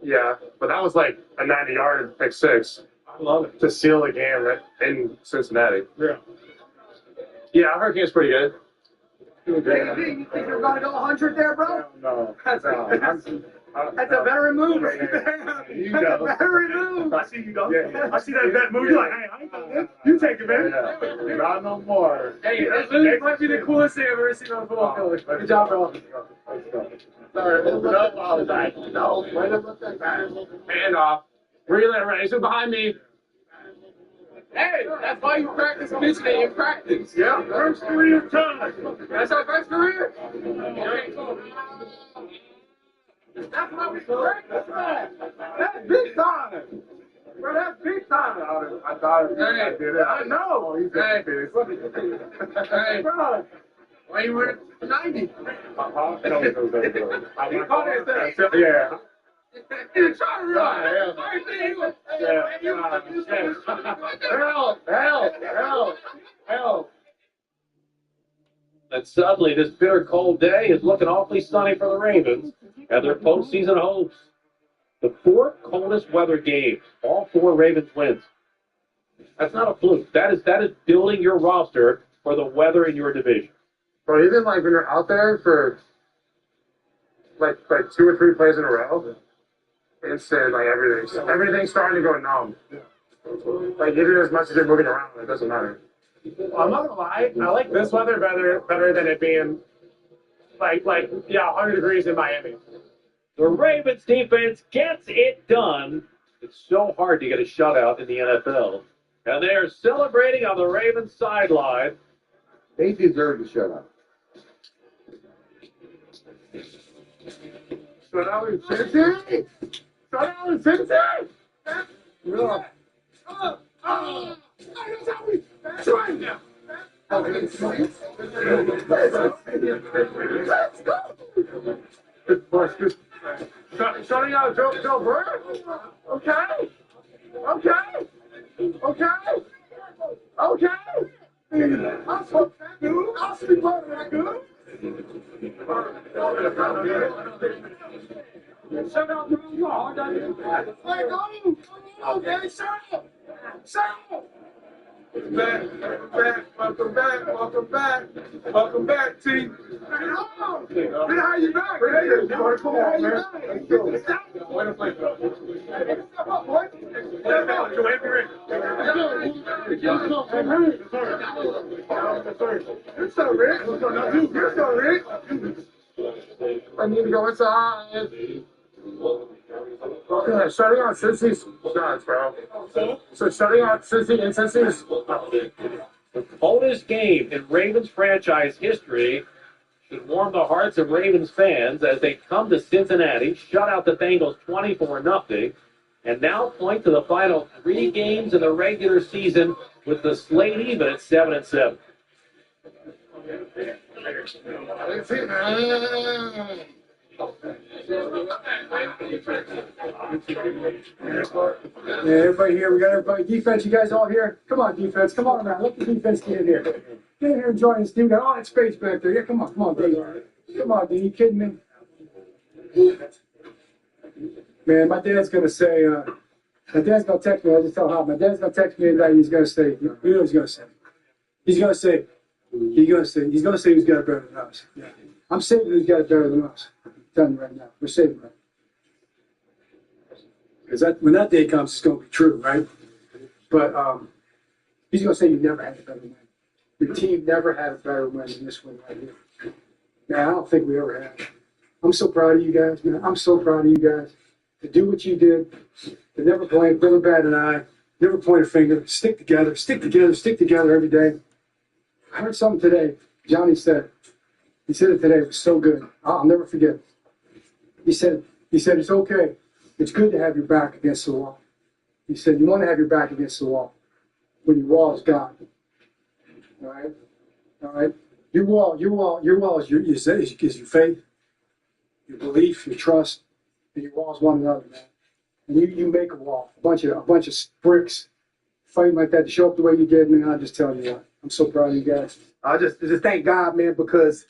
S5: Yeah, but that was like a 90-yard pick six. I love it. To seal the game in Cincinnati. Yeah. Yeah, Hurricane's pretty good.
S12: You think you're going to go 100 there, bro?
S2: No.
S12: That's a veteran move. That's a veteran move.
S2: I see you go.
S12: Yeah.
S2: I see that vet move. You're like, hey, I ain't doing this. You take it, man. Yeah. Not no more.
S12: Hey, this might be the coolest thing I've ever seen on a football field. Good job, bro.
S2: Sorry, no. Hand off. Relay race behind me.
S12: Hey, that's why you practice pitching in practice.
S2: Yeah, first career time.
S12: That's our first career. That's why we practice that. That's big time. Bro, that's big time.
S2: I thought I did it. I know. He's
S12: Hey, bro. Why you wearing 90?
S2: He caught
S12: it there.
S2: Yeah.
S12: He's trying to run.
S2: Help.
S8: And suddenly, this bitter cold day is looking awfully sunny for the Ravens and their postseason hopes. The fourth coldest weather game, all 4 Ravens wins. That's not a fluke. That is building your roster for the weather in your division.
S2: But even like when you're out there for like 2 or 3 plays in a row, instant like everything's starting to go numb. Like even as much as you're moving around, it doesn't matter.
S13: Well, I'm not gonna lie, I like this weather better than it being like 100 degrees in Miami.
S8: The Ravens defense gets it done. It's so hard to get a shutout in the NFL. And they are celebrating on the Ravens sideline.
S3: They deserve the shutout.
S2: Shutout in Cincy? Shutout in Cincy? Yeah. That's right now. Let's go. Shutting out Joe Burrow? Okay. I'll smoke that dude. I'll sleep on that dude. Shut up, bro. You hard on you. Hey, go, man. Shut up. Welcome back, T. Hello. Good to have you back, man. Come on, man. Let's go. Way to play, bro. Step up, boy. Step up. You're so rich. You're so rich. I need to go inside. Yeah, shutting out Cincy's shots, bro. So shutting out Cincy and Cincy's.
S8: The coldest game in Ravens franchise history should warm the hearts of Ravens fans as they come to Cincinnati, shut out the Bengals 24-0, and now point to the final 3 games in the regular season with the slate even at 7-7.
S16: Yeah, everybody here. We got everybody. Defense, you guys all here? Come on, defense. Come on, man. Let the defense get in here. Get in here and join us, dude. Got all that space back there. Yeah, come on, Dave. Come on, dude. You kidding me? Man, my dad's gonna say. My dad's gonna text me. I just tell him. My dad's gonna text me tonight. He's gonna say. You know what he's gonna say? He's gonna say who's got it better than us. Yeah. I'm saying who's got it better than us. I'm telling you right now. We're saving it. Because when that day comes, it's going to be true, right? But he's going to say you never had a better win. Your team never had a better win than this one right here. Man, I don't think we ever had. I'm so proud of you guys, man. I'm so proud of you guys to do what you did, to never blame, never bat an eye, never point a finger, stick together every day. I heard something today. Johnny said it. He said it today. It was so good. I'll never forget it. He said it's okay. It's good to have your back against the wall. He said you want to have your back against the wall when your wall is God. All right. Your wall is your faith, your belief, your trust, and your wall is one another, man. And you make a wall, a bunch of bricks, fighting like that to show up the way you did, man. I just tell you what, I'm so proud of you guys.
S24: I just thank God, man, because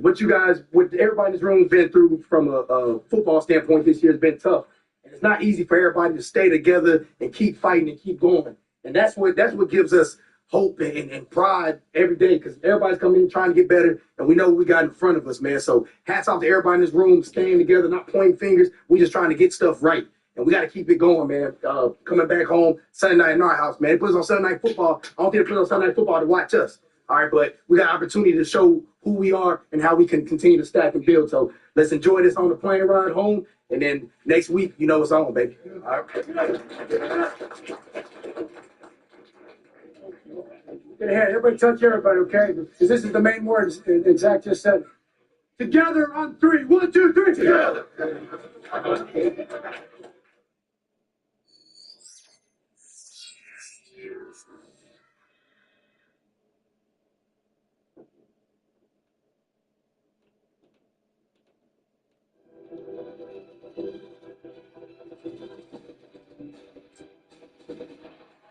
S24: what everybody in this room has been through from a football standpoint this year has been tough. And it's not easy for everybody to stay together and keep fighting and keep going. And that's what gives us hope and pride every day, because everybody's coming in trying to get better, and we know what we got in front of us, man. So hats off to everybody in this room, staying together, not pointing fingers. We just trying to get stuff right. And we got to keep it going, man. Coming back home Sunday night in our house, man. They put us on Sunday Night Football. I don't think they put us on Sunday Night Football to watch us. All right, but we got an opportunity to show who we are and how we can continue to stack and build. So let's enjoy this on the plane ride home. And then next week, you know it's on, baby. All right.
S16: Hey, everybody touch everybody, okay? Because this is the main word, and Zach just said. Together on 3. 1, 2, 3. Together.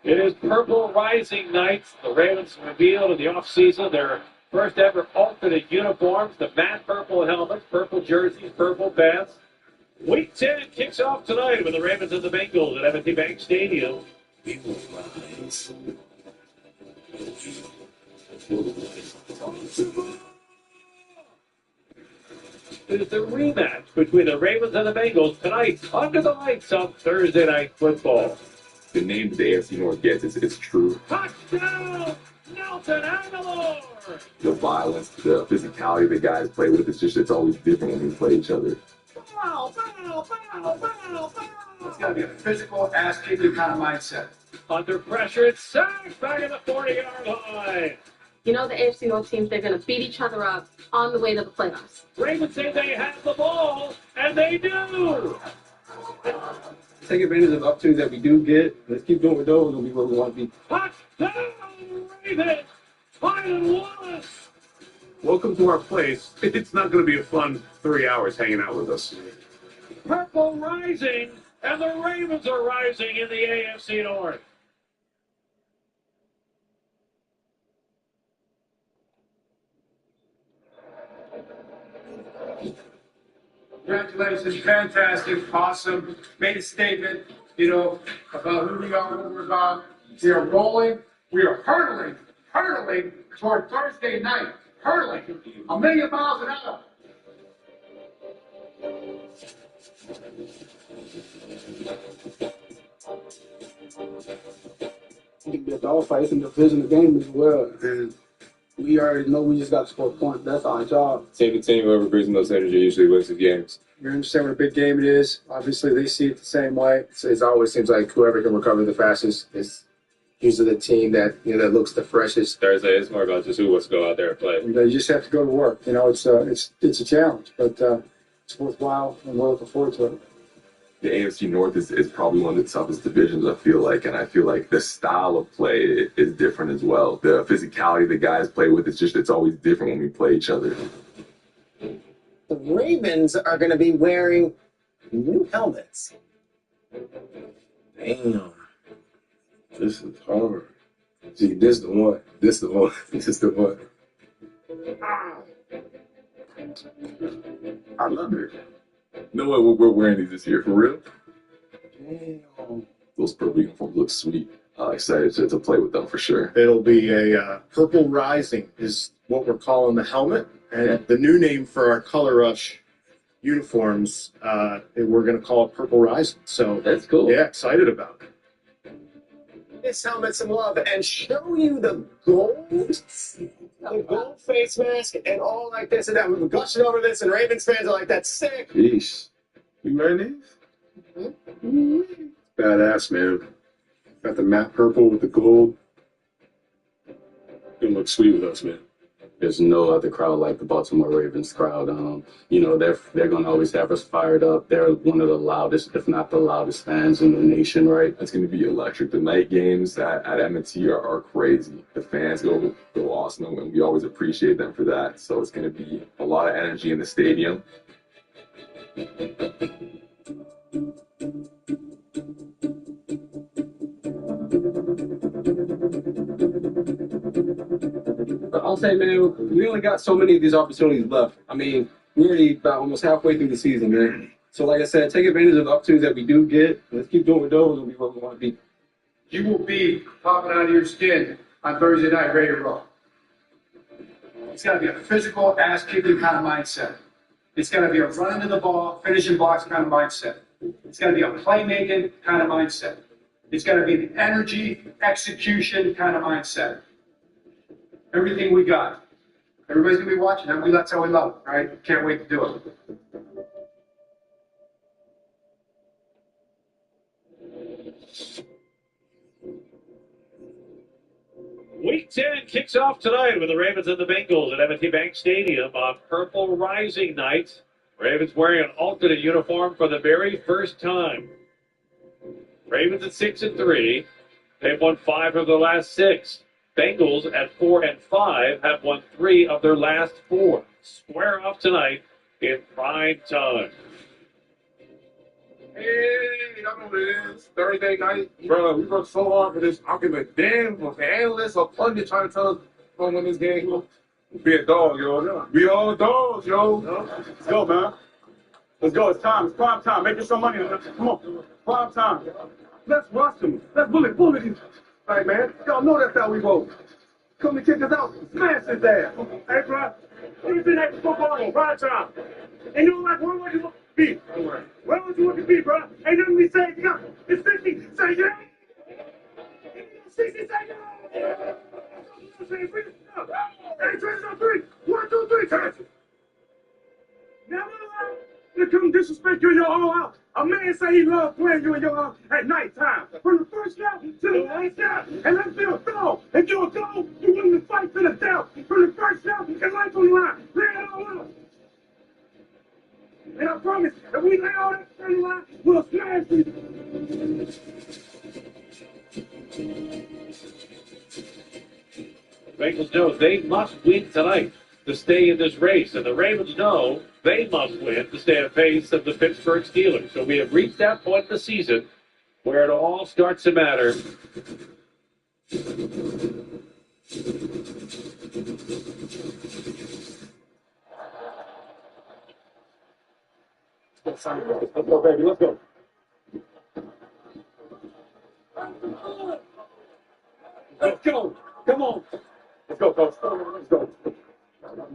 S8: It is Purple Rising Night. The Ravens revealed in the offseason their First ever alternate uniforms, the matte purple helmets, purple jerseys, purple pants. Week 10 kicks off tonight with the Ravens and the Bengals at M&T Bank Stadium. We will rise. It is the rematch between the Ravens and the Bengals tonight under the lights on Thursday Night Football.
S18: The name the AFC North gets is true.
S8: Touchdown, Nelson Aguilar!
S18: The violence, the physicality the guys play with, it's always different when we play each other.
S8: Bow, bow, bow, bow, bow.
S24: It's got to be a physical, ass-kicking kind of mindset.
S8: Under pressure, it's sacked back at the 40-yard line.
S19: You know the AFC North teams, they're going to beat each other up on the way to the playoffs.
S8: Ravens say they have the ball, and they do.
S2: Take advantage of opportunities that we do get. Let's keep doing those. We'll be where we want to be.
S8: Touchdown, Ravens! 5-1.
S9: Welcome to our place. It's not going to be a fun 3 hours hanging out with us.
S8: Purple rising, and the Ravens are rising in the AFC North.
S12: Congratulations, fantastic, awesome. Made a statement, about who we are, what we're about. We are rolling. We are hurtling toward Thursday night. Hurtling 1,000,000 miles an hour.
S24: It can be a dogfight. It's a division game as well. And we already know we just got to score points. That's our job.
S15: Take the team, whoever brings the most energy usually wins the games.
S16: You understand what a big game it is. Obviously, they see it the same way.
S1: It always seems like whoever can recover the fastest is usually the team that that looks the freshest.
S15: Thursday is more about just who wants to go out there and play.
S16: You just have to go to work. It's a challenge, but it's worthwhile, and we're looking forward to it.
S18: The AFC North is probably one of the toughest divisions, I feel like, and I feel like the style of play is different as well. The physicality the guys play with, it's always different when we play each other.
S4: The Ravens are going to be wearing new helmets.
S1: Damn. This is hard. See, this is the one. This is the one. This is the one.
S18: I love it. No way we're wearing these this year, for real?
S1: Damn.
S18: Those purple uniforms look sweet. Excited to play with them for sure.
S17: It'll be a Purple Rising is what we're calling the helmet. And the new name for our Color Rush uniforms, we're going to call it Purple Rising. So
S1: that's cool.
S17: Yeah, excited about it.
S4: This helmet some love and show you the gold face mask and all like this and that. We've been gushing over this and Ravens fans are like, that's sick.
S18: Yeesh. You wearing these?
S14: Badass, man. Got the matte purple with the gold. Gonna look sweet with us, man.
S1: There's no other crowd like the Baltimore Ravens crowd. They're gonna always have us fired up. They're one of the loudest, if not the loudest, fans in the nation, right?
S18: It's gonna be electric. The night games at M&T are crazy. The fans go awesome, and we always appreciate them for that. So it's gonna be a lot of energy in the stadium.
S2: I'll say, man, we only got so many of these opportunities left. I mean, we're already about almost halfway through the season, man. So, like I said, take advantage of the opportunities that we do get. Let's keep doing those, and we'll be where we want to be.
S12: You will be popping out of your skin on Thursday night, ready to roll. It's got to be a physical, ass-kicking kind of mindset. It's got to be a run into the ball, finishing blocks kind of mindset. It's got to be a playmaking kind of mindset. It's got to be an energy, execution kind of mindset. Everything we got. Everybody's going to be watching. That's how we love it, right? Can't wait to do it.
S8: Week 10 kicks off tonight with the Ravens and the Bengals at M&T Bank Stadium on Purple Rising Night. Ravens wearing an alternate uniform for the very first time. Ravens at 6-3. They've won 5 of their last 6. Bengals at 4-5 have won 3 of their last 4. Square off tonight in prime time.
S9: Hey, y'all know what it is. Thursday night, bro. We worked so hard for this. I don't give a damn if the analyst or pundit trying to tell us we're going to win this game. Be a dog, yo. We all dogs, yo.
S11: Let's go, man. Let's go. It's time. It's prime time. Making some money. Come on. Prime time.
S5: Let's rush him. Let's bullet him. All right, man. Y'all know that's how we roll. Come to kick us out, smash his ass.
S11: Hey, bro. Tuesday night football, prime time. And you like, where would you want to be? Where would you want to be, bro? Ain't nothing we say. It's 50. Say yeah. 60. Say yeah. Hey, turn it on 3. 1, 2, 3. Turn it. Never allow to come disrespect you in your own house. A man say he loves playing you in your house at nighttime. From the first snap to the last snap. And let's be a dog. If you're a dog, you're willing to fight to the death. From the first snap and life on the line. Lay it all out. And I promise, if we lay all that on the line, we'll smash you.
S8: Bengals know they must win tonight to stay in this race, and the Ravens know they must win to stay apace of the Pittsburgh Steelers. So we have reached that point in the season where it all starts to matter.
S11: Let's go, baby. Let's go. Let's go. Come on. Let's go, coach. Let's go.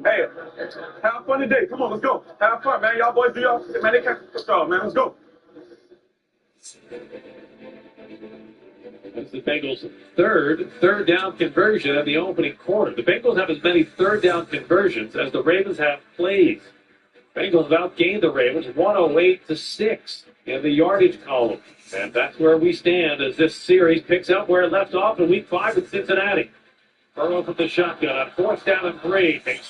S11: Hey, have fun today. Come on, let's go. Have fun, man. Y'all boys do y'all. Man, they can't y'all, man. Let's go.
S8: That's the Bengals' third down conversion in the opening quarter. The Bengals have as many third down conversions as the Ravens have plays. Bengals have outgained the Ravens 108-6 in the yardage column. And that's where we stand as this series picks up where it left off in Week 5 in Cincinnati. Burrow from the shotgun on 4th down and 3. Takes